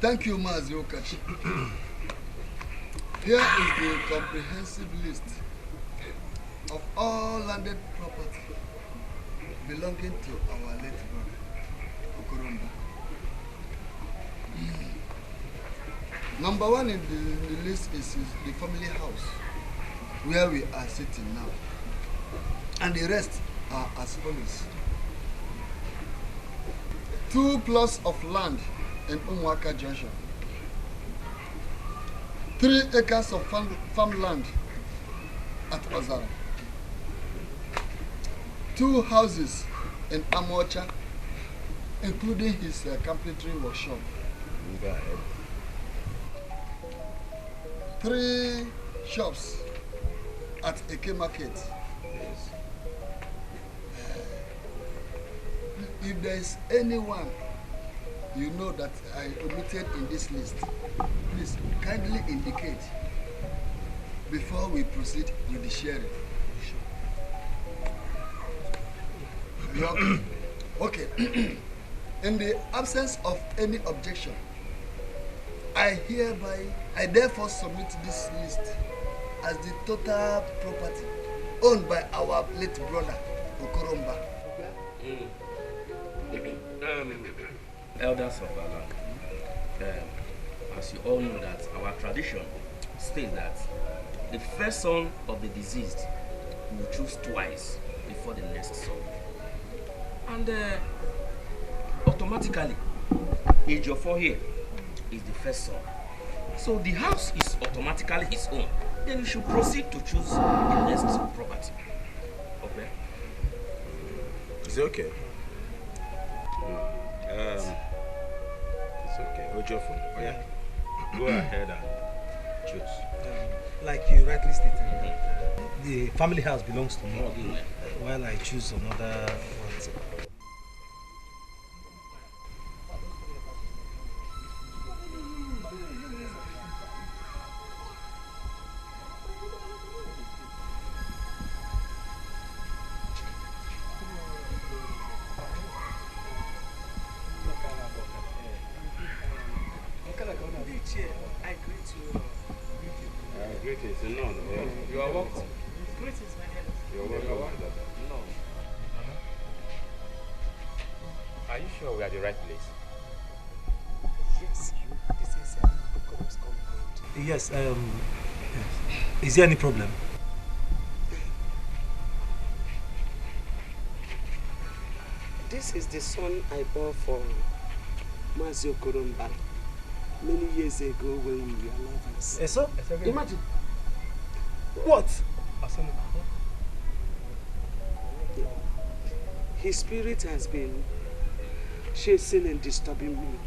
Speaker 20: Thank you, Mazi Okachi. Here is the comprehensive list of all landed property belonging to our late brother, Okoromba. Number one in the list is the family house, where we are sitting now. And the rest are as follows. 2 plots of land in Umwaka Junction. 3 acres of farmland at Ozara. 2 houses in Amocha, including his carpentry workshop. Go ahead. 3 shops at Eke Market. Yes. If there is anyone you know that I omitted in this list, please kindly indicate before we proceed with the sharing. Okay. In the absence of any objection, I therefore submit this list as the total property owned by our late brother, Okoromba.
Speaker 11: Elders of our land, as you all know that our tradition states that the first son of the deceased will choose twice before the next son. And automatically, Ejiofor here is the first son. So the house is automatically his own. Then you should proceed to choose the next property. Okay?
Speaker 22: Is it okay? It's okay. Ejiofor, oh yeah. Go ahead and choose.
Speaker 19: Like you rightly stated, the family house belongs to me, while I choose another one.
Speaker 22: You are welcome.
Speaker 16: Greetings, my neighbor.
Speaker 22: You are welcome.
Speaker 14: No. Are you sure we are the right place?
Speaker 16: Yes, this is Okoro's compound.
Speaker 19: Yes, is there any problem?
Speaker 5: This is the son I bought for Mazi Okoromba many years ago when we were lovers.
Speaker 19: So?
Speaker 5: Imagine. What? His spirit has been chasing and disturbing me.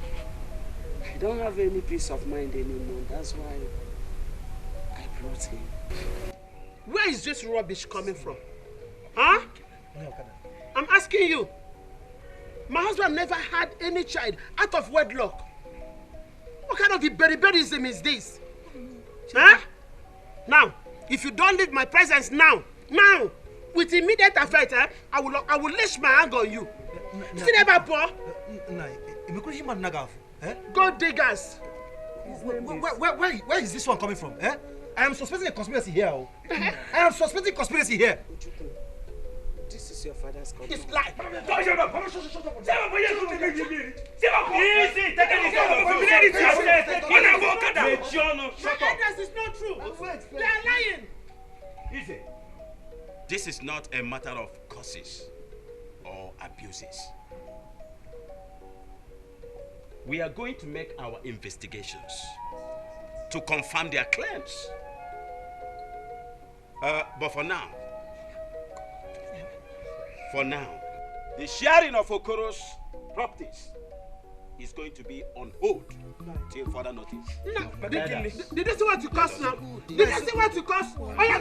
Speaker 5: I don't have any peace of mind anymore. That's why I brought him.
Speaker 6: Where is this rubbish coming from? Huh? I'm asking you. My husband never had any child out of wedlock. What kind of beriberiism is this? Huh? Now, if you don't leave my presence now, with immediate effect, I will lash my hand on you. See that, Papa? Go diggers.
Speaker 19: Where is this one coming from? I am suspecting a conspiracy here. I am suspecting conspiracy here.
Speaker 5: This is your father's company.
Speaker 6: It's lie. This is not true. They are lying.
Speaker 22: Easy. This is not a matter of curses or abuses. We are going to make our investigations to confirm their claims. But for now, the sharing of Okoro's properties is going to be on hold till further notice.
Speaker 6: No, did they see what you cost now? Did they see what you cost? Oh, yeah,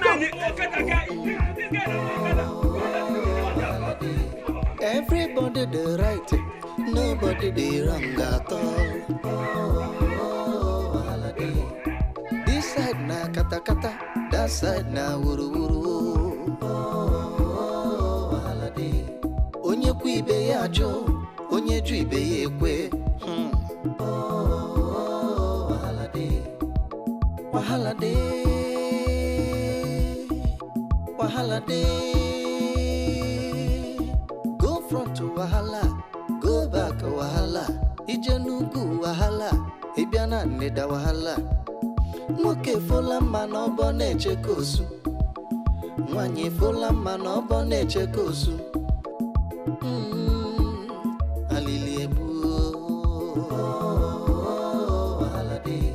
Speaker 13: Everybody the right, nobody the wrong at all. This side na kata kata, that side na wuru wuru. Onye ku ibe ya jo, onye ju ibe ya ekwe. Wahala day. Go front to wahala, go back to wahala. Ijenugu wahala, ibiana neda wahala. Nwoke fola mma n'ọbọ na-eche kosu. Nwanyị fola mma n'ọbọ na-eche kosu. Alili ebu wahala day.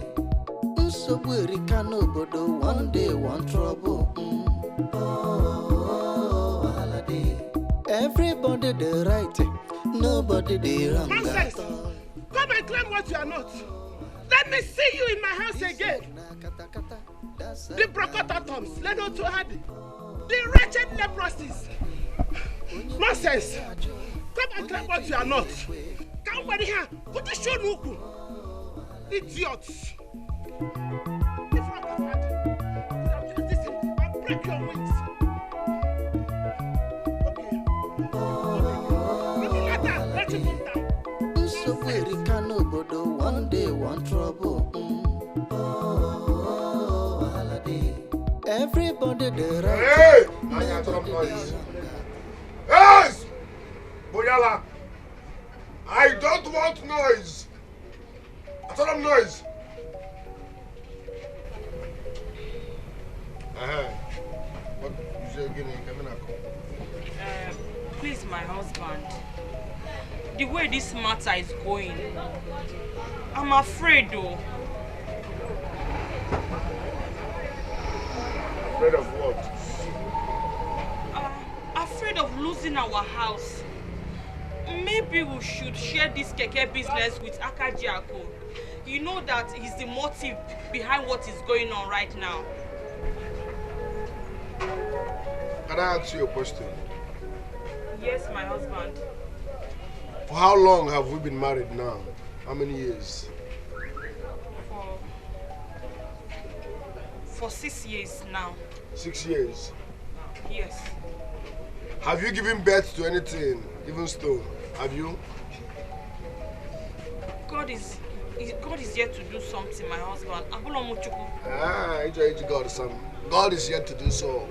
Speaker 13: Nsogbu erika n'obodo, one day one trouble. Wahala day. Everybody the right, nobody the wrong.
Speaker 6: Nonsense! Come and claim what you are not. Let me see you in my house again. The Brocotatums, Lenoto Hadi, the wretched leprosies. Nonsense! Come and claim what you are not. Come over here. Put the show nuku. Idiots. I'll break your wings. Okay.
Speaker 13: Erika n'obodo, one day, one trouble. Everybody there.
Speaker 21: Hey! Yes! Boyala! I don't want noise! I told him noise! What you say again?
Speaker 2: Please, my husband. The way this matter is going, I'm afraid though.
Speaker 21: Afraid of what?
Speaker 2: Afraid of losing our house. Maybe we should share this keke business with Akajiako. You know that he's the motive behind what is going on right now.
Speaker 21: Can I ask you a question?
Speaker 2: Yes, my husband.
Speaker 21: For how long have we been married now? How many years?
Speaker 2: For 6 years now.
Speaker 21: 6 years?
Speaker 2: Yes.
Speaker 21: Have you given birth to anything, even stone? Have you?
Speaker 2: God is yet to do something, my husband.
Speaker 21: God is yet to do so.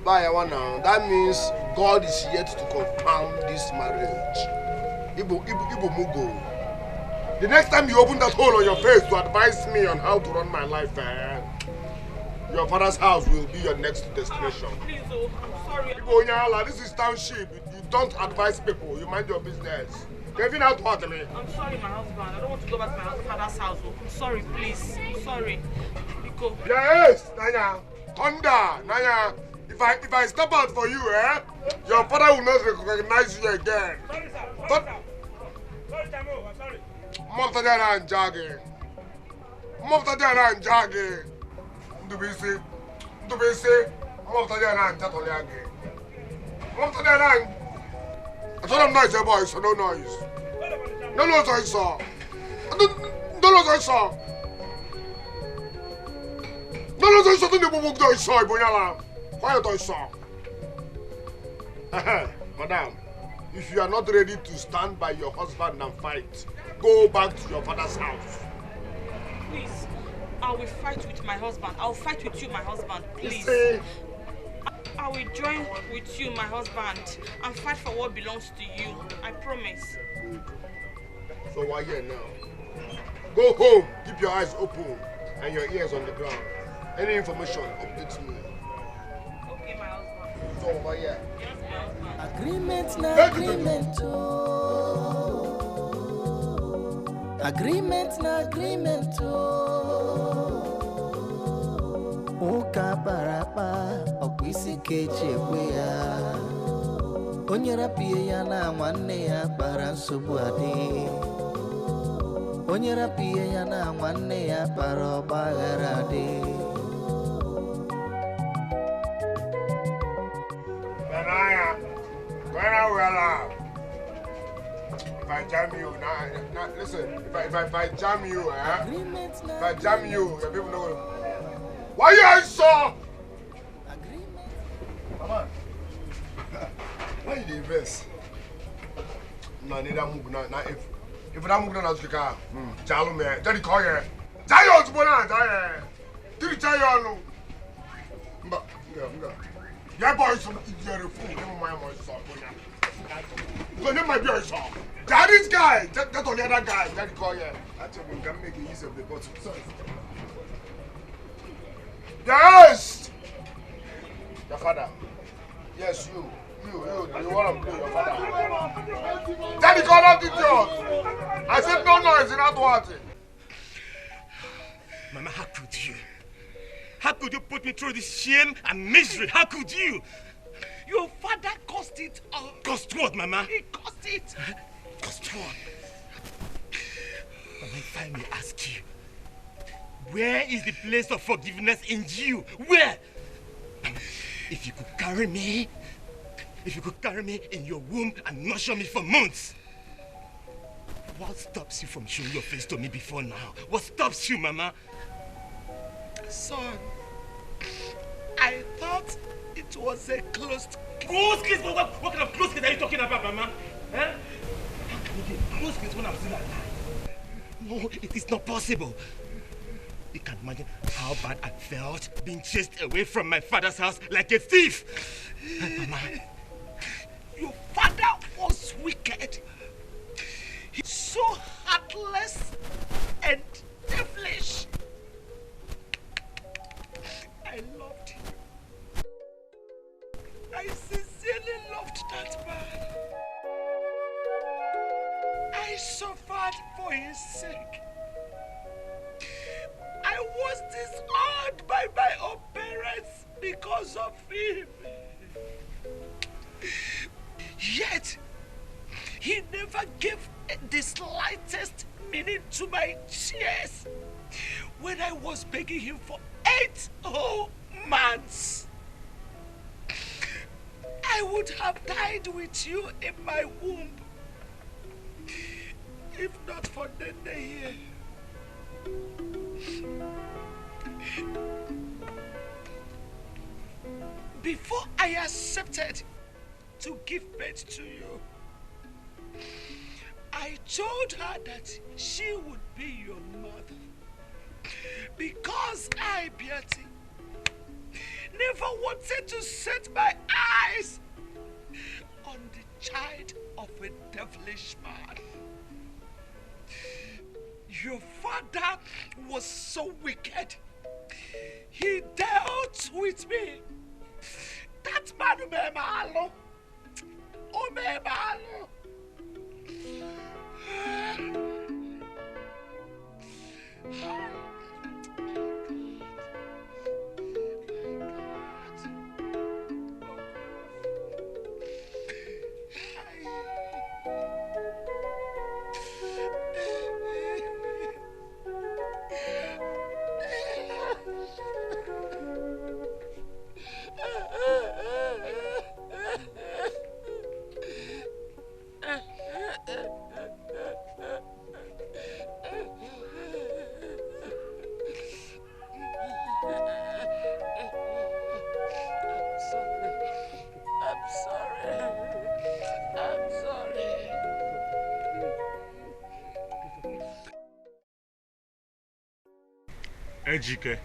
Speaker 21: Now, that means God is yet to confirm this marriage. Ibu Mugo. The next time you open that hole on your face to advise me on how to run my life, your father's house will be your next destination.
Speaker 2: Please, oh, I'm sorry.
Speaker 21: Ibu Onyala, this is township. You don't advise people. You mind your business. Kevin, out what me?
Speaker 2: I'm sorry, my husband. I don't want to go back to my father's house. Oh. I'm sorry, please. I'm sorry. Nico.
Speaker 21: Yes, Nanya. Thunder, Nanya. If I step out for you, your father will not recognize you again.
Speaker 18: Sorry, sir. Sorry, Tamo. I'm sorry.
Speaker 21: Moptadera and Jaggy. Moptadera and Jaggy. Dubisi. Moptadera and Tatoliagi. Moptadera and... I told him noise, boy, so no noise. No noise I saw. No noise I saw. No noise I saw. No noise I saw. Bonyala. Quiet I saw. Madam, if you are not ready to stand by your husband and fight, go back to your father's house.
Speaker 2: Please, I will fight with my husband. I will fight with you, my husband. Please. I will join with you, my husband, and fight for what belongs to you. I promise.
Speaker 21: So why here now? Go home, keep your eyes open and your ears on the ground. Any information, update me.
Speaker 2: Okay, my husband.
Speaker 21: So why here?
Speaker 2: Yes, my husband.
Speaker 13: Agreement na agreement, oh. Agreement na agreement, oh. Uka barapa, okwisi kechekwe ya. Onye rapie ya na nwanne ya bara nsogbu adị. Onye rapie ya na nwanne ya bara ọgbaghara adị.
Speaker 21: Benaya, where well up? If I jam you, now listen, if I jam you, if I jam you, the people know. Why you so? Mama, why you the best? No, need that move now. If that move now, you can. Jalo me, jadi call ye. Jayo zubona, jaye. Did you jayo no? Mba, yeah, boy, some idiot fool. Never mind my son. Go name my boy son. Daddy's guy, that on the other guy. Jadi call ye. Actually, we can make use of the bottle. Yes! Your father. Yes, you want to play your father. Daddy called out idiot. I said no noise in that water.
Speaker 18: Mama, how could you? How could you put me through this shame and misery? How could you? Your father caused it all. Caused what, Mama? He caused it. Caused what? Mama, if I may ask you, where is the place of forgiveness in you? Where? If you could carry me in your womb and nurture me for months, what stops you from showing your face to me before now? What stops you, Mama? Son, I thought it was a closed case. What kind of closed case are you talking about, Mama? Huh?
Speaker 9: again. I was killed when I'm still alive. No, it is not possible. You can imagine how bad I felt being chased away from my father's house like a thief. Mama, your father was wicked. He's so heartless and devilish. I loved him. I sincerely loved that man. I suffered for his sake. I was disowned by my own parents because of him. Yet, he never gave the slightest meaning to my tears when I was begging him for 8 whole months. I would have died with you in my womb if not for Nene here. Before I accepted to give birth to you, I told her that she would be your mother because I, Beatty, never wanted to set my eyes on the child of a devilish man. Your father was so wicked. He dealt with me. That man, Umemalo. Umemalo.
Speaker 18: Ejike,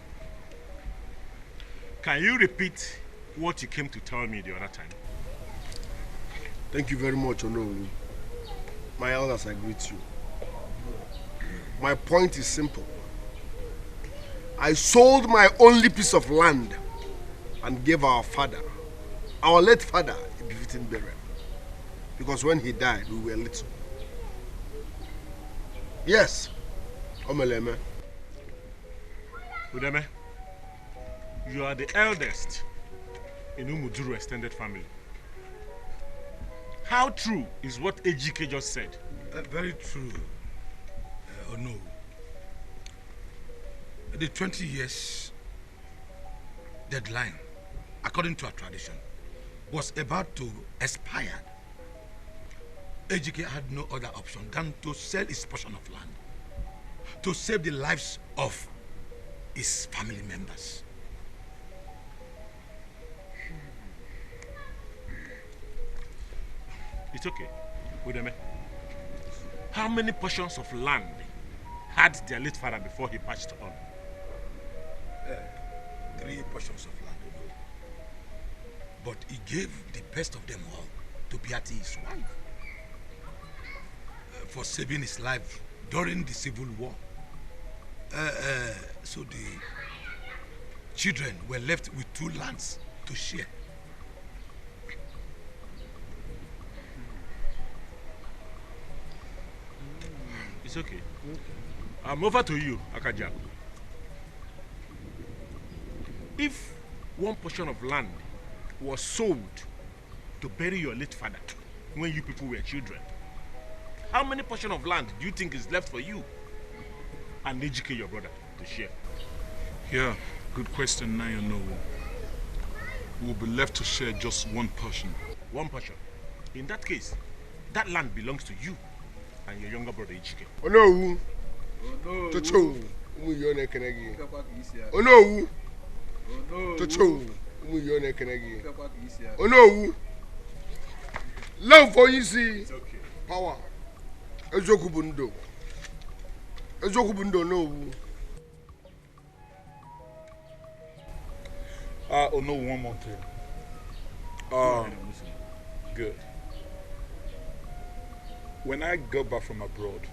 Speaker 18: can you repeat what you came to tell me the other time?
Speaker 20: Thank you very much, Onowu. My elders, I greet you. My point is simple. I sold my only piece of land and gave our late father, a befitting burial. Because when he died, we were little. Yes, Omeleme.
Speaker 18: Udeme, you are the eldest in Umuduru extended family. How true is what Ejike just said?
Speaker 15: Very true. No. The 20 years deadline, according to our tradition, was about to expire. Ejike had no other option than to sell his portion of land to save the lives of his family members.
Speaker 18: It's okay. Udeme, how many portions of land had their late father before he passed on?
Speaker 15: 3 portions of land. But he gave the best of them all to Beatty, his wife, for saving his life during the Civil War. So the children were left with 2 lands to share.
Speaker 18: It's okay. I'm over to you, Akaja. If one portion of land was sold to bury your late father when you people were children, how many portion of land do you think is left for you and Ejike, your brother, to share?
Speaker 8: Yeah, good question. Now you know. We'll be left to share just 1 portion.
Speaker 18: 1 portion. In that case, that land belongs to you and your younger brother Ejike.
Speaker 20: Oh no! Tocho, umuyone kenegi. Oh no! Tocho, umuyone kenegi. Oh no! Love for easy.
Speaker 18: It's okay.
Speaker 20: Power Ezoku bundo. Ezoku bundo no.
Speaker 8: Oh no, one more thing. Good. When I got back from abroad,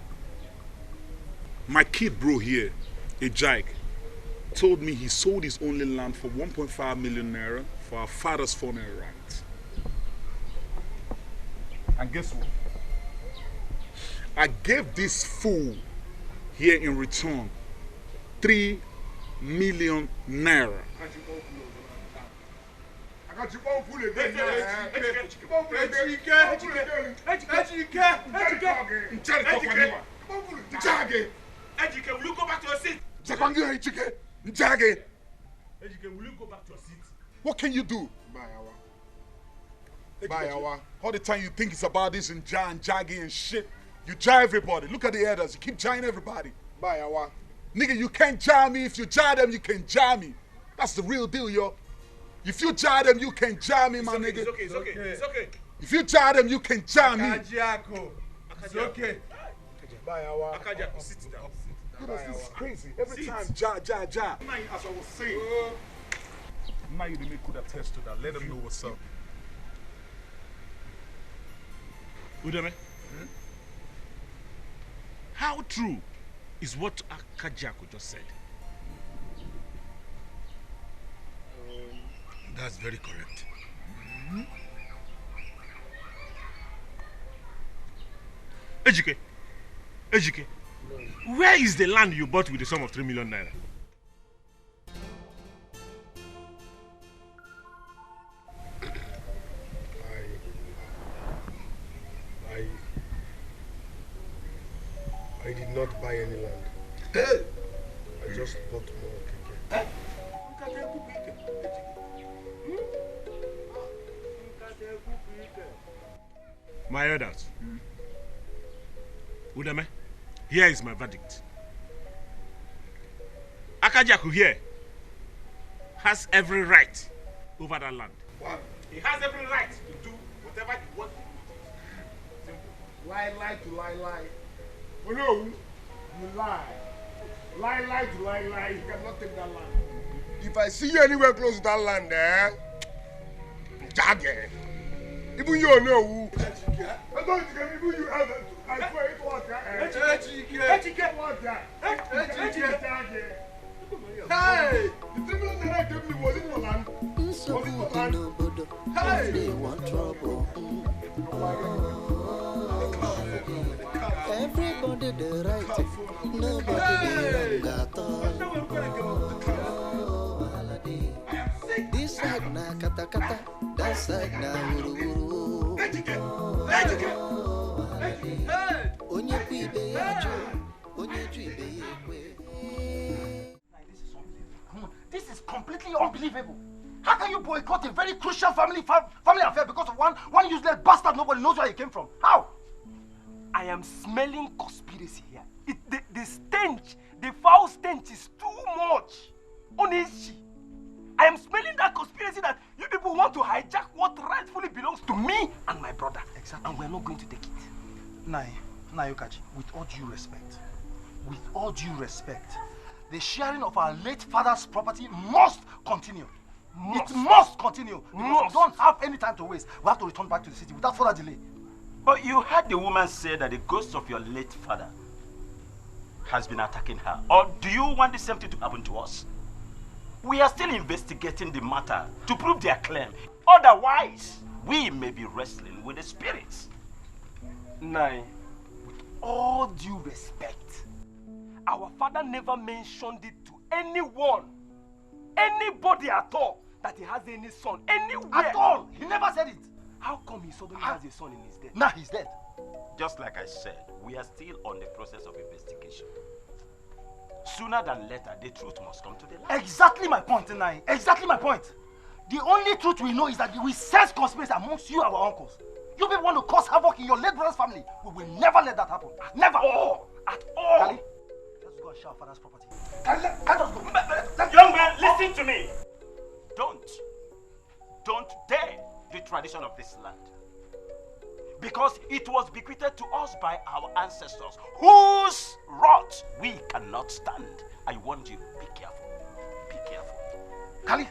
Speaker 8: my kid bro here, Ejike, told me he sold his only land for 1.5 million naira for our father's funeral rites. And guess what? I gave this fool here in return 3 million naira.
Speaker 18: Ejike, will you go back to your seat?
Speaker 8: Ejike,
Speaker 18: will you go back to your seat?
Speaker 8: what can you do? All the time you think it's about this and jaggy and shit. You jar everybody. Look at the others. You keep jarring everybody. Nigga, you can't jar me. If you jar them, you can jar me. That's the real deal, yo. If you jar them, you can jar me, my nigga.
Speaker 18: It's okay.
Speaker 8: If you jar them, you can jar me.
Speaker 18: It's okay. Akajiako, sit down.
Speaker 8: This is crazy. Every time, jar. As I was saying. Now you didn't could attest to that. Let them know what's up.
Speaker 18: Udeme, how true is what Akajiako just said?
Speaker 19: That's very correct.
Speaker 18: Ejike, where is the land you bought with the sum of 3 million naira?
Speaker 20: I did not buy any land. I just bought more keke.
Speaker 18: My elders, Udeme, here is my verdict. Akajiako here has every right over that land.
Speaker 21: What?
Speaker 18: He has every right to do whatever he wants to do.
Speaker 21: Lie to lie. Oh no, you lie. Lie to lie. You cannot take that land.
Speaker 20: If I see you anywhere close to that land, Jagge. Even you know who. I don't think even you have it. I swear it was that. Hey! The people that gave me was it for land? Hey!
Speaker 13: They want trouble. Everybody the right, nobody the wrong at all. This side na kata kata, that side na uru. Onye pibe yajo, onye dribe yekwe.
Speaker 7: This is completely unbelievable. How can you boycott a very crucial family affair because of one useless bastard nobody knows where he came from? How?
Speaker 10: I am smelling conspiracy here. The stench, the foul stench is too much. Honestly, I am smelling that conspiracy that you people want to hijack what rightfully belongs to me and my brother. Exactly. And we're not going to take it.
Speaker 7: Nayokaji, with all due respect, the sharing of our late father's property must continue. It must continue. Because we don't have any time to waste. We have to return back to the city without further delay.
Speaker 22: But you heard the woman say that the ghost of your late father has been attacking her. Or do you want the same thing to happen to us? We are still investigating the matter to prove their claim. Otherwise, we may be wrestling with the spirits.
Speaker 10: Nai, with all due respect, our father never mentioned it to anyone, anybody at all, that he has any son anywhere.
Speaker 7: At all! He never said it.
Speaker 10: How come he suddenly has a son in his death?
Speaker 7: Nah, he's dead.
Speaker 22: Just like I said, we are still on the process of investigation. Sooner than later, the truth must come to the light.
Speaker 7: Exactly my point, Nai. Exactly my point. The only truth we know is that we sense conspiracy amongst you, our uncles. You people want to cause havoc in your late brother's family. We will never let that happen. Never.
Speaker 10: At all.
Speaker 7: Kali, let's go and share our father's property. Kali, let us go.
Speaker 22: Young man, listen to me. Don't dare the tradition of this land. because it was bequeathed to us by our ancestors, whose wrath we cannot stand. I warned you, be careful. Be careful.
Speaker 7: Kali,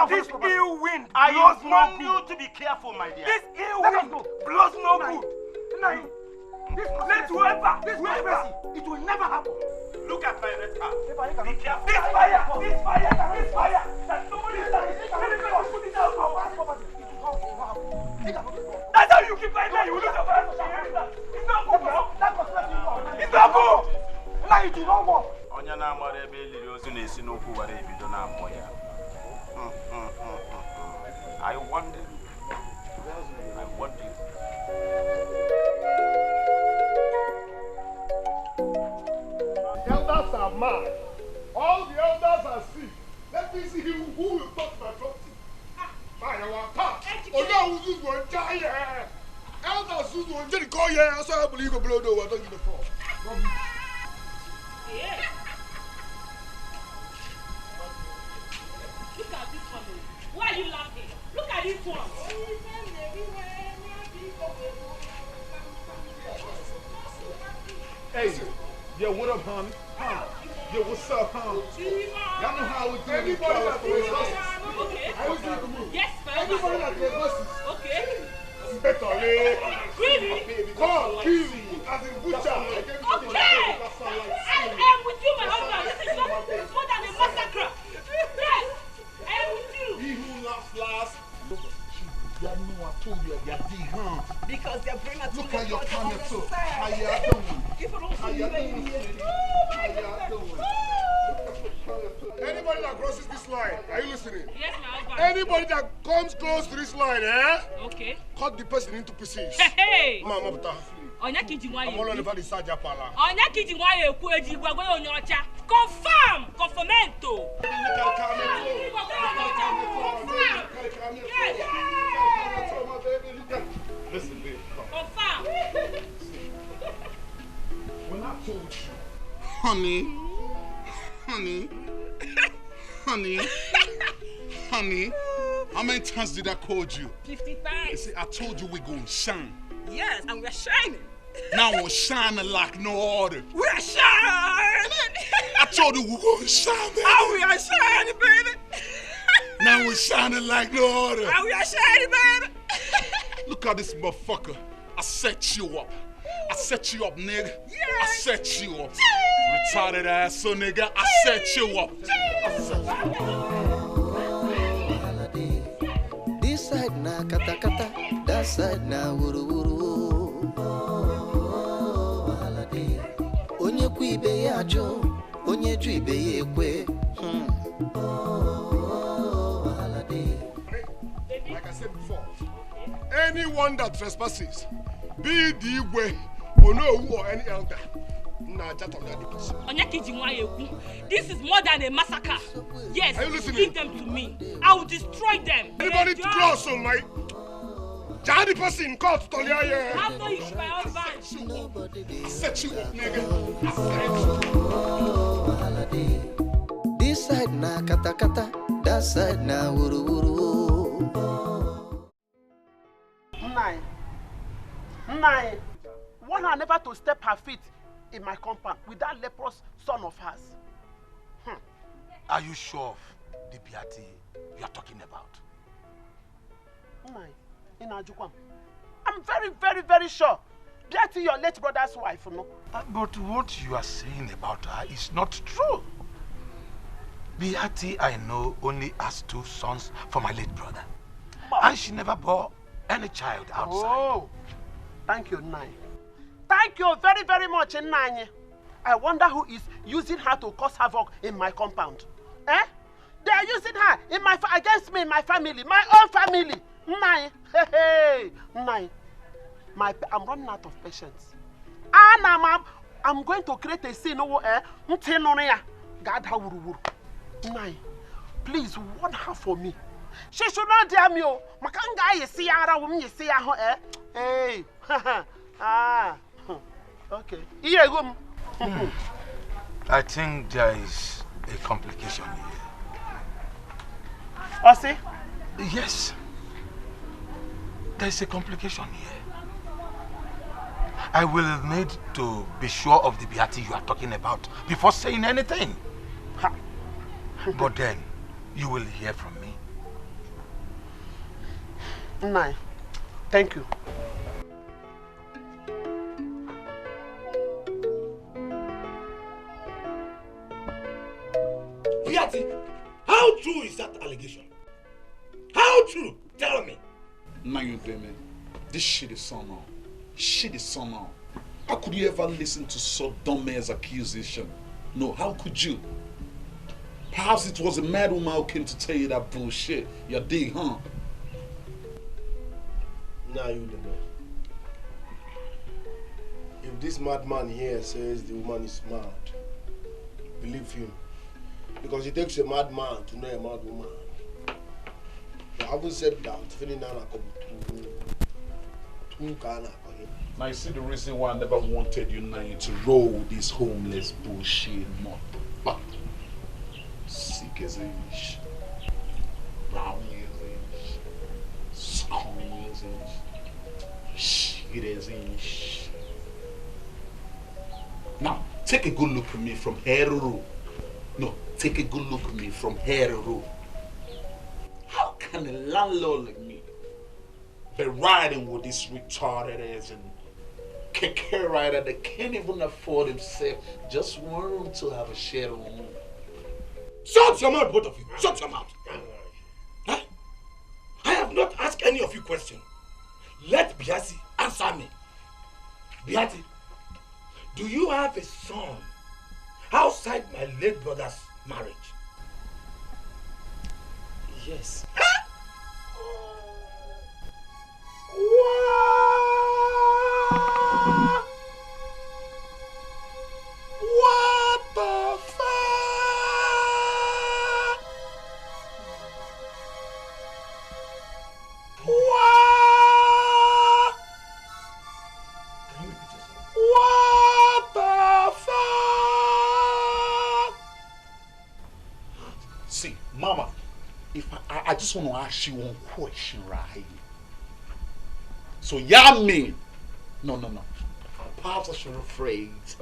Speaker 10: This ill wind
Speaker 22: I
Speaker 10: blows no
Speaker 22: warn
Speaker 10: good.
Speaker 22: you to be careful, my dear.
Speaker 10: This ill wind blows no good. Let whoever,
Speaker 7: it will never happen.
Speaker 22: Look at my red car.
Speaker 10: Be careful. This fire. That somebody is put it out. That's how you keep quiet. You will lose your fire. It's not good, bro. It's not good. Now you do not work.
Speaker 22: Onye na-amara ebe eliri ozu na-esi n'okwu were ebido na-amụ ya. I warned him. I warned you.
Speaker 21: The elders are mad. All the elders are sick. Let me see who will touch my property. Fire will attack. Oh no, who's going to die here? Elders who's going to go here? So I believe a blow though. I don't give a fuck.
Speaker 16: Yeah. Look at this one. Why are you laughing? Look at this one.
Speaker 1: Hey, yo, what up, homie? Yo, what's up, homie? Y'all know how we do it.
Speaker 21: Everybody that plays buses.
Speaker 16: Okay.
Speaker 21: I always need to move.
Speaker 16: Yes,
Speaker 21: Everybody that plays buses.
Speaker 16: Okay.
Speaker 21: Better,
Speaker 16: Really?
Speaker 21: Come, kill. As in butcher.
Speaker 16: Okay. I am with you, my husband. This is more than a massacre. Yes. I am with you.
Speaker 1: He who laughs last. Y'all know I told you you're huh?
Speaker 2: Because they're bringing us
Speaker 1: Look at your camera too. How y'all doing? How y'all doing? How y'all doing?
Speaker 21: Anybody that crosses this line, are you listening?
Speaker 16: Yes, my husband.
Speaker 21: Anybody that comes close to this line,
Speaker 16: Okay.
Speaker 21: cut the person into pieces.
Speaker 16: Hey.
Speaker 21: Mama, buta.
Speaker 16: Onya kiji nwa
Speaker 21: I'm all over the Saja Pala.
Speaker 16: Onya kiji nwa ekwu eji gwagwe onye ọcha. Confirm, confirmento.
Speaker 1: Listen, babe.
Speaker 16: Confirm.
Speaker 1: When I told you, honey, how many times did I call you?
Speaker 2: 50
Speaker 1: You
Speaker 2: times.
Speaker 1: see, I told you we're going to shine.
Speaker 2: Yes, and we're shining.
Speaker 1: Now we're shining like no other.
Speaker 2: We're shining.
Speaker 1: I told you we're going to shine, baby.
Speaker 2: Oh, we are shining, baby.
Speaker 1: Now we're shining like no other.
Speaker 2: Oh, we are shining, baby.
Speaker 1: Look at this motherfucker. I set you up. I set you up, nigga. I set you up. Retarded ass, so nigga. I set you up.
Speaker 13: This side na kata kata, that side na wuru wuru. Onye kwu ibe ya ajọ, onye ju ibe ya ekwe.
Speaker 21: Like I said before, anyone that trespasses, be the Igwe, Onowu, or any elder, nah, just on that person.
Speaker 16: Onya kiji nwa ekwu. This is more than a massacre. Yes,
Speaker 21: Are you listening?
Speaker 16: give them to me. I will destroy them.
Speaker 21: Anybody too close, so my. Jadi person caught to here.
Speaker 16: After you, my husband.
Speaker 21: I set you up, nigga.
Speaker 13: This side na kata kata, that side na wuru wuru.
Speaker 6: Nine. Want her never to step her feet in my compound with that leprous son of hers.
Speaker 15: Are you sure of the Beati you are talking about?
Speaker 6: Nine. In Ajukwam. I'm very, very, very sure. Beati, your late brother's wife, no?
Speaker 15: But what you are saying about her is not true. Beati, I know, only has 2 sons for my late brother. And she never bore any child outside.
Speaker 6: Oh, thank you, Nine. Thank you very, very much, Nine. I wonder who is using her to cause havoc in my compound. Eh? They are using her in against me, in my family, my own family. Nine. Hey, Nine. I'm running out of patience. I'm going to create a scene over Nine. Please warn her for me. She should not dare me. Makanga you see ara woman you see eh? Hey. Okay.
Speaker 15: I think there is a complication here.
Speaker 6: Osi?
Speaker 15: Yes. There is a complication here. I will need to be sure of the Beatty you are talking about before saying anything. But then, you will hear from me.
Speaker 6: Nai, thank you.
Speaker 15: Beatty, how true is that allegation? How true? Tell me.
Speaker 8: Now you man. This shit is somehow. Shit is somehow. How could you ever listen to so dumb as accusation? No, how could you? Perhaps it was a mad woman who came to tell you that bullshit. You dig, huh?
Speaker 20: Now you the man. If this madman here says the woman is mad, believe him. Because it takes a madman to know a mad woman. I haven't said that.
Speaker 8: Now you see the reason why I never wanted you now to roll this homeless bullshit motherfucker. Sick as a ish. Brown as a ish. Scummy as a ish. Shit as a ish. Now, take a good look at me from head to toe. No, take a good look at me from head to toe. How can a landlord like me be riding with this retarded ass and keke rider that can't even afford himself just one room to have a shared room?
Speaker 15: Shut your mouth, both of you. Shut your mouth. Huh? I have not asked any of you questions. Let Biasi answer me. Biasi, do you have a son outside my late brother's marriage?
Speaker 9: Yes.
Speaker 15: What the fuck? What the fuck?
Speaker 8: See, Mama, if I just want to ask you one question right here. So y'all mean, no. Perhaps I should rephrase.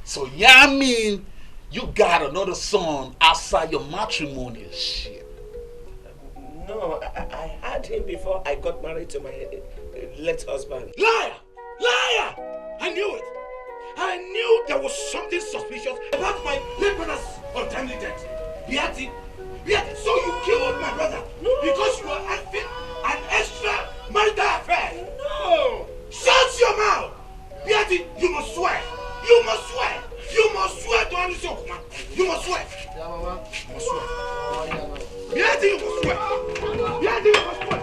Speaker 8: So y'all mean you got another son outside your matrimonial shit?
Speaker 5: No, I had him before I got married to my late husband.
Speaker 15: Liar! Liar! I knew it. I knew there was something suspicious about my late brother's untimely death. Beatty, so you killed my brother because you were having an extra marital affair. No! Shut your mouth! Beatty, you must swear. You must swear. You must swear to Anderson, man. You must swear. You must swear. Beatty, you must swear. Beatty, you must swear.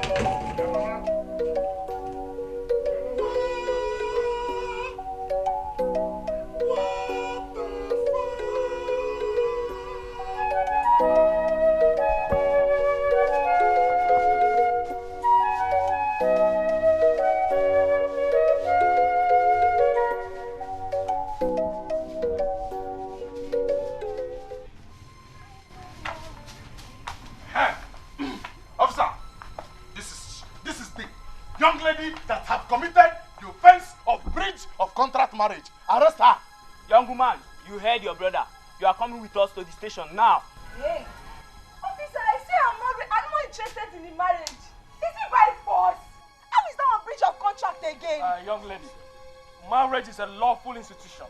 Speaker 7: Officer, this is the young lady that have committed the offense of breach of contract marriage. Arrest her.
Speaker 10: Young woman, you heard your brother. You are coming with us to the station now.
Speaker 16: Hey, officer, I say I'm not interested in the marriage. Is it by force? How is that a breach of contract again?
Speaker 10: Young lady, marriage is a lawful institution.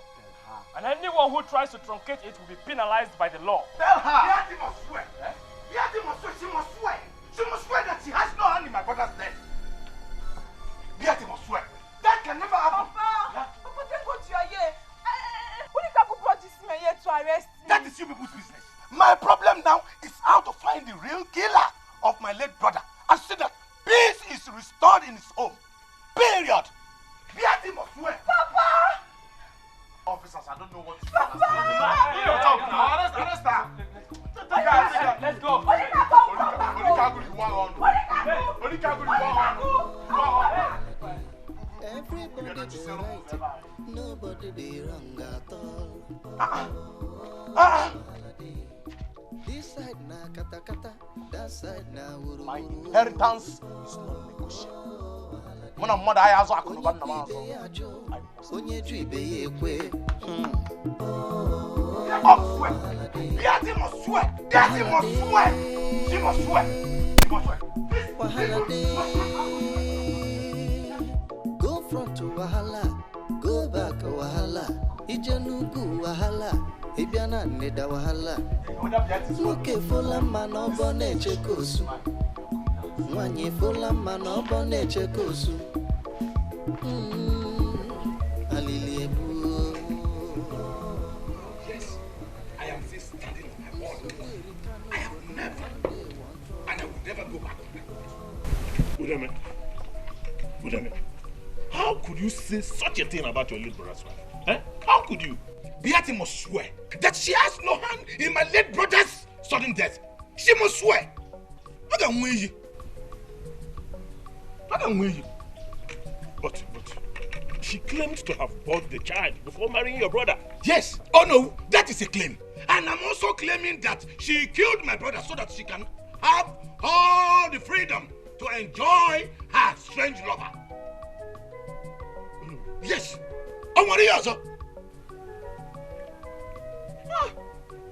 Speaker 10: And anyone who tries to truncate it will be penalized by the law.
Speaker 15: Tell her. Beatty must swear. Beatty must swear. She must swear. She must swear that she has no hand in my brother's death. Beatty must swear. That can never happen.
Speaker 16: Papa, thank God you are here. Who brought this man here to arrest me?
Speaker 15: That is you people's business. My problem now is how to find the real killer of my late brother and see that peace is restored in his home. Period. Beatty must swear.
Speaker 16: Papa!
Speaker 7: Officers, I don't know what to do.
Speaker 16: Papa!
Speaker 7: Arrest her.
Speaker 10: Let's go.
Speaker 13: Everybody be right, nobody be wrong at all. This side na kata kata, that side na wuru.
Speaker 7: My inheritance is not negotiable. Mona mother I also I must
Speaker 13: onye ju ibe ya ekwe.
Speaker 15: Beaty must swear. Beaty must swear. She must swear. She must swear.
Speaker 13: Wahala day. Go front to wahala, go back wahala. Ijanugu wahala, Ibiana neda wahala. Nwoke fola mma n'ọbọ na-eche kosu. Nwanyị fola mma n'ọbọ na-eche kosu. Alili ebu.
Speaker 15: Yes, I am still standing on my word. I have never, and I will never go back.
Speaker 18: Udeme, how could you say such a thing about your late brother's wife? Eh? How could you?
Speaker 15: Beaty must swear that she has no hand in my late brother's sudden death. She must swear. I can win you.
Speaker 18: But she claimed to have bought the child before marrying your brother.
Speaker 15: Yes. Oh no, that is a claim. And I'm also claiming that she killed my brother so that she can have all the freedom to enjoy her strange lover. Yes. Oh, what is it?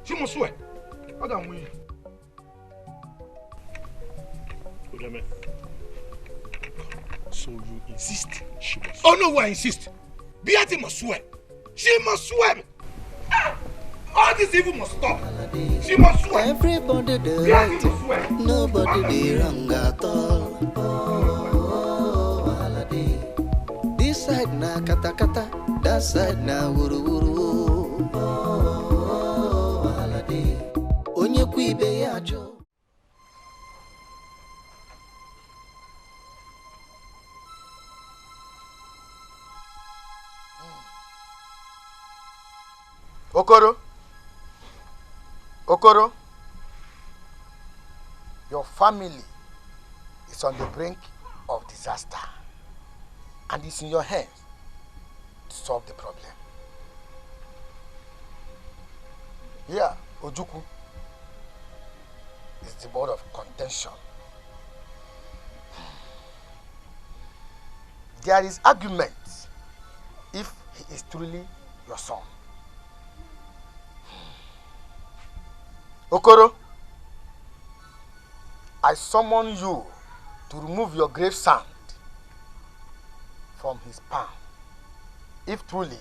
Speaker 15: She must swear. I can win.
Speaker 18: Udeme, so you insist she must?
Speaker 15: Oh no, I insist. Beaty must swear. She must swear. All this evil must stop. She must swear.
Speaker 13: Everybody the right, nobody the wrong at all. This side na kata kata, that side na wuru wuru. Onye ku ibe ya jo.
Speaker 21: Okoro, your family is on the brink of disaster, and it's in your hands to solve the problem. Here, Ojukwu is the board of contention. There is argument if he is truly your son. Okoro, I summon you to remove your grave sand from his palm, if truly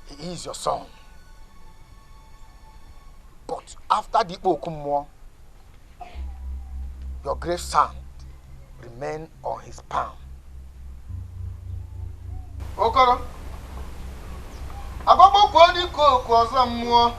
Speaker 21: he is your son. But after the Okumwo, your grave sand remain on his palm. Okoro, ababo kwani ko kwaza mmụọ.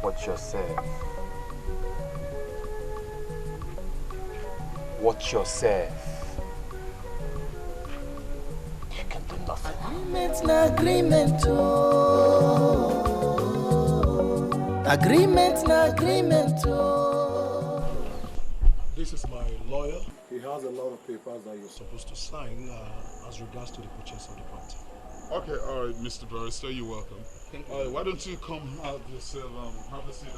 Speaker 21: Watch yourself. Watch yourself. You can do nothing.
Speaker 13: Agreement na agreement Agreement na agreement
Speaker 9: This is my lawyer. He has a lot of papers that you're supposed to sign as regards to the purchase of the property.
Speaker 8: Okay, all right, Mr. Barrister, you're welcome. Thank you. All right, why don't you come have yourself, have a seat.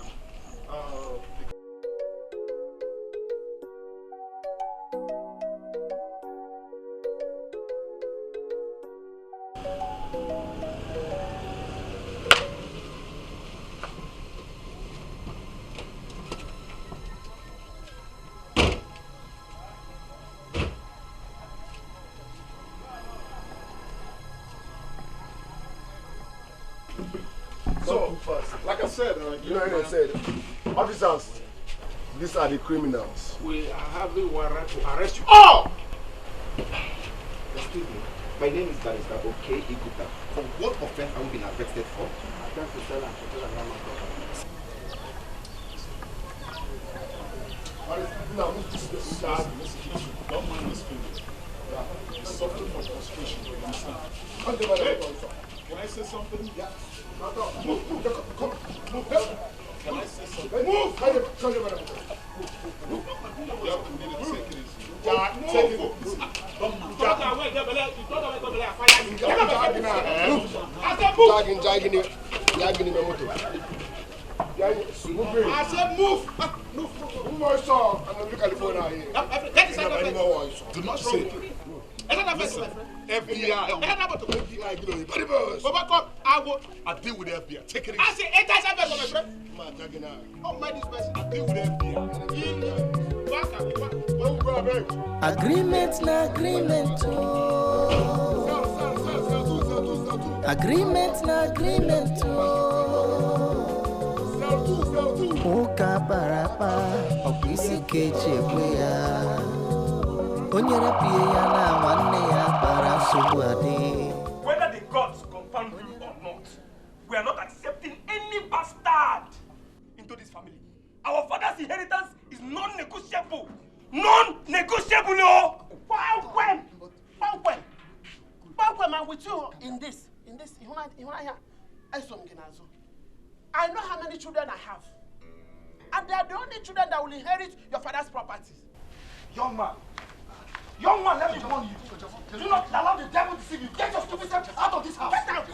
Speaker 8: said.
Speaker 21: You know what I said. Officers, these are the criminals.
Speaker 18: We have the warrant to arrest you. Oh!
Speaker 3: Excuse me. My name is Barrister OK Iguta. For what offense have we been arrested for? Attempt to sell and possess a normal property.
Speaker 8: Now, don't mind this thing. He's suffering from frustration. Hey, can I say something? Yeah. Move. Can I say something? Move! Yeah, we need to take it easy. Take it easy.
Speaker 21: I said move! Move my son! I'm not California here.
Speaker 8: Do not say it. Listen, FBI. I deal with the FBI. Take it easy.
Speaker 21: I say, don't mind this person.
Speaker 8: I deal with the
Speaker 21: FBI.
Speaker 13: Agreement na agreement. Agreement na agreement. Uka barapa okwisi keche kwea. Onyera pie ya na wanne ya bara subuade.
Speaker 10: Whether the gods confound you or not, we are not accepting any bastard into this family. Our father's inheritance is non-negotiable. Non-negotiable, no! When, I'm with you in this, I know how many children I have. And they are the only children that will inherit your father's properties.
Speaker 7: Young man, let me warn you. Do not allow the devil to deceive you. Get your stupid self out of this house.
Speaker 10: Get out!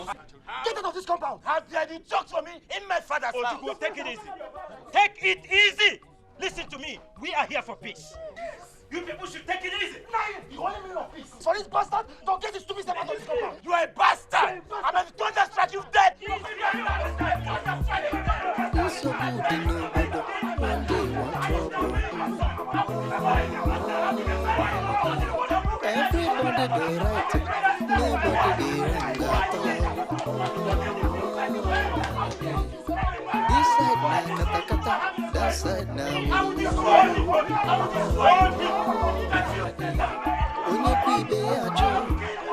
Speaker 7: Get out of this compound.
Speaker 10: How dare you talk to me in my father's house? Take it easy. Take it easy. Listen to me. We are here for peace. You people should take it easy.
Speaker 7: You only mean of peace. For this bastard, don't get his stupid self out of this compound.
Speaker 10: You are a bastard. I'm a thunderstruck you dead.
Speaker 13: You're so good in your bed. One day, one trouble. Everybody they right, nobody they wrong at all. This side na kata kata, that side na onye pibe ajo,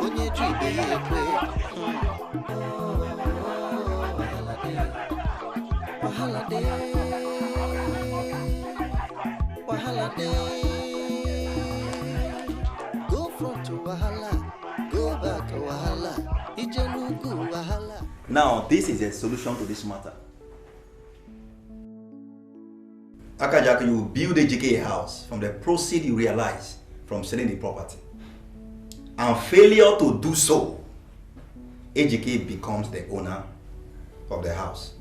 Speaker 13: onye dribe ekwe. Wahala day, wahala day. Go front to wahala, go back to wahala. Ijenugu wahala.
Speaker 3: Now, this is a solution to this matter. Akajaku, you will build a GK house from the proceeds you realize from selling the property. And failure to do so, AGK becomes the owner of the house,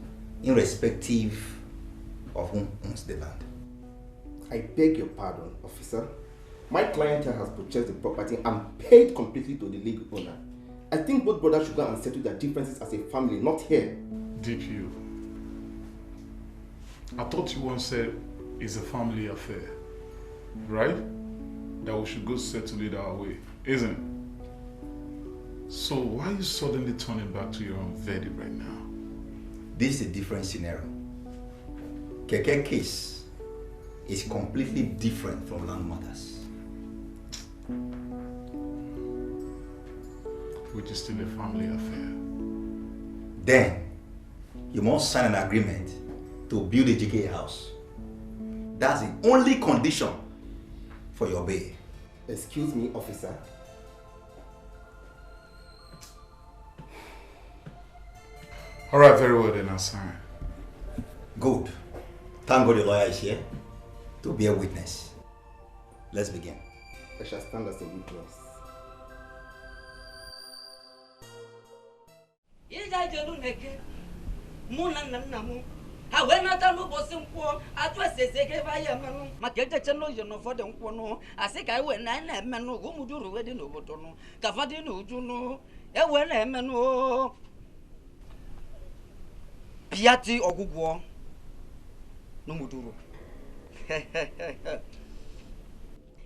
Speaker 3: irrespective of whom owns the land.
Speaker 4: I beg your pardon, officer. My client has purchased the property and paid completely to the legal owner. I think both brothers should go and settle their differences as a family, not here.
Speaker 8: DPU, I thought you once said it's a family affair, right? That we should go settle it our way, isn't it? So why are you suddenly turning back to your own verdict right now?
Speaker 3: This is a different scenario. Keke case is completely different from land matters.
Speaker 8: Which is still a family affair.
Speaker 3: Then, you must sign an agreement to build a GK house. That's the only condition for your bail.
Speaker 4: Excuse me, officer.
Speaker 8: All right, very well then, I'll sign.
Speaker 3: Good. Thank God the lawyer is here to be a witness. Let's begin.
Speaker 4: I shall stand as a witness.
Speaker 17: Awenata no bosim kwa atwa seseke vaya manu makete cheno yono for dem kwa no asika we na menu go muduru we de no boto no kafade no uju no e we na menu piati ogugwo no muduru.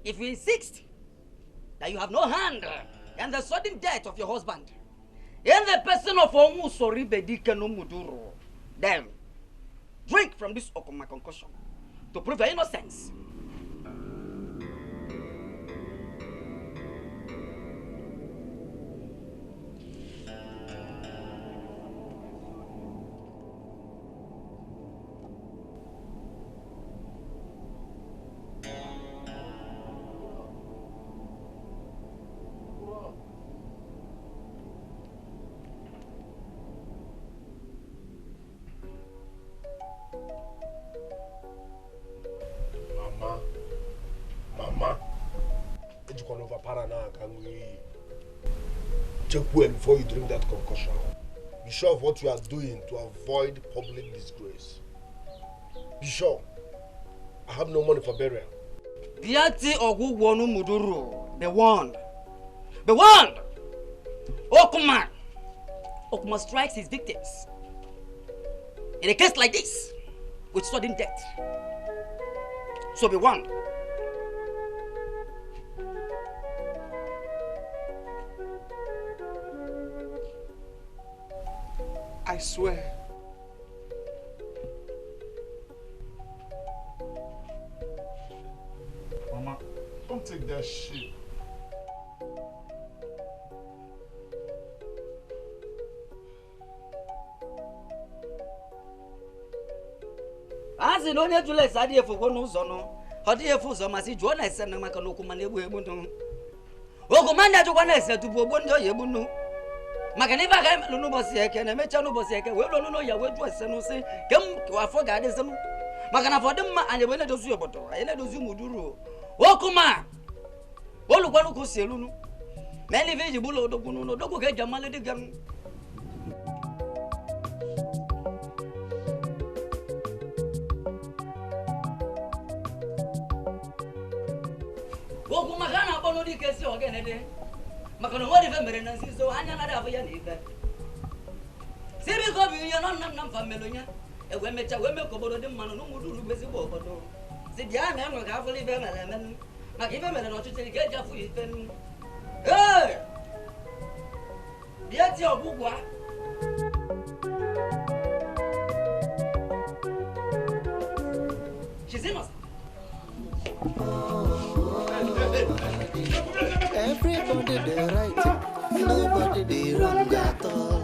Speaker 17: If you insist that you have no hand in the sudden death of your husband in the person of Omusori Bedike no muduru, then drink from this Okuma concoction to prove your innocence.
Speaker 21: Check well before you drink that concoction. Be sure of what you are doing to avoid public disgrace. Be sure. I have no money for burial.
Speaker 17: Biati Ogugwonu Muduru, be warned. Be warned! Okuma! Okuma strikes his victims. In a case like this, with sudden death. So be warned.
Speaker 6: I swear.
Speaker 8: Mama, don't take that shit.
Speaker 17: As in only to let Sadia for one who's on, how do you feel so much? Joanna sent a Makanokuman Ebuno. Okumanda to one said to Bobondo Yebuno. Makaneva came Lunubosiak and a Mechanubosiak, we don't know your way to a Senose, come to a forgotten. Makana for them and the winner to Zuboto, I let Zumuduru. Okuma! Oluquanuku Selunu. Many visible Dokuno, Doku get Jamali gun. Wokumagana Bonodi Casio again. Makano, what if I'm very so I never have a need. Sibiko, you're not familiar. A women cover the man who do visible. Sidiana, no half live and Makiva and not to get your food. Hey! Yet your book. She's innocent.
Speaker 13: Everybody they right, nobody they wrong at all.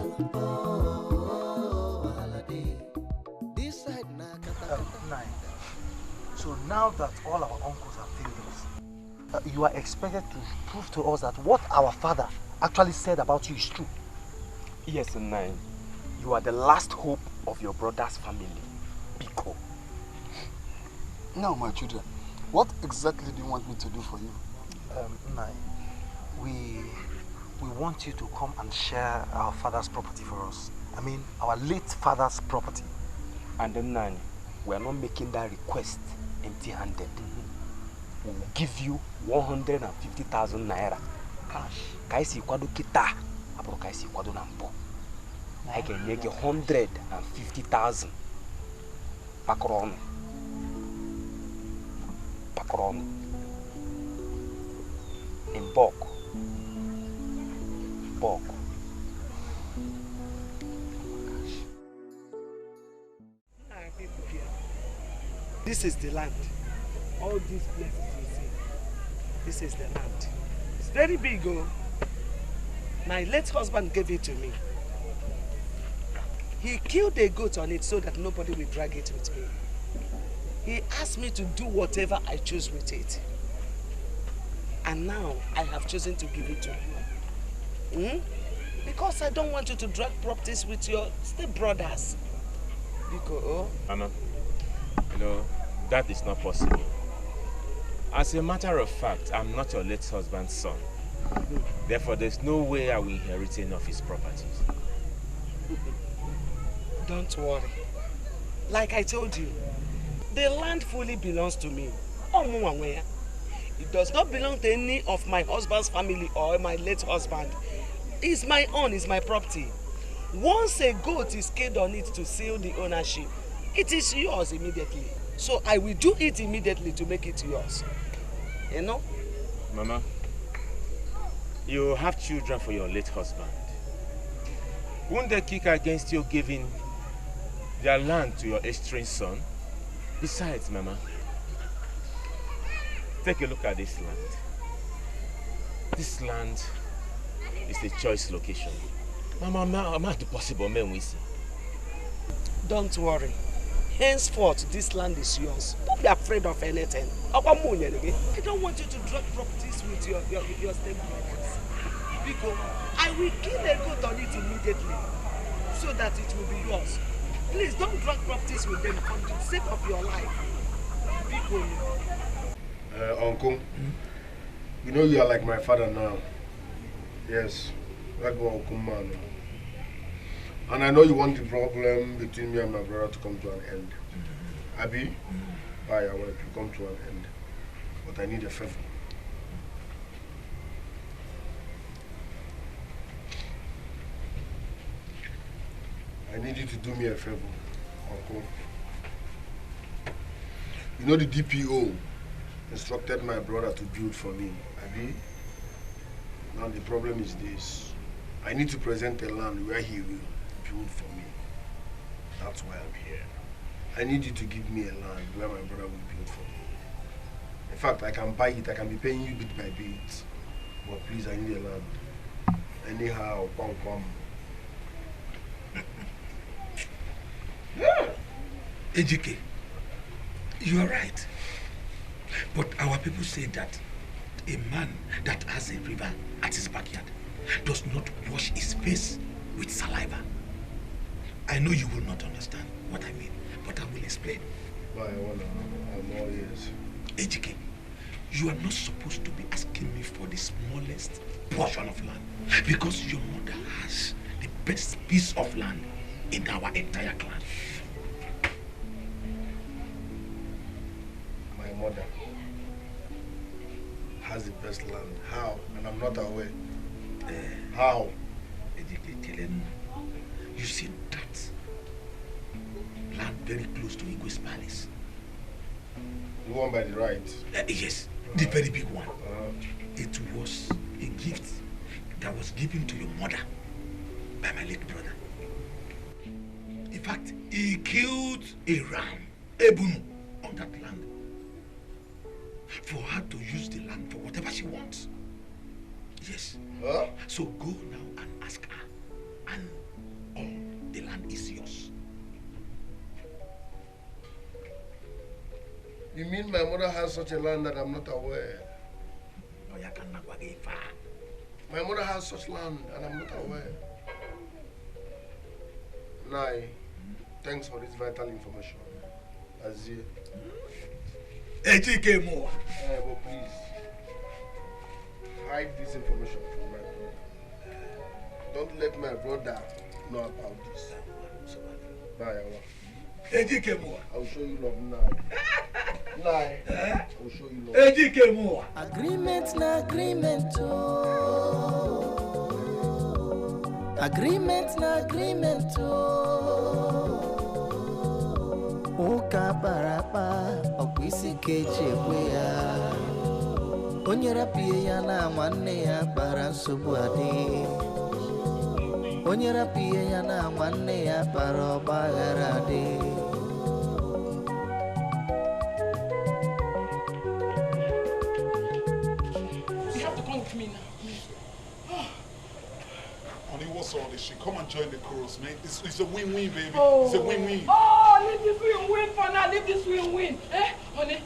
Speaker 13: This side
Speaker 7: Nine. So now that all our uncles have failed us, you are expected to prove to us that what our father actually said about you is true.
Speaker 10: Yes, Nine. You are the last hope of your brother's family, Biko.
Speaker 11: Now, my children, what exactly do you want me to do for you?
Speaker 7: Nine, we want you to come and share our father's property for us. I mean, our late father's property.
Speaker 10: And then, Nine, we are not making that request empty-handed. We will give you 150,000 naira. Cash. Kaisi kwado kita, abro kaisi kwado nampo. I can make 150,000. Pakron. In bulk.
Speaker 6: This is the land. All these places you see, this is the land. It's very big, oh. My late husband gave it to me. He killed a goat on it so that nobody will drag it with me. He asked me to do whatever I choose with it. And now I have chosen to give it to you. Because I don't want you to drag properties with your stepbrothers. Because,
Speaker 22: Mama, you know, that is not possible. As a matter of fact, I'm not your late husband's son. Therefore, there's no way I will inherit any of his properties.
Speaker 6: Don't worry. Like I told you, the land fully belongs to me. It does not belong to any of my husband's family or my late husband. It's my own, it's my property. Once a goat is killed on it to seal the ownership, it is yours immediately. So I will do it immediately to make it yours. You know?
Speaker 22: Mama, you have children for your late husband. Won't they kick against you giving
Speaker 18: their land to your estranged son. Besides, Mama, take a look at this land. This land is a choice location. Mama, I'm not possible, man. We see.
Speaker 6: Don't worry. Henceforth, this land is yours. Don't be afraid of anything. I don't want you to drop properties with your stepbrothers. Because I will kill a goat on it immediately so that it will be yours. Please don't drop properties with them for the sake of your life.
Speaker 20: Uncle, you know you are like my father now. Yes, like my uncle man. And I know you want the problem between me and my brother to come to an end. Abi, I want it to come to an end. But I need a favor. I need you to do me a favor, Uncle. You know the DPO instructed my brother to build for me, Abi? Now the problem is this. I need to present a land where he will build for me. That's why I'm here. I need you to give me a land where my brother will build for me. In fact, I can buy it. I can be paying you bit by bit. But please, I need a land. Anyhow, come.
Speaker 15: Ejike, you are right. But our people say that a man that has a river at his backyard does not wash his face with saliva. I know you will not understand what I mean, but I will explain.
Speaker 20: I'm all ears.
Speaker 15: Ejike, you are not supposed to be asking me for the smallest portion of land because your mother has the best piece of land in our entire clan.
Speaker 20: My mother has the best land. How? And I'm not aware. How?
Speaker 15: You see that land very close to Igwe's palace?
Speaker 20: The one by the right?
Speaker 15: Yes, the very big one. It was a gift that was given to your mother by my late brother. In fact, he killed a ram, Ebunu, on that land for her to use the land for whatever she wants. Yes. So go now and ask her, and all the land is yours.
Speaker 20: You mean my mother has such a land that I'm not aware? My mother has such land and I'm not aware. Nai, thanks for this vital information. Azir.
Speaker 15: Ejike more.
Speaker 20: But please, hide this information from my brother. Don't let my brother know about this. Bye, Awa.
Speaker 15: Ejike more.
Speaker 20: I'll show you love now. Nai, I'll show you love.
Speaker 15: Ejike more.
Speaker 13: Agreement na agreement oh. Agreement na agreement oh. Uka barapa okwisi kechekwe ya. Onyera pie ya na nwanne ya bara nsogbu adị. Onyera pie ya na nwanne ya bara ọgbaghara adị.
Speaker 2: You have to come with me now.
Speaker 8: Honey, what's all this shit? Come and join the chorus, man. It's a win-win, baby.
Speaker 2: Oh.
Speaker 8: It's a win-win.
Speaker 2: Oh, leave this win-win for now. Leave this win-win. Honey,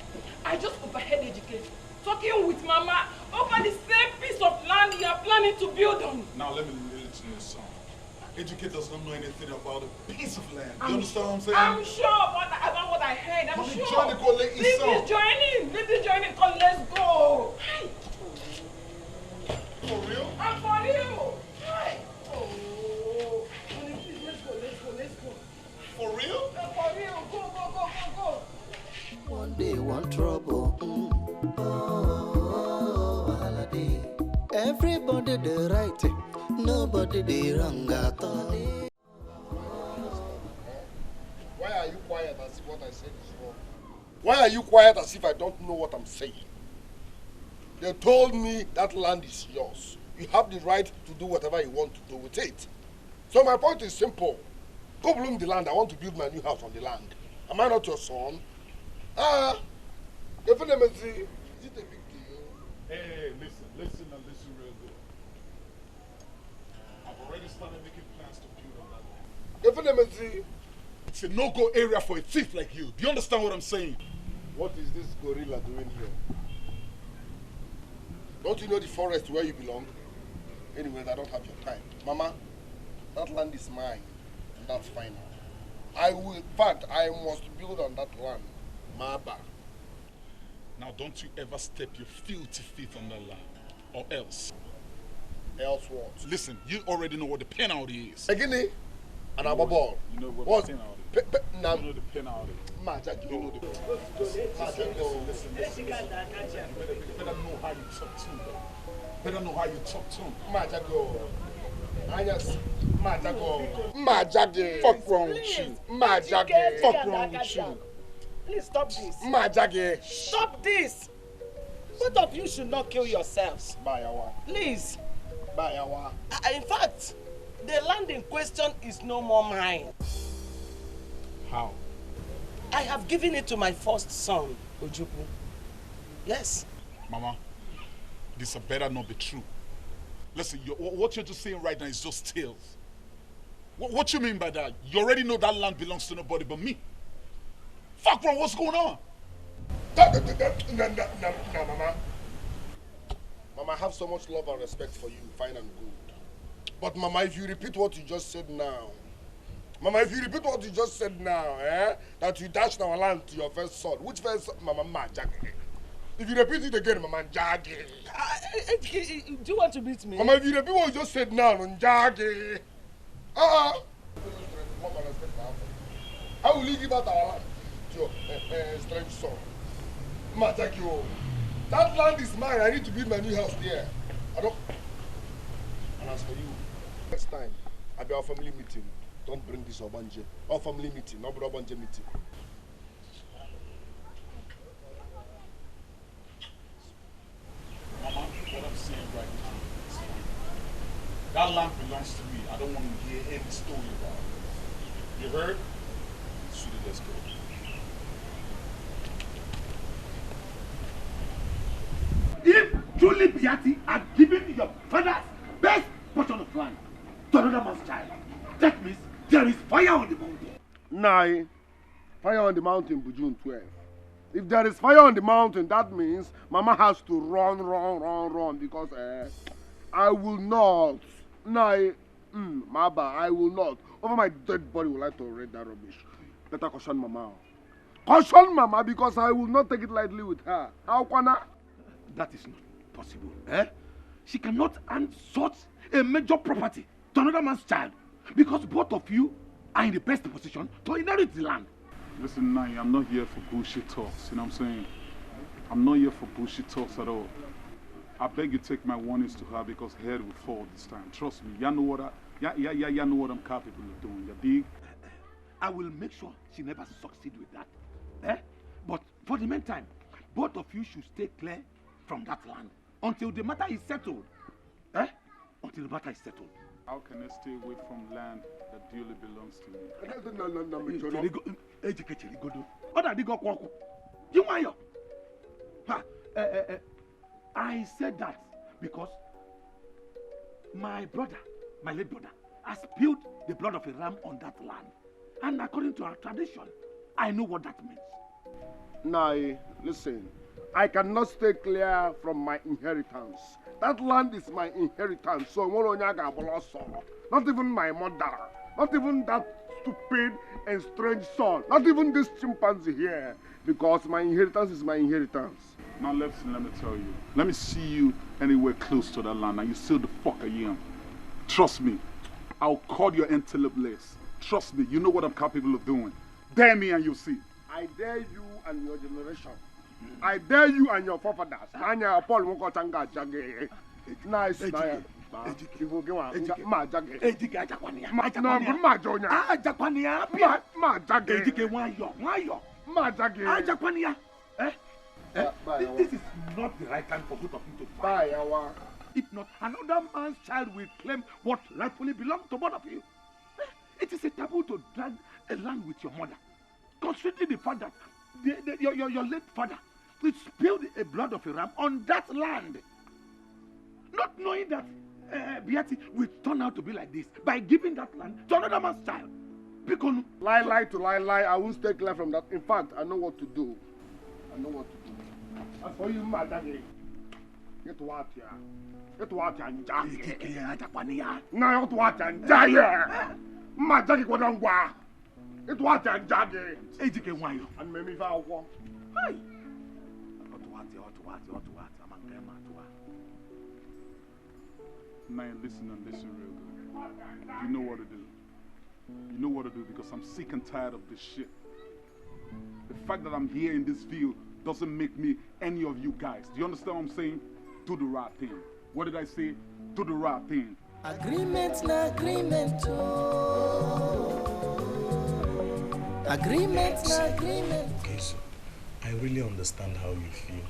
Speaker 2: I just overheard Ejike talking with Mama over the same piece of land you are planning to build on.
Speaker 8: Now, let me let you know something. Ejike does not know anything about a piece of land. You understand what I'm saying?
Speaker 2: I'm sure about what I heard. I'm
Speaker 8: Mommy,
Speaker 2: sure.
Speaker 8: join the call, let
Speaker 2: Leave this joining. Leave this joining. Come, let's go. Hi.
Speaker 8: For real?
Speaker 2: I'm for real. Hi. Oh. Honey, please, let's go.
Speaker 8: For real?
Speaker 2: For real. Go.
Speaker 13: One day, one trouble. Oh, holiday. Everybody the right, nobody the wrong at all.
Speaker 20: Why are you quiet as if what I said is wrong? Why are you quiet as if I don't know what I'm saying? They told me that land is yours. You have the right to do whatever you want to do with it. So my point is simple.
Speaker 21: Go bloom the land. I want to build my new house on the land. Am I not your son? Definitely. Is it a big deal?
Speaker 8: Hey, listen and listen real good. I've already started making plans to build on that land.
Speaker 21: Definitely.
Speaker 8: It's a no-go area for a thief like you. Do you understand what I'm saying?
Speaker 21: What is this gorilla doing here? Don't you know the forest where you belong? Anyways, I don't have your time. Mama, that land is mine, and that's final. In fact, I must build on that land. Maba.
Speaker 8: Now don't you ever step your filthy feet on that land, or else.
Speaker 21: Else what?
Speaker 8: Listen, you already know what the penalty is.
Speaker 21: Again, and our ball.
Speaker 8: You know what
Speaker 21: What's
Speaker 8: the penalty?
Speaker 21: You know
Speaker 8: the penalty.
Speaker 21: You know the
Speaker 8: Listen. You better know how you talk to him. Better know how you talk to him.
Speaker 21: Fuck wrong with you. Fuck wrong with you.
Speaker 6: Please stop this.
Speaker 21: Majage.
Speaker 6: Stop this. Both of you should not kill yourselves.
Speaker 21: Bayawa.
Speaker 6: Please.
Speaker 21: Bayawa.
Speaker 6: In fact, the land in question is no more mine.
Speaker 8: How?
Speaker 6: I have given it to my first son, Ojukwu. Yes.
Speaker 8: Mama, this had better not be true. Listen, what you're just saying right now is just tales. What you mean by that? You already know that land belongs to nobody but me. Fuck, bro, what's going on?
Speaker 21: No, Mama. Mama, I have so much love and respect for you, fine and good. But Mama, if you repeat what you just said now, that you dashed our land to your first son, which first son? Mama, if you repeat it again, Mama, Jaggy.
Speaker 6: Do you want to beat me?
Speaker 21: Mama, if you repeat what you just said now, Jaggy. How will you give out our land to your strange son? Mama, Jaggy, that land is mine. I need to build my new house there. I don't. And as for you, next time, I'll be our family meeting. Don't bring this Obanje. Our family meeting, not Obanje meeting.
Speaker 8: Mama, what I'm saying right now is fine. That land belongs to me. I don't want to hear any story about it. You heard? Sweetie, let's go.
Speaker 15: If truly Beatty had given your father's best portion of land to another man's child, that means there is fire on the mountain.
Speaker 21: Nah, fire on the mountain by June 12. If there is fire on the mountain, that means Mama has to run because I will not. Nah, Maba, I will not. Over my dead body will I tolerate that rubbish. Better caution Mama. Caution Mama because I will not take it lightly with her. How can I?
Speaker 15: That is not possible. She cannot hand such a major property to another man's child because both of you are in the best position to inherit the land.
Speaker 8: Listen, Nai, I'm not here for bullshit talks, you know what I'm saying? I'm not here for bullshit talks at all. I beg you take my warnings to her because her head will fall this time. Trust me, you know what I'm capable of doing, you dig?
Speaker 15: I will make sure she never succeed with that. But for the meantime, both of you should stay clear from that land until the matter is settled. Until the matter is settled.
Speaker 8: How can I stay away from land that duly belongs to me?
Speaker 15: I said that because my brother, my late brother, has spilled the blood of a ram on that land. And according to our tradition, I know what that means.
Speaker 21: Nah, listen. I cannot stay clear from my inheritance. That land is my inheritance, so not even my mother, not even that stupid and strange son, not even this chimpanzee here, because my inheritance is my inheritance.
Speaker 8: Now listen, let me tell you. Let me see you anywhere close to that land and you still the fuck I am. Trust me, I'll call your antelope list. Trust me, you know what I'm capable of doing. Dare me and you'll see.
Speaker 21: I dare you and your generation. I dare you and your forefathers. Anya Paul won't go jage. Nice.
Speaker 15: This is not the right time for both of you to fight. If not, another man's child will claim what rightfully belongs to both of you.
Speaker 18: It is a taboo to drag a land with your mother, considering the fact that your late father spilled the blood of a ram on that land. Not knowing that Beatty will turn out to be like this by giving that land to another man's child. Because
Speaker 21: lie to lie, I won't stay clear from that. In fact, I know what to do. As for you, Madame, get to what here. Get to what and die. Now, what and die. Madame, what I'm going. Get to what and die.
Speaker 18: Ejike Wayo.
Speaker 21: And maybe if I walk.
Speaker 18: Hi.
Speaker 1: Man, listen real good. You know what to do. You know what to do because I'm sick and tired of this shit. The fact that I'm here in this field doesn't make me any of you guys. Do you understand what I'm saying? Do the right thing. What did I say? Do the right thing.
Speaker 13: Agreement na agreement. Agreement na agreement.
Speaker 9: Okay, so I really understand how you feel.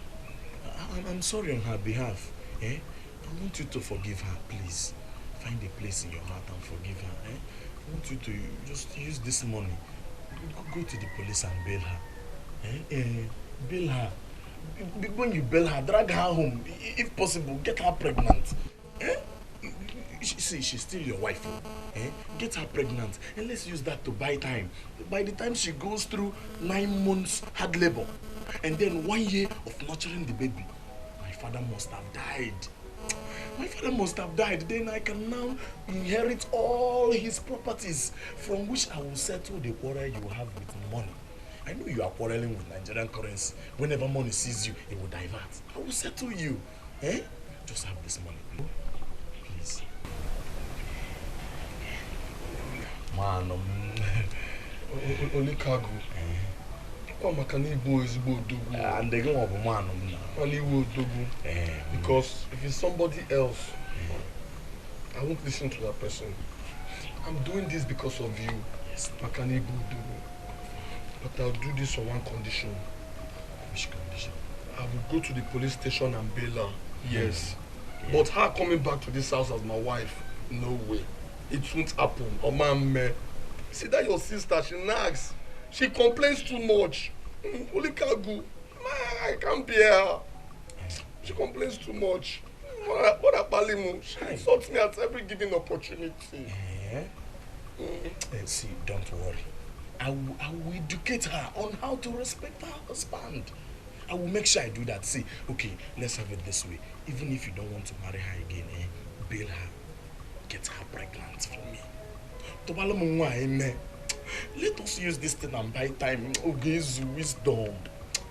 Speaker 9: I'm sorry on her behalf. Eh? I want you to forgive her, please. Find a place in your heart and forgive her. Eh? I want you to just use this money. Go to the police and bail her. Bail her. When you bail her, drag her home. If possible, get her pregnant. See, she's still your wife. Get her pregnant and let's use that to buy time. By the time she goes through 9 months hard labor and then 1 year of nurturing the baby, my father must have died. My father must have died. Then I can now inherit all his properties from which I will settle the quarrel you have with money. I know you are quarreling with Nigerian currency. Whenever money sees you, it will divert. I will settle you. Just have this money, please. Man,
Speaker 11: only cargo. Oh, my can boys go do.
Speaker 9: And they go up man.
Speaker 11: Only will do. Because if it's somebody else, I won't listen to that person. I'm doing this because of you.
Speaker 9: Yes.
Speaker 11: I can do. But I'll do this on one condition.
Speaker 9: Which condition?
Speaker 11: I will go to the police station and bail her. Yes. But her coming back to this house as my wife, no way. It won't happen. Oh man, see that your sister, she nags. She complains too much. Only can't go. I can't bear her. She complains too much. What a balimu. She insults me at every given opportunity.
Speaker 9: See, don't worry. I will educate her on how to respect her husband. I will make sure I do that. See, okay, let's have it this way. Even if you don't want to marry her again, bail her. Get her pregnant for me. Let us use this thing and buy time. Ogezu wisdom.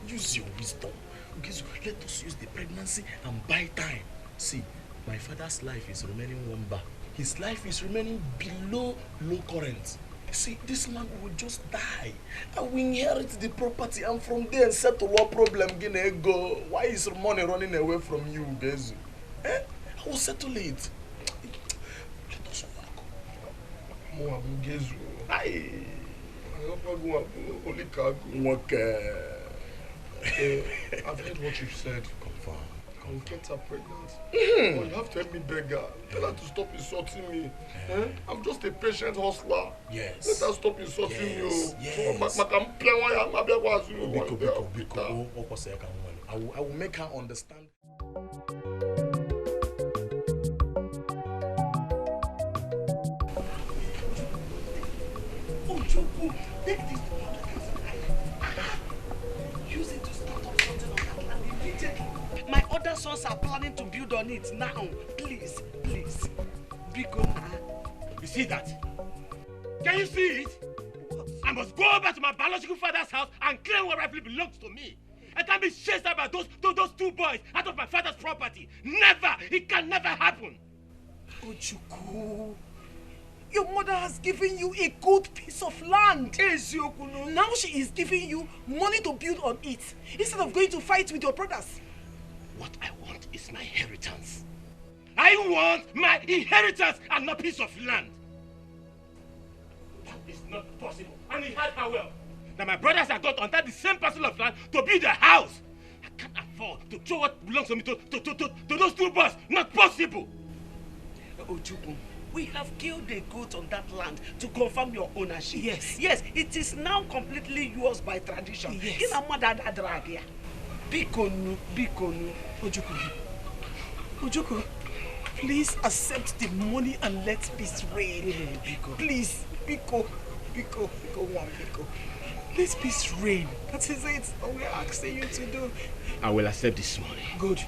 Speaker 9: Use your wisdom. Ogezu, let us use the pregnancy and buy time. See, my father's life is remaining one bar. His life is remaining below low current. See, this man will just die. I will inherit the property and from there settle what problem go. Why is money running away from you, Ogezu? I will settle it. Let us work.
Speaker 11: Ogezu.
Speaker 9: Aye.
Speaker 11: I've heard what you've said.
Speaker 9: Confirm.
Speaker 11: I'll get her pregnant. But you have to help me beg her. Tell her to stop insulting me. I'm just a patient hustler.
Speaker 9: Yes.
Speaker 11: Let her stop insulting me.
Speaker 9: Yes. I will make her understand.
Speaker 15: Oh, Choco, take this to use it to start up something on that land immediately. My other sons are planning to build on it now. Please. Biko. You see that? Can you see it? What? I must go back to my biological father's house and claim what rightfully belongs to me. I can't be chased out by those 2 boys out of my father's property. Never! It can never happen.
Speaker 6: Ojuku, your mother has given you a good piece of land. Now she is giving you money to build on it instead of going to fight with your brothers.
Speaker 15: What I want is my inheritance. I want my inheritance and not a piece of land. That is not possible. And he had her well. Now my brothers have got on that the same parcel of land to build a house. I can't afford to throw what belongs to me to those 2 boys. Not possible.
Speaker 6: Ojuku, We have killed a goat on that land to confirm your ownership.
Speaker 5: Yes.
Speaker 6: Yes, it is now completely yours by tradition.
Speaker 5: Yes.
Speaker 6: In a mother that drag here. Bikonu.
Speaker 5: Ojuku, please accept the money and let peace reign. Please, Biko. Let peace reign. That is it. All we're asking you to do.
Speaker 18: I will accept this money.
Speaker 5: Good.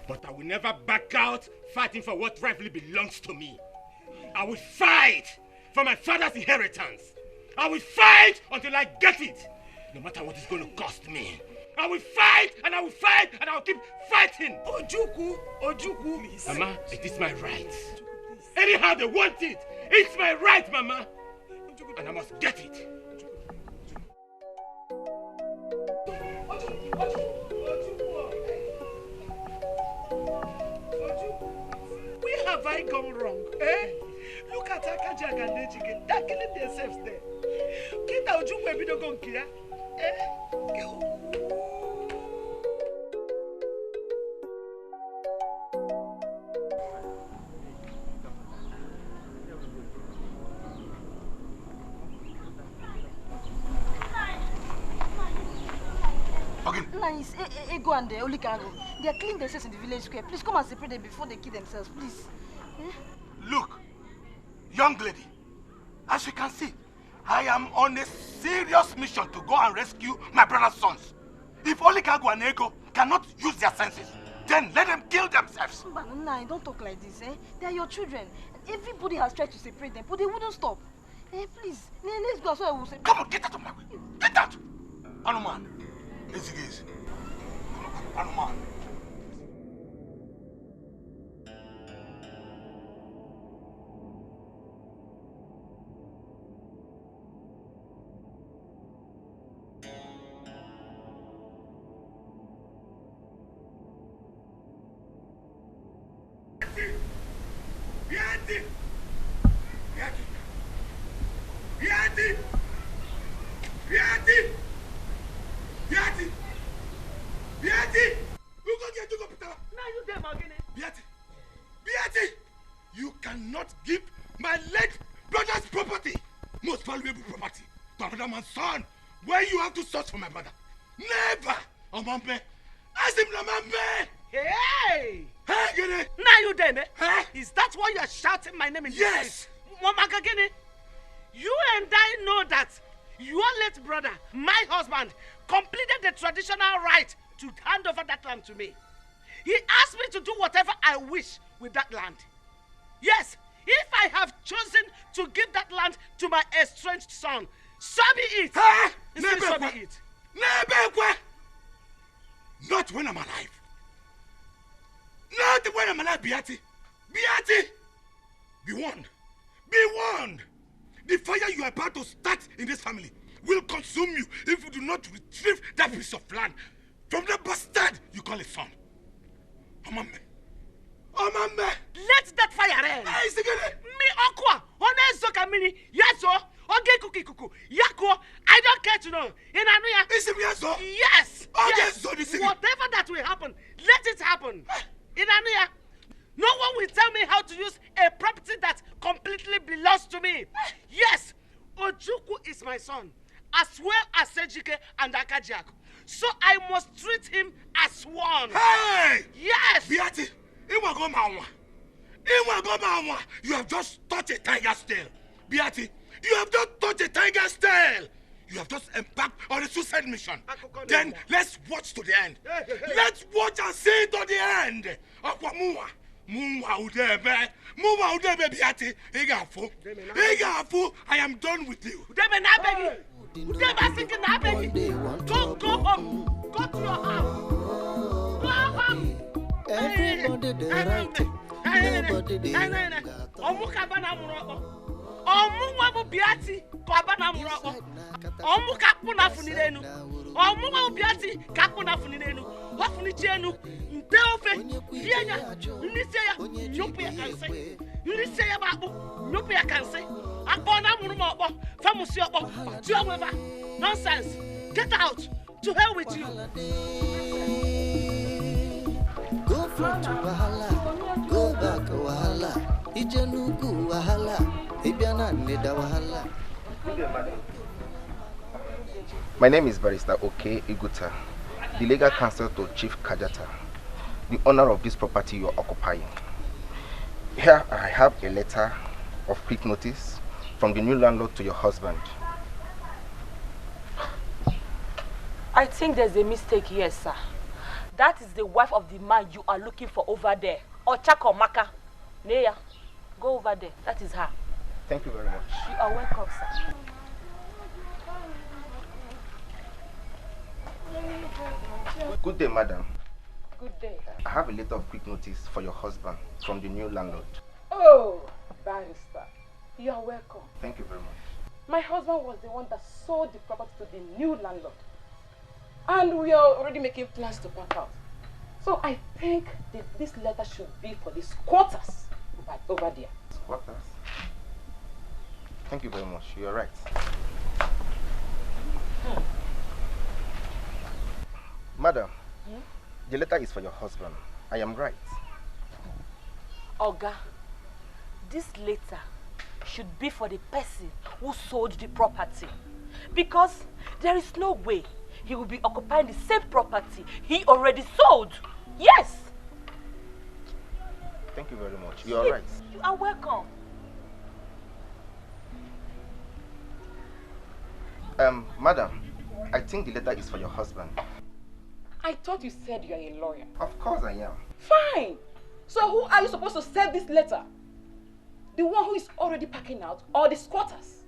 Speaker 18: But I will never back out fighting for what rightfully belongs to me. I will fight for my father's inheritance. I will fight until I get it, no matter what it's going to cost me. I will fight and I will fight and I will keep fighting.
Speaker 5: Ojuku, please.
Speaker 18: Mama, it is my right. Anyhow they want it, it's my right, Mama. And I must get it.
Speaker 6: Where have I gone wrong? Eh? Look at Akajiaku and Ejike. They're killing themselves there. Kita Ojukwu ebido go nke ya.
Speaker 12: Nice. Ego and the Olikago. They are cleaning themselves in the village square. Please come and separate them before they kill themselves, please.
Speaker 15: Look, young lady, as you can see, I am on a serious mission to go and rescue my brother's sons. If Olikago and Ego cannot use their senses, then let them kill themselves.
Speaker 12: But Nai, don't talk like this, eh? They are your children. Everybody has tried to separate them, but they wouldn't stop. Please, let's go so I will separate.
Speaker 15: Come on, get out of my way. Get out! Anuman, easy. Anuman. You cannot give my late brother's property, most valuable property, to another man's son, where you have to source for my brother. Never! Omambe! Asim Namambe!
Speaker 6: Hey!
Speaker 15: Hey, Gene!
Speaker 6: Now you then, eh? Huh? Is that why you are shouting my name in
Speaker 15: yes!
Speaker 6: Momaka Gene, you and I know that your late brother, my husband, completed the traditional right to hand over that land to me. He asked me to do whatever I wish with that land. Yes, if I have chosen to give that land to my estranged son, so be it.
Speaker 15: Huh?
Speaker 6: So be it.
Speaker 15: Not when I'm alive. Not when I'm alive, Beati. Beati! Be warned. Be warned. The fire you are about to start in this family will consume you if you do not retrieve that piece of land from the bastard you call a son. Omambe. Omambe.
Speaker 6: Let that fire rain.
Speaker 15: Hey, Sigene.
Speaker 6: Me okwa. One zoka mini. Yaso. Oge kuki kuku. Yako. I don't care to know. In Anuya.
Speaker 15: Is it yaso?
Speaker 6: Yes.
Speaker 15: Yes.
Speaker 6: Whatever that will happen, let it happen. In Anuya. No one will tell me how to use a property that completely belongs to me. Yes. Ojukwu is my son, as well as Ejike and Akajiaku. So I must treat him as one.
Speaker 15: Hey!
Speaker 6: Yes!
Speaker 15: Beati, you have just touched a tiger's tail. Beati, you have just touched a tiger's tail. You have just embarked on a suicide mission. Then let's watch to the end. Let's watch and see to the end. Beati. I am done with you.
Speaker 6: Go home. Go to your house. Go home.
Speaker 13: Everybody they right. Nobody they
Speaker 6: Omu biati ko abana muroko. Omu kapuna funirenu. Omu biati kapuna funirenu. Wafuni chenu. Nte ofe. Fienya. Nisiya. Nyopu ya kanse. Nisiya babu. Nyopu ya kanse. Akona murumo obo. Famusi obo. Tiomweva. Nonsense. Get out. To hell with you.
Speaker 13: Go front to Wahala. Go back Wahala. Ijenugu wahala, Ibiana neda wahala.
Speaker 4: Good day, madam. My name is Barrister OK Iguta, the legal counsel to Chief Kajata, the owner of this property you are occupying. Here I have a letter of quick notice from the new landlord to your husband.
Speaker 2: I think there's a mistake here, sir. That is the wife of the man you are looking for over there. Ochako Maka. Neya, go over there. That is her.
Speaker 4: Thank you very much.
Speaker 2: You are welcome, sir.
Speaker 4: Good day, madam.
Speaker 2: Good day.
Speaker 4: I have a letter of quick notice for your husband from the new landlord.
Speaker 2: Oh, Barrister. You are welcome.
Speaker 4: Thank you very much.
Speaker 2: My husband was the one that sold the property to the new landlord. And we are already making plans to pack out. So I think that this letter should be for the squatters over there.
Speaker 4: Squatters? Thank you very much. You are right. Madam, the letter is for your husband. I am right.
Speaker 2: Oga, this letter should be for the person who sold the property. Because there is no way he will be occupying the same property he already sold. Yes!
Speaker 4: Thank you very much. You are right.
Speaker 2: You are welcome.
Speaker 4: Madam, I think the letter is for your husband.
Speaker 2: I thought you said you are a lawyer.
Speaker 4: Of course I am.
Speaker 2: Fine. So who are you supposed to send this letter? The one who is already packing out or the squatters?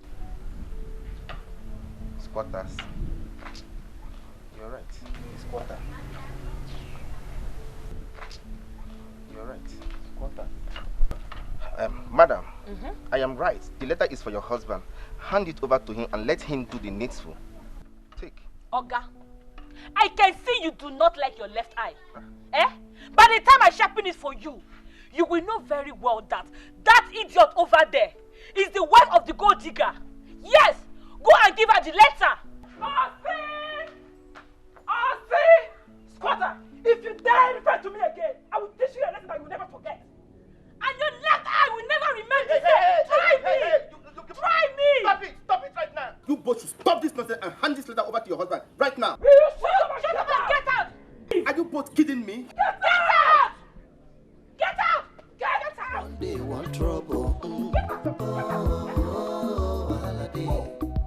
Speaker 4: Squatters. You're right. Squatter. You're right. Squatter. Madam, I am right. The letter is for your husband. Hand it over to him and let him do the needful. Take.
Speaker 2: Oga, I can see you do not like your left eye. By the time I sharpen it for you, you will know very well that that idiot over there is the wife of the gold digger. Yes, go and give her the letter. Ozzy! Squatter, if you dare refer to me again, I will teach you a lesson that you will never forget. And your left eye will never remain the same. Try me! Try me!
Speaker 4: Stop it right now! You both should stop this nonsense and hand this letter over to your husband right now.
Speaker 2: Will you shut up and get out?
Speaker 4: Are you both kidding me?
Speaker 2: Get out! Get out! Get out!
Speaker 13: One day, one trouble.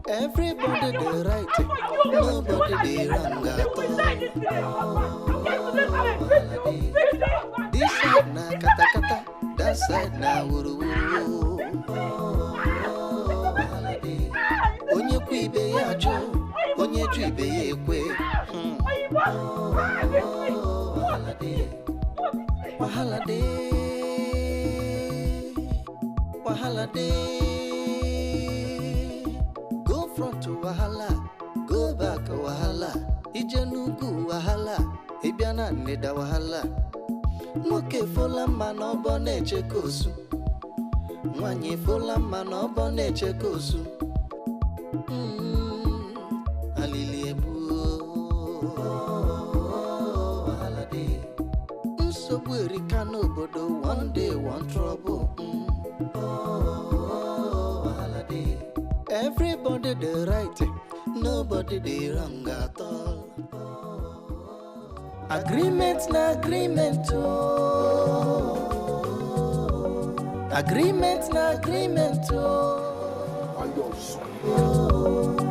Speaker 13: Everybody the right, nobody the wrong at all. This side na kata kata, that side na wuru wuru. Onye kwe ibe ya jo, onye ju ibe ya ekwe. Wahala day, wahala day. Go front to wahala, go back wahala. Ijenugu wahala, Ibiana neda wahala. Nwoke fola mma n'ọbọ na-eche ka osu. Nwanyị fola mma n'ọbọ na-eche ka osu. Alili ebu wahala dị. Nsogbu erika n'obodo, one day one trouble. Wahala dị. Everybody the right, nobody the wrong at all. Agreement na agreement oh. Agreement na agreement oh.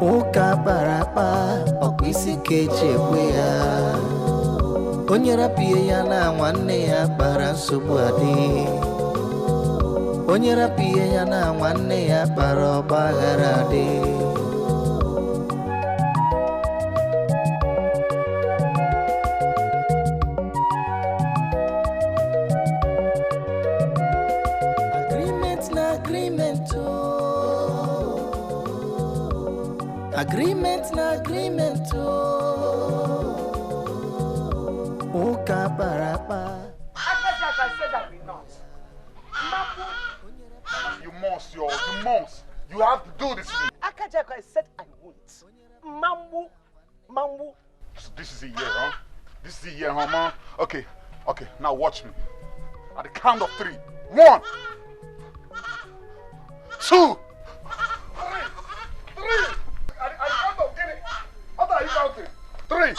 Speaker 13: Uka barapa okwisi keche kwe ya. Onye rapie ya na nwanne ya kpara nsogbu adị. Onye rapie ya na nwanne ya kpara ọgbaghara adị. Agreement na agreement oh. Uka barapa.
Speaker 6: I said that we not.
Speaker 21: You must, yo. You must. You have to do this to me.
Speaker 6: Akajaka said I won't. Mambu.
Speaker 21: So this is a year, huh? This is a year, huh, man? Okay. Now watch me. At the count of 3. 1, 2, 3. What are you counting? 3.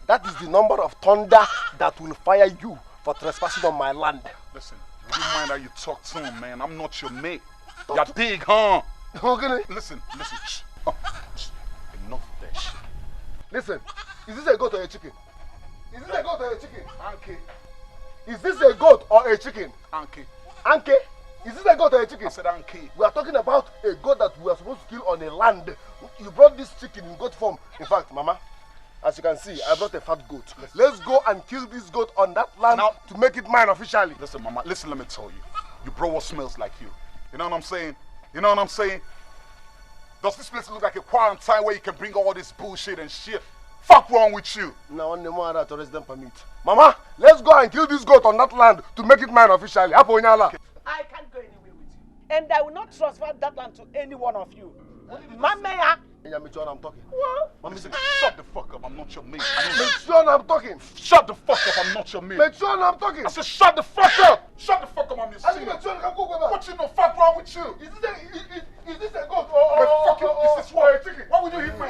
Speaker 21: That is the number of thunder that will fire you for trespassing on my land.
Speaker 8: Listen, would you mind how you talk to him, man? I'm not your mate. You're big, huh?
Speaker 21: Okay.
Speaker 8: Listen. Shh. Oh, enough of that shit.
Speaker 21: Listen, is this a goat or a chicken? Is this a goat or a chicken? Anke. Is this a goat or a chicken?
Speaker 8: Anke.
Speaker 21: Anke? Is this a goat or a chicken?
Speaker 8: I said Anke.
Speaker 21: We are talking about a goat that we are supposed to kill on a land. You brought this chicken in goat form. In fact, Mama, as you can see, I brought a fat goat. Let's go and kill this goat on that land now, to make it mine officially.
Speaker 8: Listen, Mama, listen, let me tell you. You bro what smells like you. You know what I'm saying? You know what I'm saying? Does this place look like a quarantine where you can bring all this bullshit and shit? Fuck wrong with you?
Speaker 21: Now, on the more that resident permit. Mama, let's go and kill this goat on that land to make it mine officially. Aponyala.
Speaker 6: I can't go anywhere with you. And I will not transfer that land to any one of you. Mama,
Speaker 21: Make sure I'm talking.
Speaker 8: Mama, shut the fuck up. I'm not your mate.
Speaker 21: Make sure I'm talking.
Speaker 8: Shut the fuck up. I'm not your mate.
Speaker 21: Make sure I'm talking.
Speaker 8: I said shut the fuck up. Shut the fuck up. I'm your
Speaker 21: mate.
Speaker 8: What you know? Fuck wrong with you?
Speaker 21: Is this a goat or
Speaker 8: is this what? A chicken? Why would you hit my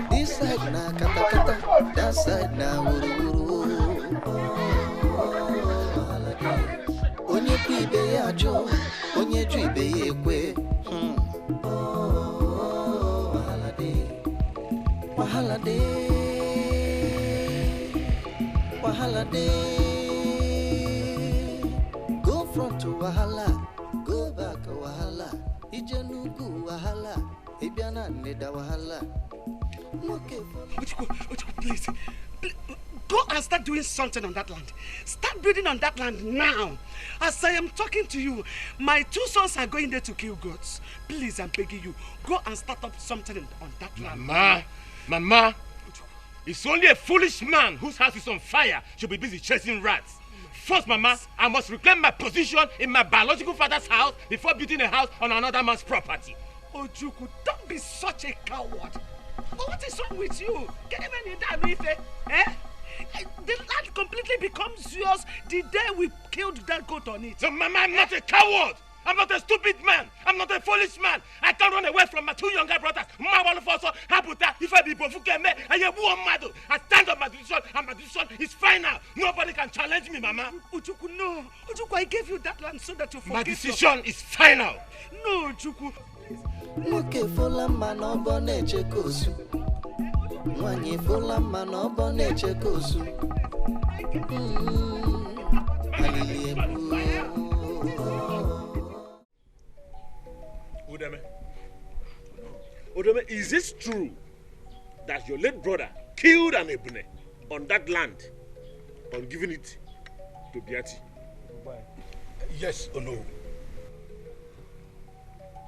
Speaker 13: This side na kata kata, that side na wuru wuru. Onye ku ibe ya ajụ, onye ju ibe ya ekwe. Wahala dey, wahala dey. Go front to wahala, go back wahala. Ijenugu wahala, Ibiana neda wahala.
Speaker 6: Ochuku, please. Go and start doing something on that land. Start building on that land now. As I am talking to you, my 2 sons are going there to kill goats. Please, I'm begging you, go and start up something on that land.
Speaker 15: Mama, it's only a foolish man whose house is on fire should be busy chasing rats. First, Mama, I must reclaim my position in my biological father's house before building a house on another man's property.
Speaker 6: Ojuku, don't be such a coward. What is wrong with you? The land completely becomes yours the day we killed that goat on it.
Speaker 15: So, Mama, I'm not a coward. I'm not a stupid man. I'm not a foolish man. I can't run away from my 2 younger brothers. I stand on my decision, and my decision is final. Nobody can challenge me, Mama.
Speaker 6: Ojuku, no. Ojuku, I gave you that land so that you forget.
Speaker 15: My decision is final.
Speaker 6: No, Ojuku.
Speaker 13: Nwoke fola mma na ọbọ na-eche ka osu. Nwanyị fola mma na ọbọ na-eche ka osu. Alili egbu.
Speaker 18: Udeme, is it true that your late brother killed an Ebune on that land on giving it to Biati?
Speaker 11: Yes or no?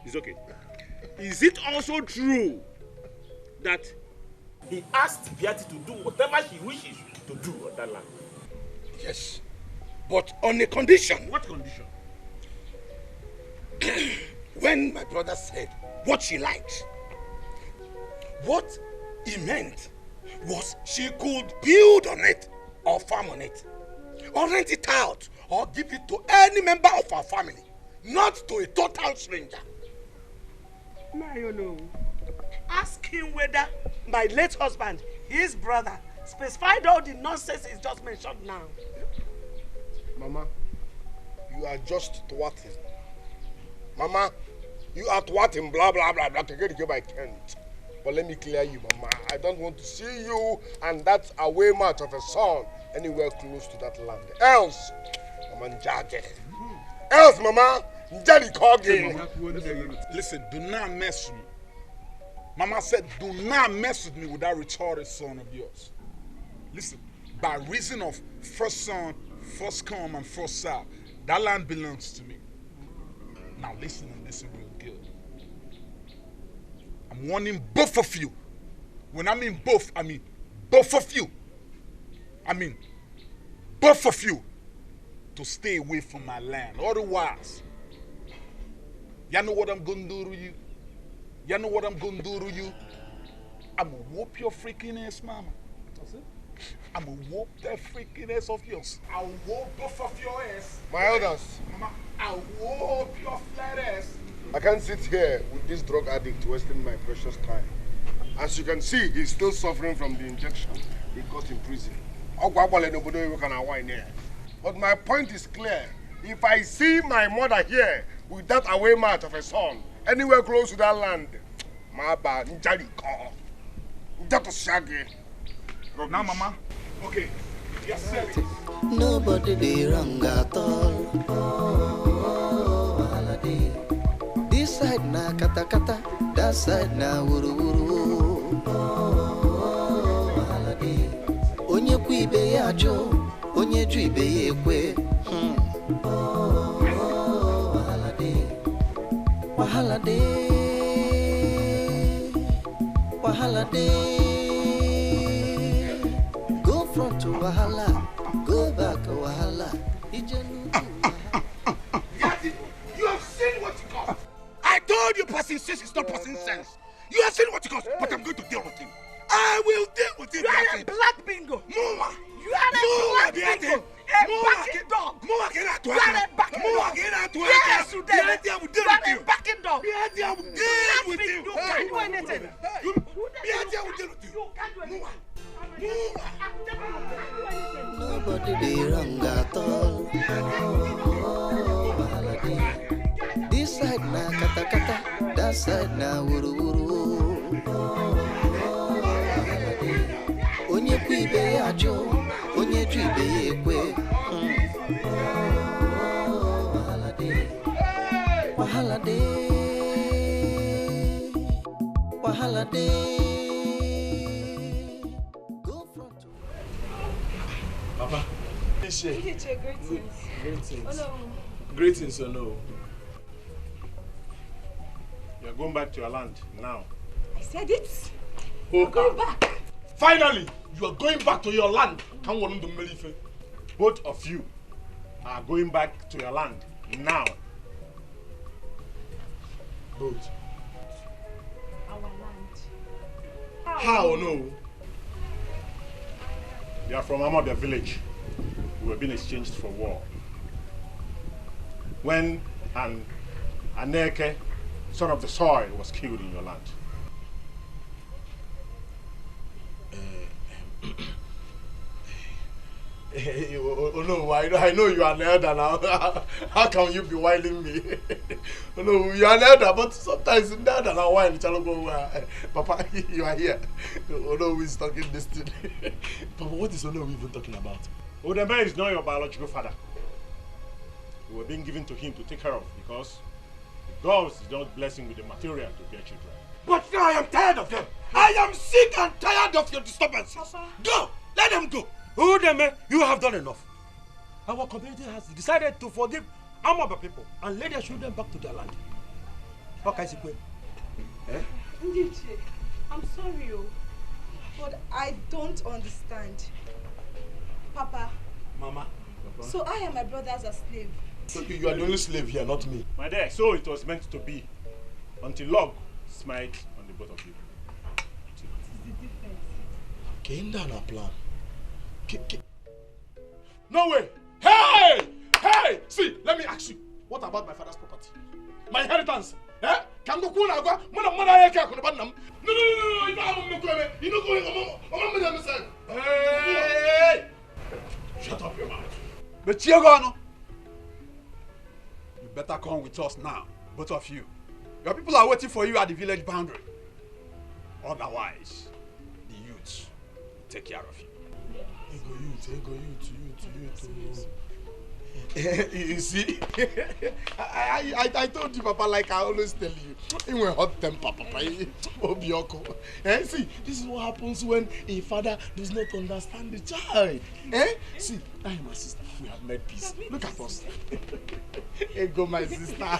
Speaker 18: It's okay. Is it also true that he asked Biati to do whatever she wishes to do on that land?
Speaker 11: Yes, but on a condition.
Speaker 18: What condition?
Speaker 11: When my brother said what she liked, what he meant was she could build on it or farm on it or rent it out or give it to any member of our family, not to a total stranger.
Speaker 6: No. Ask him whether my late husband, his brother, specified all the nonsense he's just mentioned now.
Speaker 21: Mama, you are just thwarting. Mama, you are thwarting, blah, blah, blah, blah, to get my tent. But let me clear you, Mama. I don't want to see you and that away match of a son anywhere close to that land. Else, Mama Njage. Else, Mama, Njali Kogi.
Speaker 8: Listen, do not mess with me. Mama said, do not mess with me with that retarded son of yours. Listen, by reason of first son, first come, and first serve, that land belongs to me. Now listen and listen real good. I'm warning both of you. When I mean both, I mean both of you. I mean both of you to stay away from my land. Otherwise, y'all know what I'm gonna do to you? Y'all know what I'm gonna do to you? I'm gonna whoop your freaking ass, mama. That's it? I'm gonna whoop that freaking ass of yours. I'll whoop both of your ass.
Speaker 21: My elders.
Speaker 8: Mama, I'll whoop your flat ass.
Speaker 21: I can't sit here with this drug addict wasting my precious time. As you can see, he's still suffering from the injection he got in prison. But my point is clear. If I see my mother here with that away mat of a son, anywhere close to that land,
Speaker 8: now, Mama. Okay. Yes, sir.
Speaker 13: Nobody be wrong at all. This side na kata kata, that side na wuru wuru. Onye ku ibe ya jo, onye ju ibe ya ekwe. Wahala de, wahala de. Go front to wahala, go back to wahala.
Speaker 15: You have seen what it cost. I told you passing sense is not passing sense. You have seen what it cost, but I'm going to deal with him. I will deal with him.
Speaker 6: You are a black bingo.
Speaker 15: Moa.
Speaker 6: You are a black bingo. A backing dog. You are a backing dog. Yes, you did. You are a backing dog. You can't do anything. You can't do anything.
Speaker 13: Nobody be wrong at all. This side na kata kata, that side na wuru wuru. Onye ku ibe ya jo, onye ju ibe ya ekwe. Wahala de, wahala de.
Speaker 9: Papa.
Speaker 12: greetings.
Speaker 9: Greetings.
Speaker 12: Oh no.
Speaker 9: Greetings or no?
Speaker 11: You're going back to your land now.
Speaker 12: I said it.
Speaker 11: We're
Speaker 12: going back.
Speaker 11: Finally, you are going back to your land. Both of you are going back to your land now. Both.
Speaker 12: Our land.
Speaker 11: How no? They are from Amabia village. We were being exchanged for war. When an Aneke, son of the soil, was killed in your land.
Speaker 9: Oh no, I know you are an elder now. How can you be whining me? Oh no, you are an elder, but sometimes in that and I whine, Papa, you are here. Oh no, he's talking this thing. Papa, what is Ono even talking about?
Speaker 11: Odeme is not your biological father. We were being given to him to take care of because the gods did not bless him with the material to bear children.
Speaker 15: But now I am tired of them. I am sick and tired of your disturbances. Papa. Go! Let them go!
Speaker 7: Udeme, you have done enough. Our community has decided to forgive Amaba people and let their children back to their land. Okay, Sikwe. Eh?
Speaker 12: Ndiche, I'm sorry, but I don't understand. Papa.
Speaker 9: Mama.
Speaker 12: Papa. So I and my brothers are slaves.
Speaker 9: So you are the only slave here, not me.
Speaker 11: My dear, so it was meant to be. Until log smite on the both of you.
Speaker 12: What is the difference?
Speaker 9: Kenda na plan.
Speaker 11: No way! Hey! Hey! See, let me ask you. What about my father's property? My inheritance? Eh? Can go kuna agwa? Mwana yake akuna banam. No, you don't have a mukwe. You don't go in. Hey! Shut up your mouth.
Speaker 1: But Chiagono, you better come with us now, both of you. Your people are waiting for you at the village boundary. Otherwise, the youths will take care of you.
Speaker 9: You see, I told you, Papa, like I always tell you, in a hot temper, Papa, Obioko. See, this is what happens when a father does not understand the child. See, I and my sister, we have made peace. Look at us. Hey, go, my sister.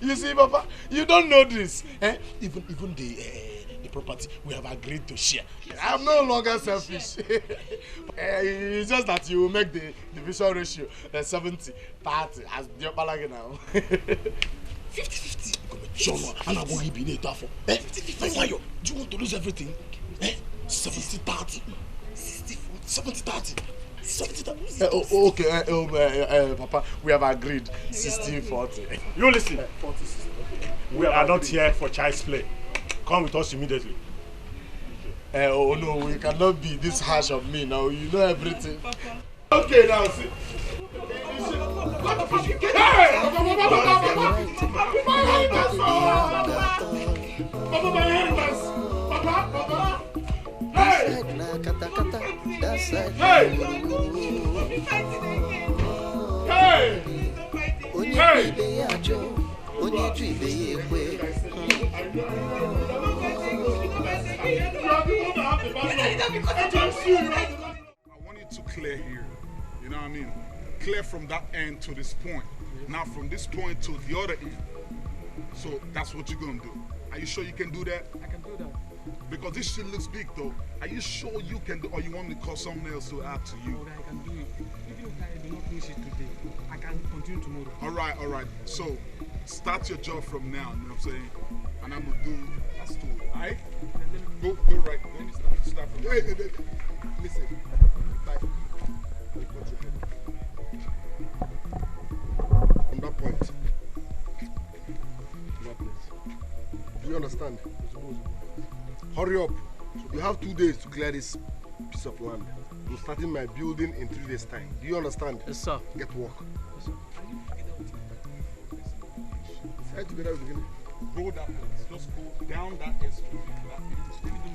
Speaker 9: You see, Papa, you don't know this. Even the property we have agreed to share. I am no longer selfish. It's just that you will make the division ratio 70-30 as the Opalagi now. 50-50. John, and I won't be in it. 50-50. Do you want to lose everything? 70-30.
Speaker 11: 70-30. 70-30. Okay, Papa, we have agreed 60-40.
Speaker 18: You listen. 40. We are not here for child's play. Come with us immediately.
Speaker 11: Oh no, we cannot be this harsh of me now. You know everything. Okay, now see.
Speaker 8: I want you to clear here. You know what I mean? Clear from that end to this point. Now from this point to the other end. So that's what you're gonna do. Are you sure you can do that?
Speaker 14: I can do that.
Speaker 8: Because this shit looks big though. Are you sure you can do, or you want me to call someone else to add to you?
Speaker 14: Okay, I can do it. Even if I do not finish it today, I can continue tomorrow.
Speaker 8: Alright. So start your job from now, you know what I'm saying? And I'm gonna do that's two. Alright? Go right. Let me start from
Speaker 21: Hey, listen.
Speaker 20: From that point. Do you understand? Hurry up. You have 2 days to clear this piece of land. I'm starting my building in 3 days' time. Do you understand?
Speaker 14: Yes, sir.
Speaker 20: Get to work.
Speaker 14: Yes, sir.
Speaker 20: Say together with beginning.
Speaker 8: Go that place. Just go down that street.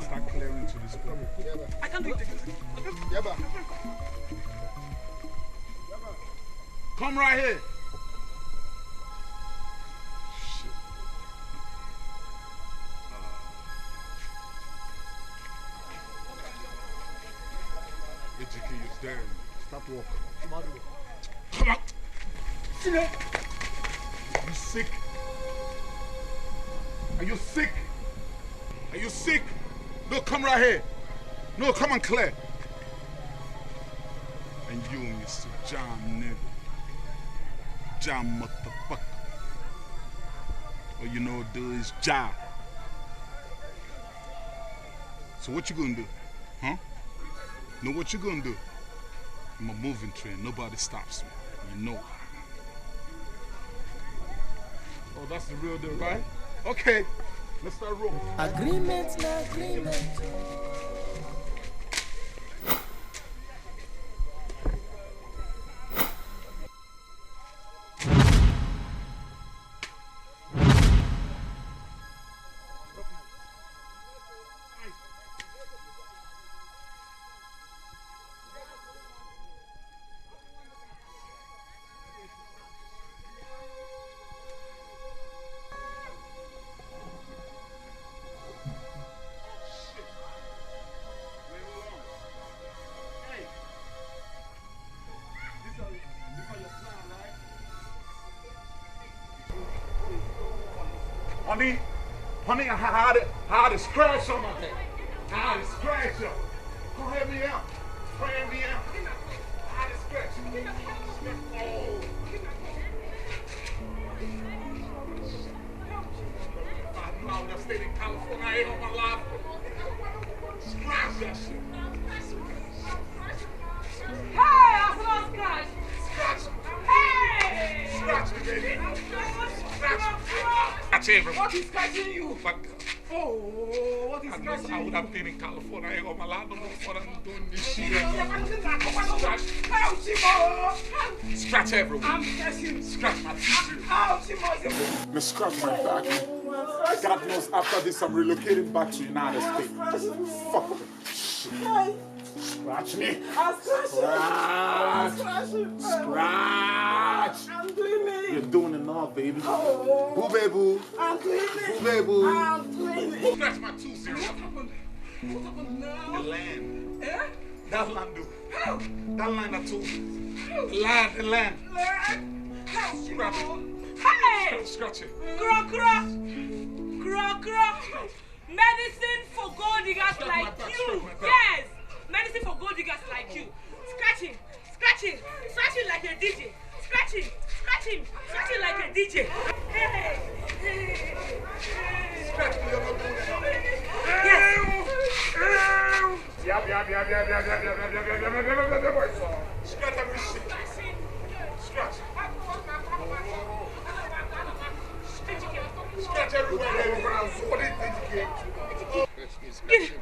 Speaker 8: Start clearing to this point.
Speaker 14: I can do it.
Speaker 20: Yaba.
Speaker 8: Come right here. Ejike is there.
Speaker 20: Start work.
Speaker 8: Come on. You sick? Are you sick? Are you sick? No, come right here. No, come on, Claire. And you, Mr. John nigga. John motherfucker. All you know do is job. So what you gonna do? Huh? Know what you gonna do? I'm a moving train. Nobody stops me. You know. Oh, that's the real deal, right? Okay. Let's start rolling.
Speaker 13: Agreement.
Speaker 8: Honey, I had a scratch on my head. I had a scratch on. Come help me out. Help me out. I had a scratch. Oh. I would have stayed in California. I ain't on my life. Scratch that shit.
Speaker 16: Hey, I saw a scratch.
Speaker 8: Scratch.
Speaker 16: Hey!
Speaker 8: Scratch me, baby.
Speaker 16: Scratch.
Speaker 8: What is scratching you?
Speaker 16: Oh, what is scratching
Speaker 8: I
Speaker 16: you?
Speaker 8: would have been in California. I ain't on my life no more for them doing this shit. Scratch everywhere.
Speaker 16: I'm scratching.
Speaker 8: Scratch my teeth.
Speaker 16: Ouch,
Speaker 1: Me scratch my back. God knows after this I'm relocating back to United States. Fuck shit. Scratch me. Scratch.
Speaker 16: I'm doing it.
Speaker 1: You're doing enough, baby.
Speaker 16: Oh.
Speaker 1: Boo, baby.
Speaker 16: I'm doing it.
Speaker 1: Boo, baby.
Speaker 16: I'm doing it.
Speaker 8: Scratch my tooth, zero.
Speaker 16: What happened now?
Speaker 8: The land.
Speaker 16: Eh?
Speaker 8: That land, do.
Speaker 16: How?
Speaker 8: That land, I told you. The land.
Speaker 16: How?
Speaker 8: Scratch it.
Speaker 16: Hey!
Speaker 8: Scratch it.
Speaker 16: Kra. Medicine for gold diggers like you. Yes. Medicine for gold diggers like you. Scratching like a DJ. Scratching like a DJ. Hey.
Speaker 8: Scratch me, you're not doing it.
Speaker 16: Yes.
Speaker 8: Yep.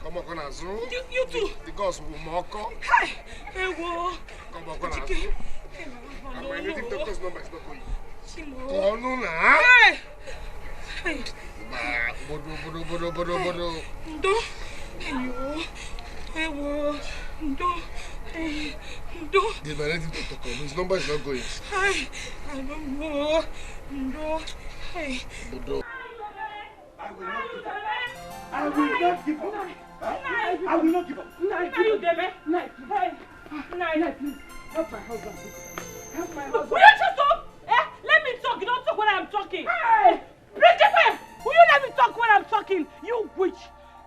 Speaker 21: Come on,
Speaker 16: you too.
Speaker 21: The girls will mock.
Speaker 16: Hi. Hey, whoa.
Speaker 21: Come on, my native doctor's number is not going.
Speaker 16: Oh,
Speaker 21: no, no.
Speaker 16: Hey.
Speaker 21: Bodo.
Speaker 16: Do. Hey, whoa. Do.
Speaker 21: The native doctor come. His number is not going.
Speaker 16: Hi. I don't know. Do. Hey.
Speaker 21: Bodo.
Speaker 16: I will not give up. I will not give up. You Debe. Hey. Please. Help my husband. Help my husband. Will you shut up? Let me talk. You don't talk when I'm talking. Hey. Principal, will you let me talk when I'm talking? You witch.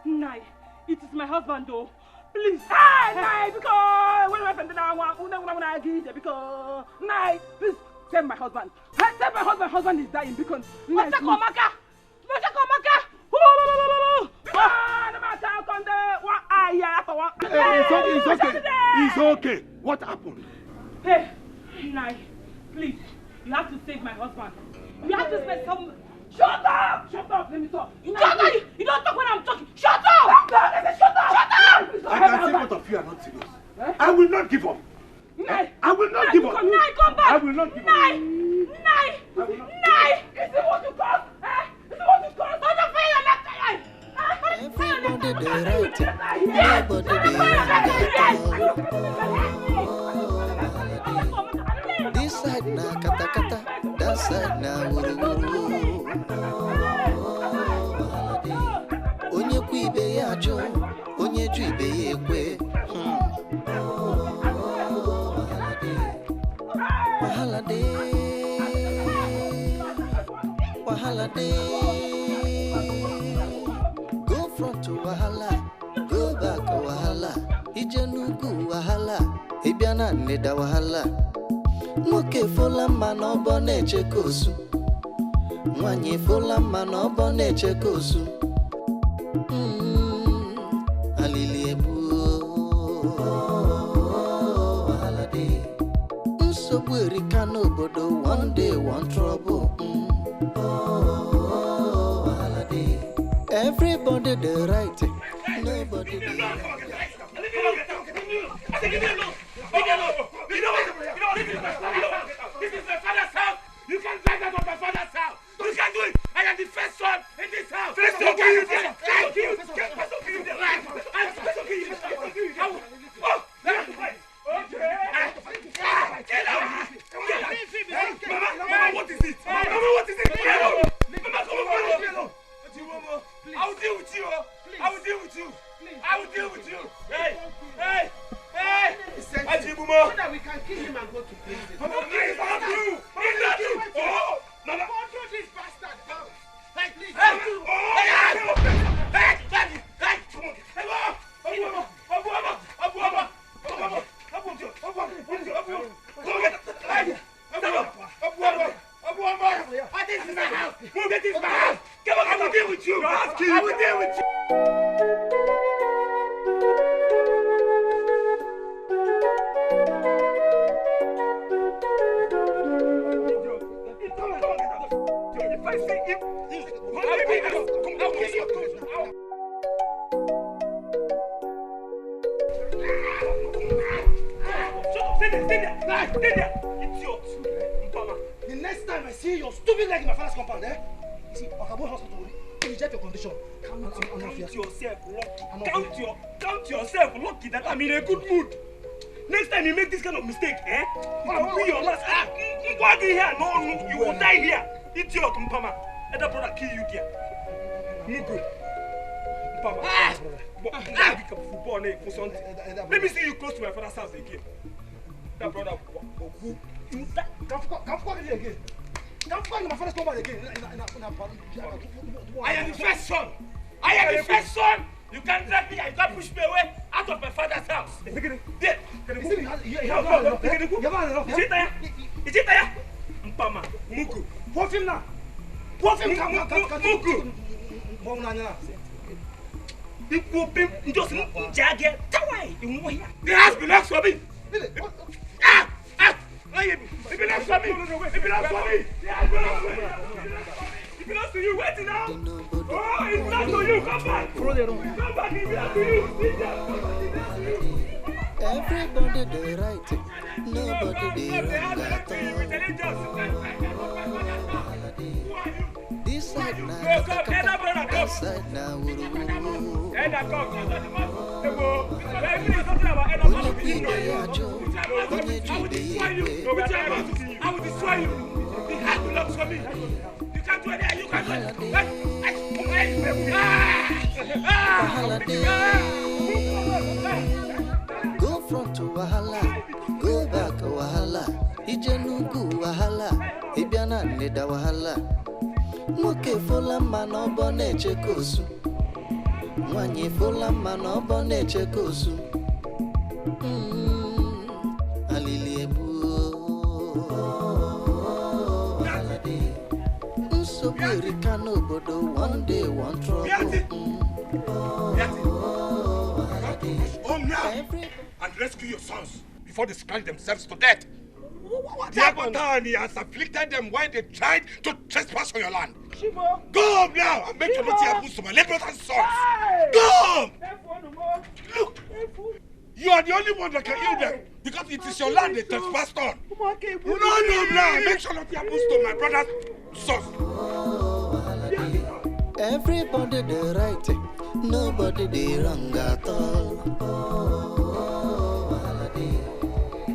Speaker 16: Nai, it is my husband though. Please. Hey, Nai, because when my friend and I want to give it because Nai, please save my husband. Save my husband. My husband is dying because Nai. It's
Speaker 21: okay. What happened?
Speaker 16: Hey, Nai, please, you have to save my husband. You have to spend some. Shut up! Shut up! Let me talk. Shut up! You don't talk when I'm talking. Shut up! Shut up!
Speaker 21: I can see both of you are not serious. I will not give up.
Speaker 16: Nai!
Speaker 21: I will not give up.
Speaker 16: Nai, come back!
Speaker 21: I will not give up.
Speaker 16: Nai! Is it what you cause? Is it what you cause? Don't you feel your left eye?
Speaker 13: Everybody the right, nobody the wrong. This side na kata, that side na wuru. Onye ku ibe ya ajụ, onye ju ibe ya ekwe. Wahala dey. Go front to wahala, go back to wahala. Ijenugu wahala, ibiana neda wahala. Nwoke fola mma na ọbọ na-eche ka osu. Nwanyị fola mma na ọbọ na-eche ka osu. Alili ebu wahala dey. Nsogbu erika n'obodo, one day one trouble. Wahala dey. Everybody the right, nobody the wrong.
Speaker 15: This is my father's house. You can drive out of my father's house. You can do it. I am the first son in this house. First son, you there. Thank you. First son, you there. I'm first son, you there. Oh, let me fight. Okay. Get out. Mama, what is it? Mama, what is it? Mama, come on. I will deal with you. I will deal with you. I will deal with you. Hey.
Speaker 6: So that we can kill him and go to prison.
Speaker 15: Mama, please, not you. Not you. Oh, Mama.
Speaker 6: Control this bastard down. Hey, please.
Speaker 15: Hey. This is my house. Move it, this is my house. Come on, I will deal with you. I will deal with you. If I see him, stay there. Idiot.
Speaker 7: The next time I see your stupid leg in my father's compound, you see, Okabo Hospital will reject your condition.
Speaker 15: Count yourself lucky. Count yourself lucky that I'm in a good mood. Next time you make this kind of mistake, it will be your last. Walk in here, no, you will die here. Idiot, Mpama. Let that brother kill you there. Mugu. Mpama. Football name for something. Let me see you close to my father's house again. That brother will
Speaker 7: Come again. Come in my father's compound again.
Speaker 15: I am the first son. You can't drag me and you can't push me away out of my father's house. There. Is it there? Mpama, Mugu.
Speaker 7: Put him now.
Speaker 15: Mugu. The house belongs to me. It belongs to me. The house belongs to me.
Speaker 10: It belongs to you. Wait now. Oh, it belongs to you. Come back. Follow the road. Come back. It belongs to you. Sit down. Come back. It belongs to you.
Speaker 13: Everybody the right, nobody the wrong at all. This side now, that side now,
Speaker 10: I will destroy you. The heart belongs to me. You can't do it. You can't do it.
Speaker 13: Go front to Wahala, go back to Wahala. Ijenugu Wahala, Ibiana Neda Wahala. Moke fola mano bone chekosu. Mwanye fola mano bone chekosu. Aliliebu. Unsobiri kano bodo one day one trouble.
Speaker 15: Home now and rescue your sons before they scratch themselves to death. Diabatani has afflicted them when they tried to trespass on your land. Go home now and make your naughty happens to my late brother's sons. Go home! Look, you are the only one that can heal them because it is your land they trespassed on. Run home now and make sure nothing happens to my brother's sons.
Speaker 13: Everybody the right, nobody the wrong at all.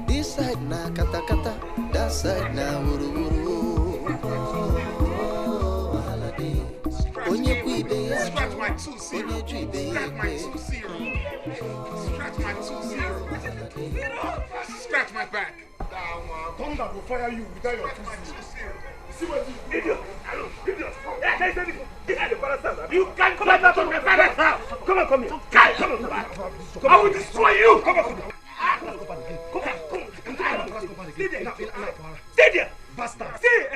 Speaker 13: This side na kata kata, that side na wuru wuru. Onye kuibe ya,
Speaker 15: scratch my 2-0.
Speaker 13: onye juibe ya.
Speaker 15: Scratch my 2-0. Scratch my 2-0. Scratch my back. Thunder will fire you without your 2-0. See what you idiot! Idiot! You can't come back to my father's house! Come on, come here! Come on! I will destroy you! Come on! Stay there! Bastard! See,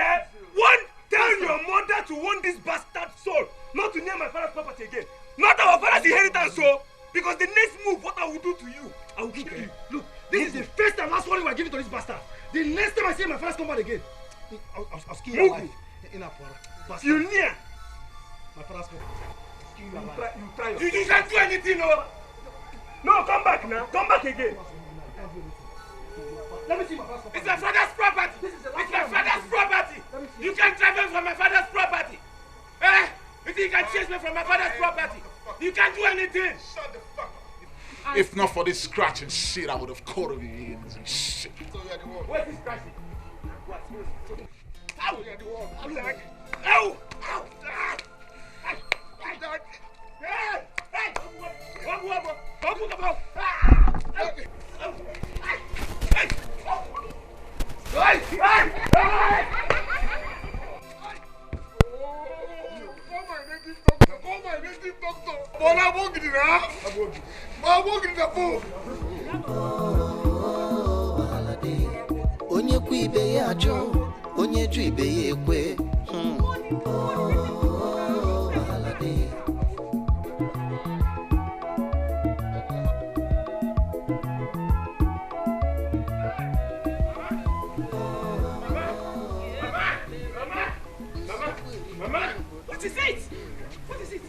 Speaker 15: tell your mother to warn this bastard soul not to near my father's property again. Not our father's inheritance, so because the next move, what I will do to you, I will kill you. Look, this is the first and last warning we are giving to this bastard. The next time I see my father's compound again, I'll skin your life. You near my father's compound. You can't do anything, no. No, come back now. Come back again. Let me see my father's property. It's my father's property. It's my father's property. You can't travel from my father's property. Eh? You think you can chase me from my father's property? You can't do anything. Shut the fuck up. If not for this scratching shit, I would have caught him and shit. Where's this scratching? Ow! Ow! Ow!
Speaker 13: Onye kuibe ya jo, onye ju ibe ya ekwe.
Speaker 10: What is it? What is it?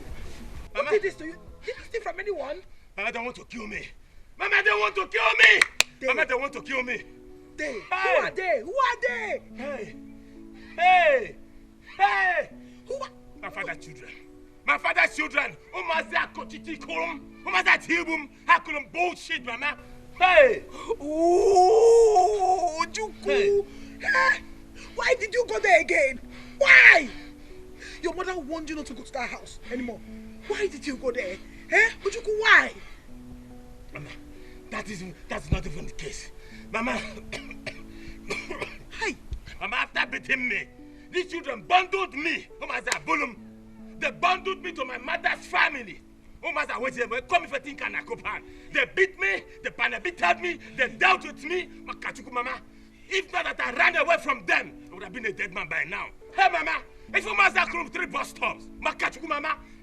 Speaker 10: Mama, who did this to you? Did you steal from anyone? Mama, they want to kill me. Mama, they want to kill me. Mama, they want to kill me. They? Hey. Who are they? Who are they? Hey. Hey. Hey. Who are? My father's children. My father's children. Umaza kochichi kulum. Umaza tibum. Hakulum bullshit, mama. Hey. Ooh, Juku. Hey. Why did you go there again? Why? Your mother warned you not to go to that house anymore. Why did you go there? Eh? Ujuku, why? Mama, that's not even the case. Mama, hey, Mama, after beating me, these children bundled me. They bundled me to my mother's family. They beat me, they beat me, they dealt with me. Mama, if not that I ran away from them, I would have been a dead man by now. Hey, Mama, if you must have 3 bus stops, Mama,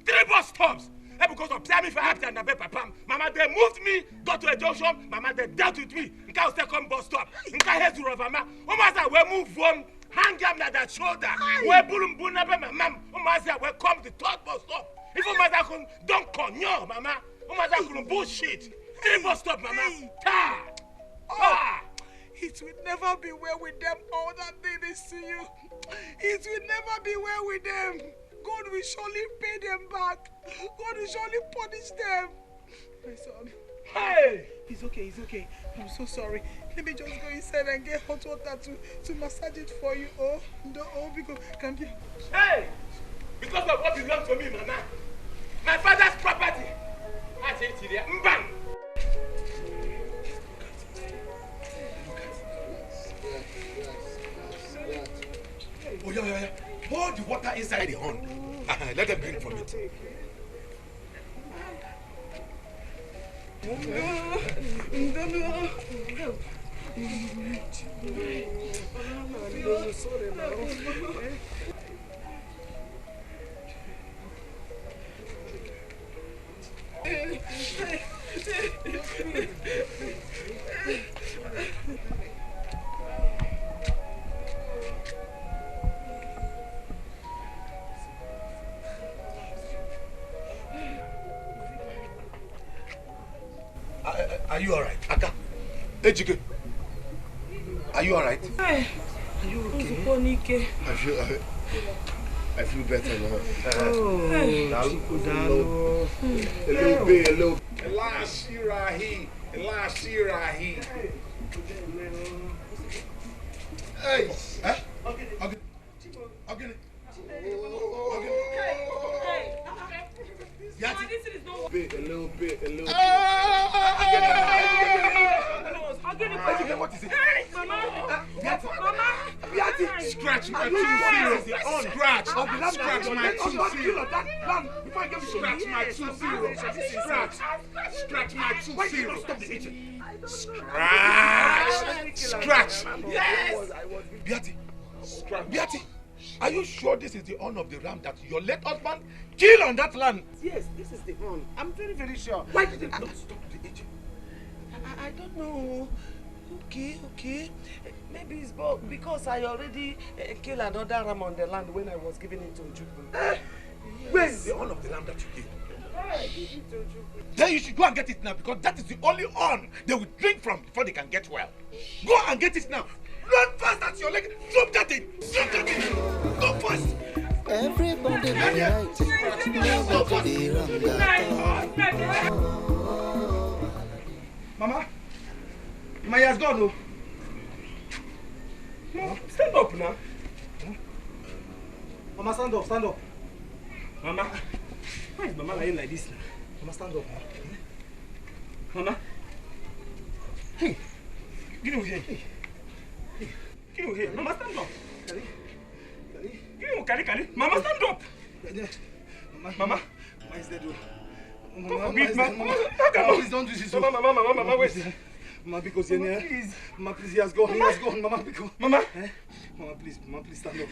Speaker 10: 3 bus stops. Because of Psalm and Papa, Mama, they moved me, got to a junction, Mama, they dealt with me. Nka second bus stop. Nka head to Mama. Mama, we move from
Speaker 15: hang him like that shoulder. Where Bulumbu never, ma'am, Umazia will come the third bus stop. If Umazakun don't come, no, mama. Umazakun bullshit. 3 bus stop, mama. Ta! Ah!
Speaker 6: It will never be well with them, all that they did to you. It will never be well with them. God will surely pay them back. God will surely punish them. My son.
Speaker 15: Hey!
Speaker 6: It's okay. I'm so sorry. Let me just go inside and get hot water to massage it for you. Oh, because come here.
Speaker 15: Hey! Because of what belongs to me, mama. My father's property. I say it here. Mbang! Oh, yeah. Pour the water inside the horn. Let them drink from it. Are you alright? Aka? Ejike? Are you alright?
Speaker 5: Hey, are you okay?
Speaker 21: I feel better now.
Speaker 1: A little bit. Elashirahi. Hey! Okay. A little bit.
Speaker 15: What is it?
Speaker 16: Mama!
Speaker 15: Scratch my 2 zeros. Scratch my 2 zeros. Scratch my 2 zeros. Scratch my 2 zeros. Scratch. Yes. Beati, are you sure this is the horn of the ram that your late husband killed on that land?
Speaker 6: Yes, this is the horn. I'm very, very sure.
Speaker 15: Why did it not stop the agent?
Speaker 6: I don't know. Okay. Maybe it's because I already killed another ram on the land when I was giving it to Ojukwu.
Speaker 15: Where is the horn of the lamb that you gave? Then you should go and get it now, because that is the only horn they will drink from before they can get well. Go and get it now. Run fast at your leg. Drop that in. Go fast.
Speaker 13: Everybody be right. Nobody wrong.
Speaker 6: Mama, my has gone. No. No, stand up now. Mama, stand up. Mama, why is Mama lying like this now? Mama, stand up. Mama, hey, get over here. Get over here. Mama, stand up. Kali. Mama, stand up. Mama, why is that? Mama, please don't do this. Mama, wait. Mama, because you're near. Mama, please, he has gone. Mama, because. Mama, please, stand up.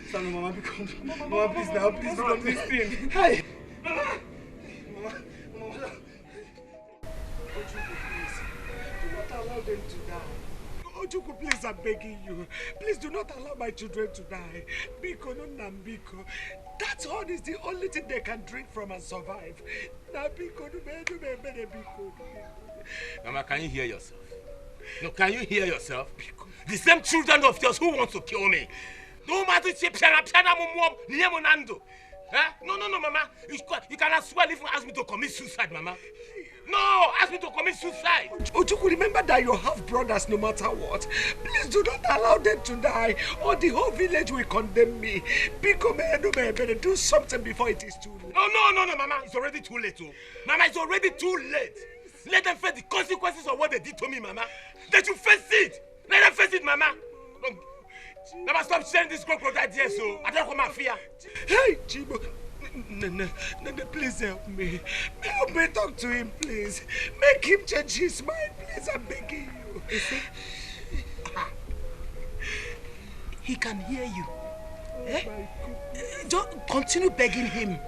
Speaker 6: Stand up, Mama, because. Mama, please, now, please don't do this thing. Hey, Mama. Ojukwu, please, do not allow them to die. Ojukwu, please, I'm begging you. Please do not allow my children to die. Biko, no Nambiko. That horn is the only thing they can drink from and survive. Nambiko, no Biko.
Speaker 15: Mama, can you hear yourself? No, can you hear yourself? The same children of yours who wants to kill me. No matter No, Mama. You can as well even ask me to commit suicide, Mama. No, ask me to commit suicide.
Speaker 6: Ojukwu, remember that you have brothers no matter what. Please do not allow them to die, or the whole village will condemn me. Better do something before it is too late.
Speaker 15: No, Mama. It's already too late. Oh. Mama, it's already too late. Let them face the consequences of what they did to me, Mama. They should face it. Let them face it, Mama. Mama, stop sharing this crocodile here, so I don't come and fear.
Speaker 6: Hey, Chibo. No, please help me. Help me talk to him, please. Make him change his mind, please. I'm begging you. You see? He can hear you. Don't continue begging him.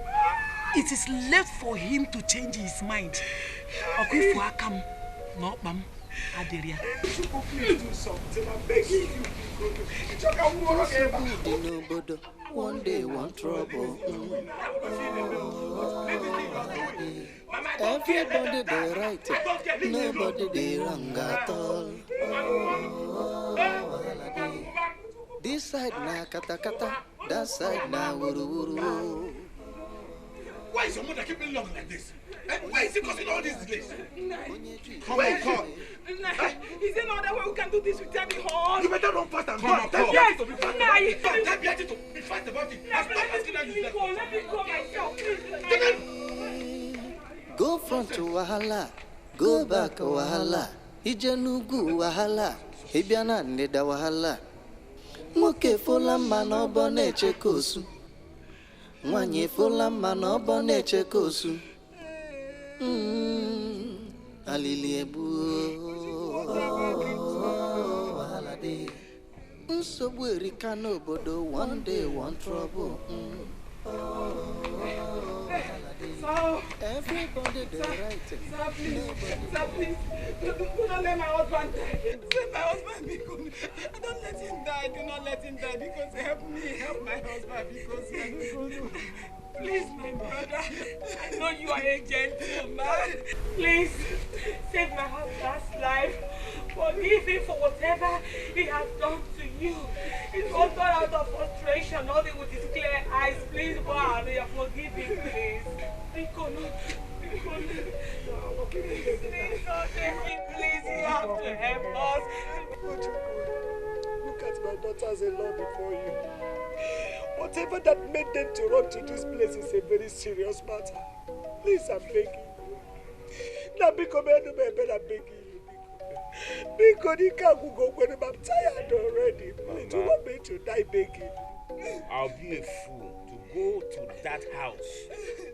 Speaker 6: It is left for him to change his mind. Adelia. Please do something. I'm begging you.
Speaker 13: One day, one trouble. Everybody they right, nobody they wrong at all. This side na kata kata, that side na wuru wuru.
Speaker 15: Why is your mother keeping long like this? Why is he causing all these delays?
Speaker 6: Come. Is there no other way we can do this without the horse?
Speaker 15: You better run fast and
Speaker 6: come.
Speaker 15: Tell
Speaker 6: Yes,
Speaker 15: to be fast. Tell Beatty to be fast about it. Let me go myself.
Speaker 13: Go front to Wahala, go back to Wahala. Ijenugu Wahala, Hibiana Neda Wahala. Moke fola mano bone chekosu. Mwanye fola mano bone chekosu. Aliliebu Wahala de. Nsobu erika no bodo, one day one trouble. Everybody they right.
Speaker 6: Sir, please. Don't let my husband die. Let my husband be good. Don't let him die. Do not let him die. Because help my husband. Because please, my brother. I know you are a gentleman. Please, save my husband's life. Forgive him for whatever he has done to you. It was done out of frustration, nothing with his clear eyes. Please, God, forgive him, please. Please, you have to help us.
Speaker 3: Look at my daughters in law before you. Whatever that made them to run to this place is a very serious matter. Please, I'm begging you. Now, because I'm begging you. Because you can't go when I'm tired already. Please, you want me to die begging?
Speaker 15: I'll be a fool to go to that house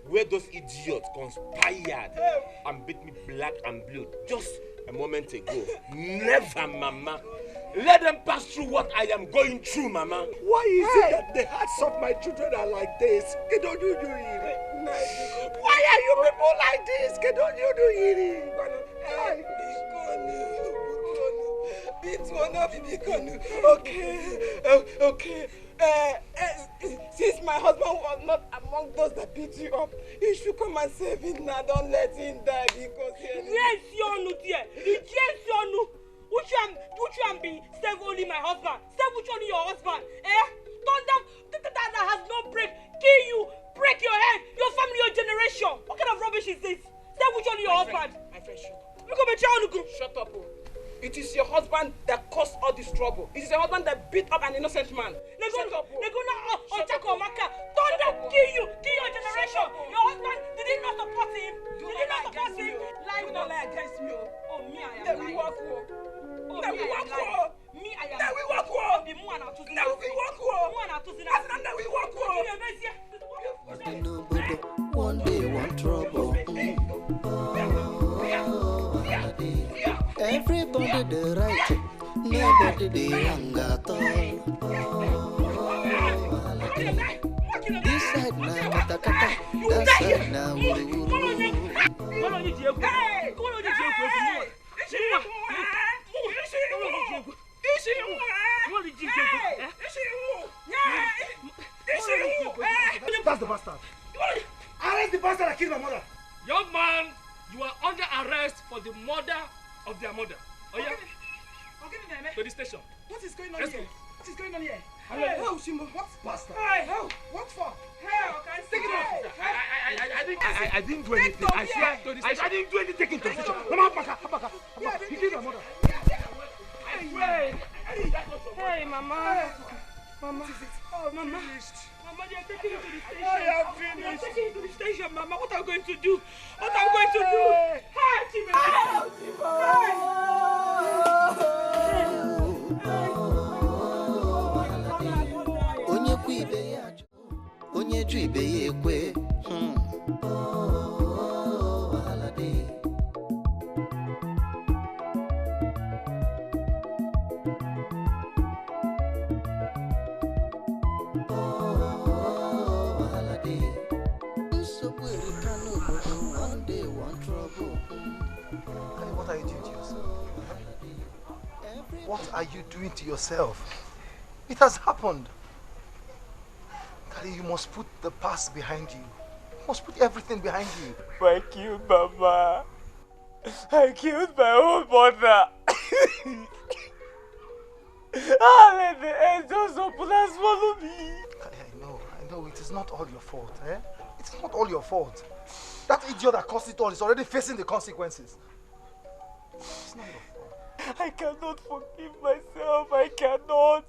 Speaker 15: where those idiots conspired and beat me black and blue just a moment ago. Never, Mama. Let them pass through what I am going through, Mama.
Speaker 3: Why is it that the hearts of my children are like this? Don't you do it? Why are you people like this? Don't you do it?
Speaker 6: Okay. Since my husband was not among those that beat you up, you should come and save him now. Don't let him die because yes, you dear. Yes, you which one be save only my husband? Save which one your husband? Thunder that has no break, kill you, break your head, your family, your generation. What kind of rubbish is this? Save which one your husband? My friend, shut up. Look at my child. Shut up. It is your husband that caused all this trouble. It is your husband that beat up an innocent man. Shut up. Thunder kill you, kill your generation. Your husband, did he not support him? Did he not support him? Lie will not lie against me. Oh, me, I am lying. Me, I am lying. The man are choosing.
Speaker 13: One day, one trouble. Everybody they right, nobody they wrong at all. This side na kata kata, that side na wuru wuru.
Speaker 15: That's the bastard. Arrest the bastard that killed my mother.
Speaker 10: Young man, you are under arrest for the murder of their mother. Oh yeah? To the station.
Speaker 6: What is going on
Speaker 10: Let's
Speaker 6: here?
Speaker 10: go.
Speaker 6: What is going on here?
Speaker 10: Hey,
Speaker 6: Shimo. What's
Speaker 10: bastard?
Speaker 6: Hey, what for? Hey, okay, take it off.
Speaker 15: I didn't do anything. I swear. I didn't do anything. Take it to the station. Mama, Paka. He killed my mother.
Speaker 6: Hey, Mama. Mama. Oh, Mama. Mama, they are taking you to the station. I am finished. They are taking you to the station, Mama. What are we going to do? What are we going to do? Hey, Chime.
Speaker 13: Onye ju ibe ya ekwe.
Speaker 7: What are you doing to yourself? What are you doing to yourself? It has happened. Kali, you must put the past behind you. You must put everything behind you.
Speaker 10: I killed Mama. I killed my own mother. Let the angels open and swallow me.
Speaker 7: Kali, I know, it is not all your fault, eh? It's not all your fault. That idiot that caused it all is already facing the consequences. It's not your fault.
Speaker 10: I cannot forgive myself. I cannot.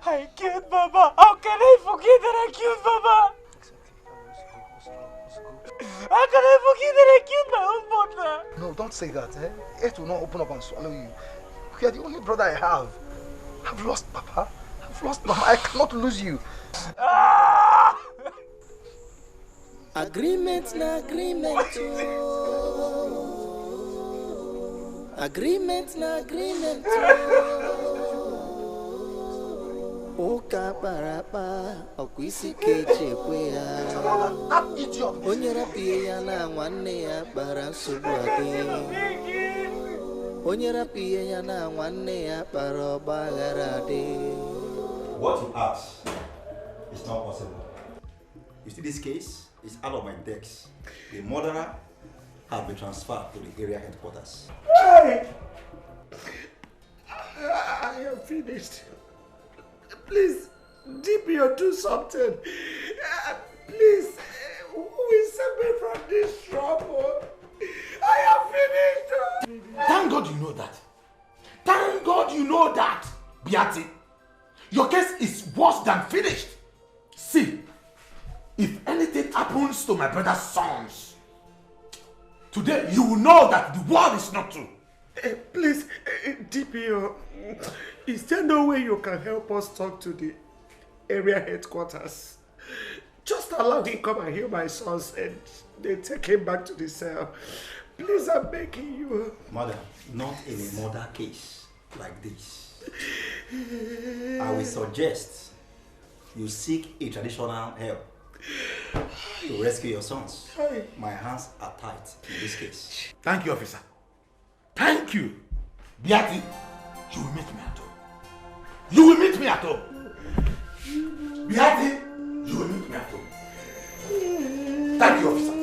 Speaker 10: I killed Mama. How can I forget that I killed Mama? How can I forget that I killed my own mother?
Speaker 7: No, don't say that, eh? It will not open up and swallow you. You are the only brother I have. I've lost Papa. I've lost Mama. I cannot lose you.
Speaker 13: Agreement na agreement. Agreement na agreement. Oka baraba okwisi keche kwea. Onyera pie ya na nwanne ya bara nsogbu ade. Onyera pie ya na nwanne ya bara ọgbaghara ade.
Speaker 17: What you ask is not possible. You see, this case is out of my decks. The murderer has been transferred to the area headquarters.
Speaker 3: Hey! I am finished. Please, DPO, do something. Please, who will save me from this trouble? I am finished.
Speaker 15: Thank God you know that. Thank God you know that, Beati. Your case is worse than finished. See, if anything happens to my brother's sons, today you will know that the world is not true.
Speaker 3: Please, DPO, is there no way you can help us talk to the area headquarters? Just allow him come and heal my sons and they take him back to the cell. Please, I'm begging you.
Speaker 17: Madam, not in a murder case like this. I will suggest you seek a traditional help to rescue your sons. My hands are tight in this case.
Speaker 15: Thank you, officer. Thank you. Beati, you will meet me at home. You will meet me at home. Beati, you will meet me at home. Thank you, officer.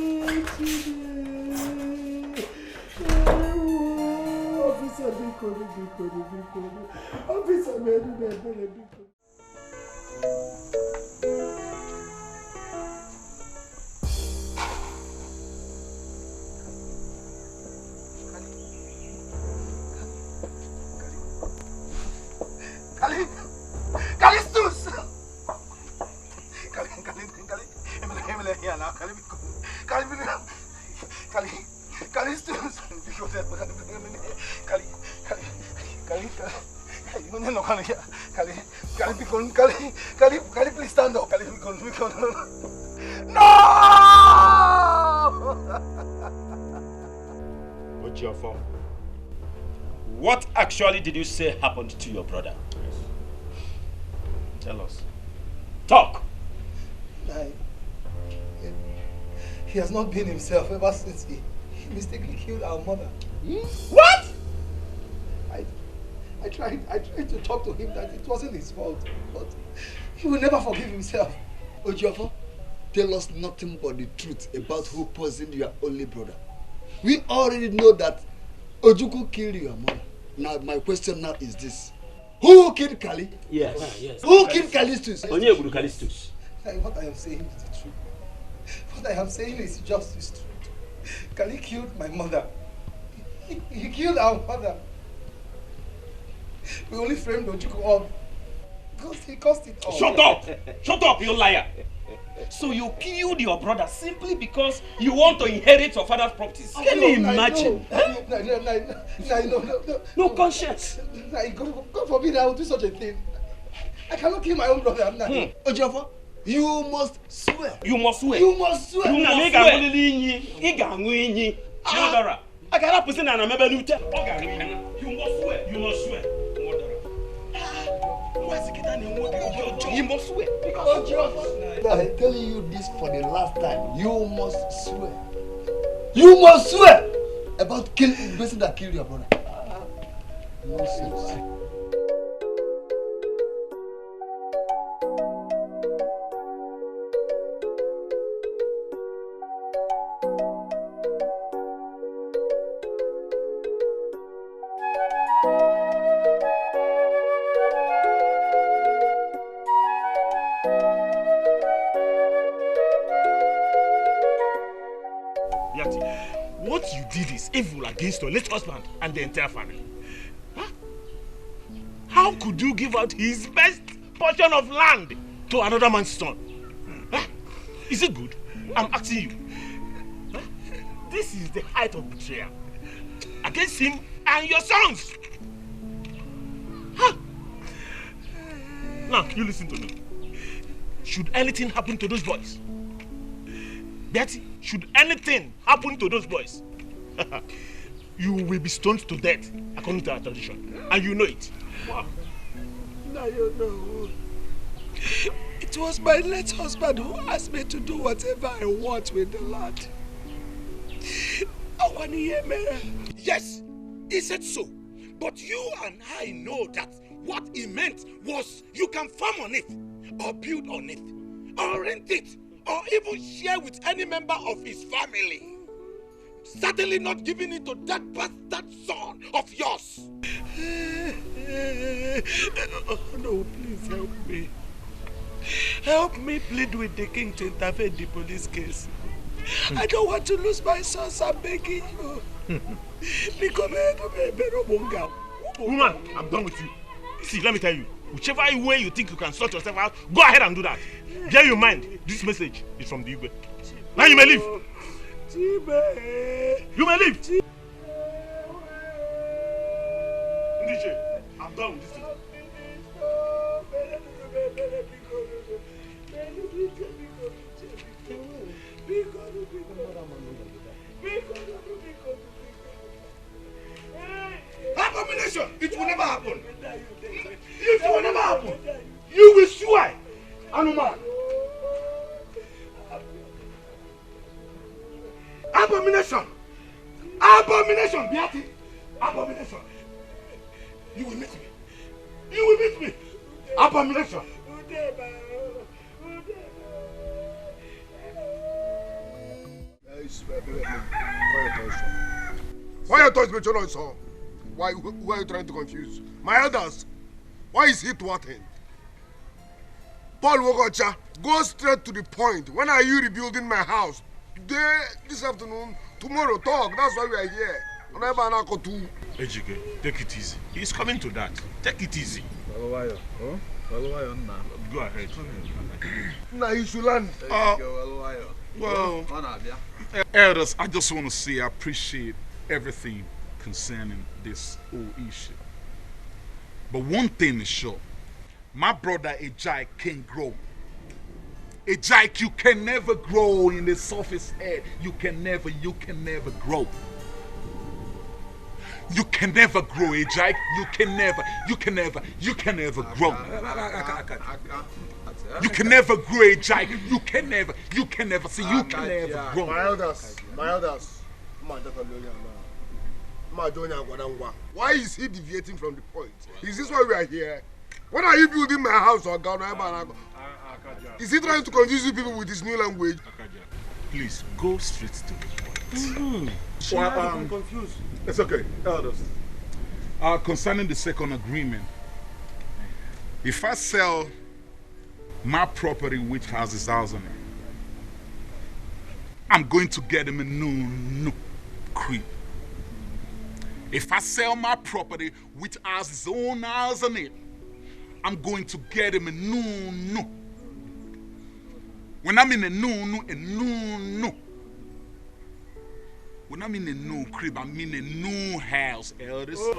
Speaker 3: Officer, Officer,
Speaker 7: Calistus! Kali, please stand up. Kali, no!
Speaker 22: Ojiofo, what actually did you say happened to your brother? Tell us. Talk!
Speaker 7: He has not been himself ever since he mistakenly killed our mother.
Speaker 22: What?
Speaker 7: I tried to talk to him that it wasn't his fault, but he will never forgive himself.
Speaker 19: Ojiofo, tell us nothing but the truth about who poisoned your only brother. We already know that Ojukwu killed your mother. Now my question now is this. Who killed Kali?
Speaker 22: Yes. Yes.
Speaker 19: Who killed Calistus?
Speaker 22: Onyeburu Calistus.
Speaker 7: What I am saying is the truth. What I am saying is just the truth. Kali killed my mother. He killed our mother. We only framed Ojukwu up because he caused it all.
Speaker 22: Shut up! Shut up, you liar! So you killed your brother simply because you want to inherit your father's properties? Can you imagine?
Speaker 7: No
Speaker 22: conscience.
Speaker 7: God forbid I will do such a thing. I cannot kill my own brother.
Speaker 19: Ojiofo, you must swear.
Speaker 22: You must swear.
Speaker 19: You must swear.
Speaker 22: You must swear. I cannot put in an amebelute. You must swear. You must swear. You must swear.
Speaker 19: I'm telling you this for the last time. You must swear. You must swear about killing the person that killed your brother. Nonsense.
Speaker 18: What you did is evil against your late husband and the entire family. Huh? How could you give out his best portion of land to another man's son? Huh? Is it good? I'm asking you. Huh? This is the height of betrayal against him and your sons. Huh? Now, you listen to me. Should anything happen to those boys, Betty, should anything happen to those boys, you will be stoned to death according to our tradition. And you know it.
Speaker 3: Wow. Now you know. It was my late husband who asked me to do whatever I want with the land. I want to hear me.
Speaker 15: Yes, he said so. But you and I know that what he meant was you can farm on it, or build on it, or rent it, or even share with any member of his family. Certainly not giving it to that bastard son of yours.
Speaker 3: No, please help me. Help me plead with the king to intervene in the police case. I don't want to lose my sons, I'm begging you.
Speaker 18: Woman, I'm done with you. See, let me tell you, whichever way you think you can sort yourself out, go ahead and do that. Bear in mind, this message is from the Igwe. Now you may leave. You may leave. Ndiche, I'm done with this thing.
Speaker 15: Abomination! It will never happen. It will never happen. You will swear. Anuman. Abomination! Abomination! Beati! Abomination! You will meet me. You will meet me. Abomination!
Speaker 21: Why you touch me, son? Why are you trying to confuse my elders? Why is he thwarting? Paul Wogocha, go straight to the point. When are you rebuilding my house? Today, this afternoon, tomorrow, talk. That's why we are here.
Speaker 18: Ejike, take it easy. He's coming to that. Take it easy. Go ahead.
Speaker 21: Now you should learn.
Speaker 8: Well, elders, I just want to say I appreciate everything concerning this whole issue. But one thing is sure, my brother Ejike can't grow. Ejike, you can never grow in the surface head. You can never grow. You can never grow, Ejike. You can never grow. You can never grow, Ejike. You can never see. You can never grow.
Speaker 21: My elders. Why is he deviating from the point? Is this why we are here? When are you building my house or God? Is he trying to confuse you people with his new language?
Speaker 8: Please go straight to the point.
Speaker 21: Well, I'm confused.
Speaker 8: It's okay, elders. Concerning the second agreement, if I sell my property which has his house on it, I'm going to get him a new crib. If I sell my property which has his own house on it, I'm going to get him a new. When I mean a new. When I mean a new crib, I mean a new house, elders.
Speaker 21: Okay.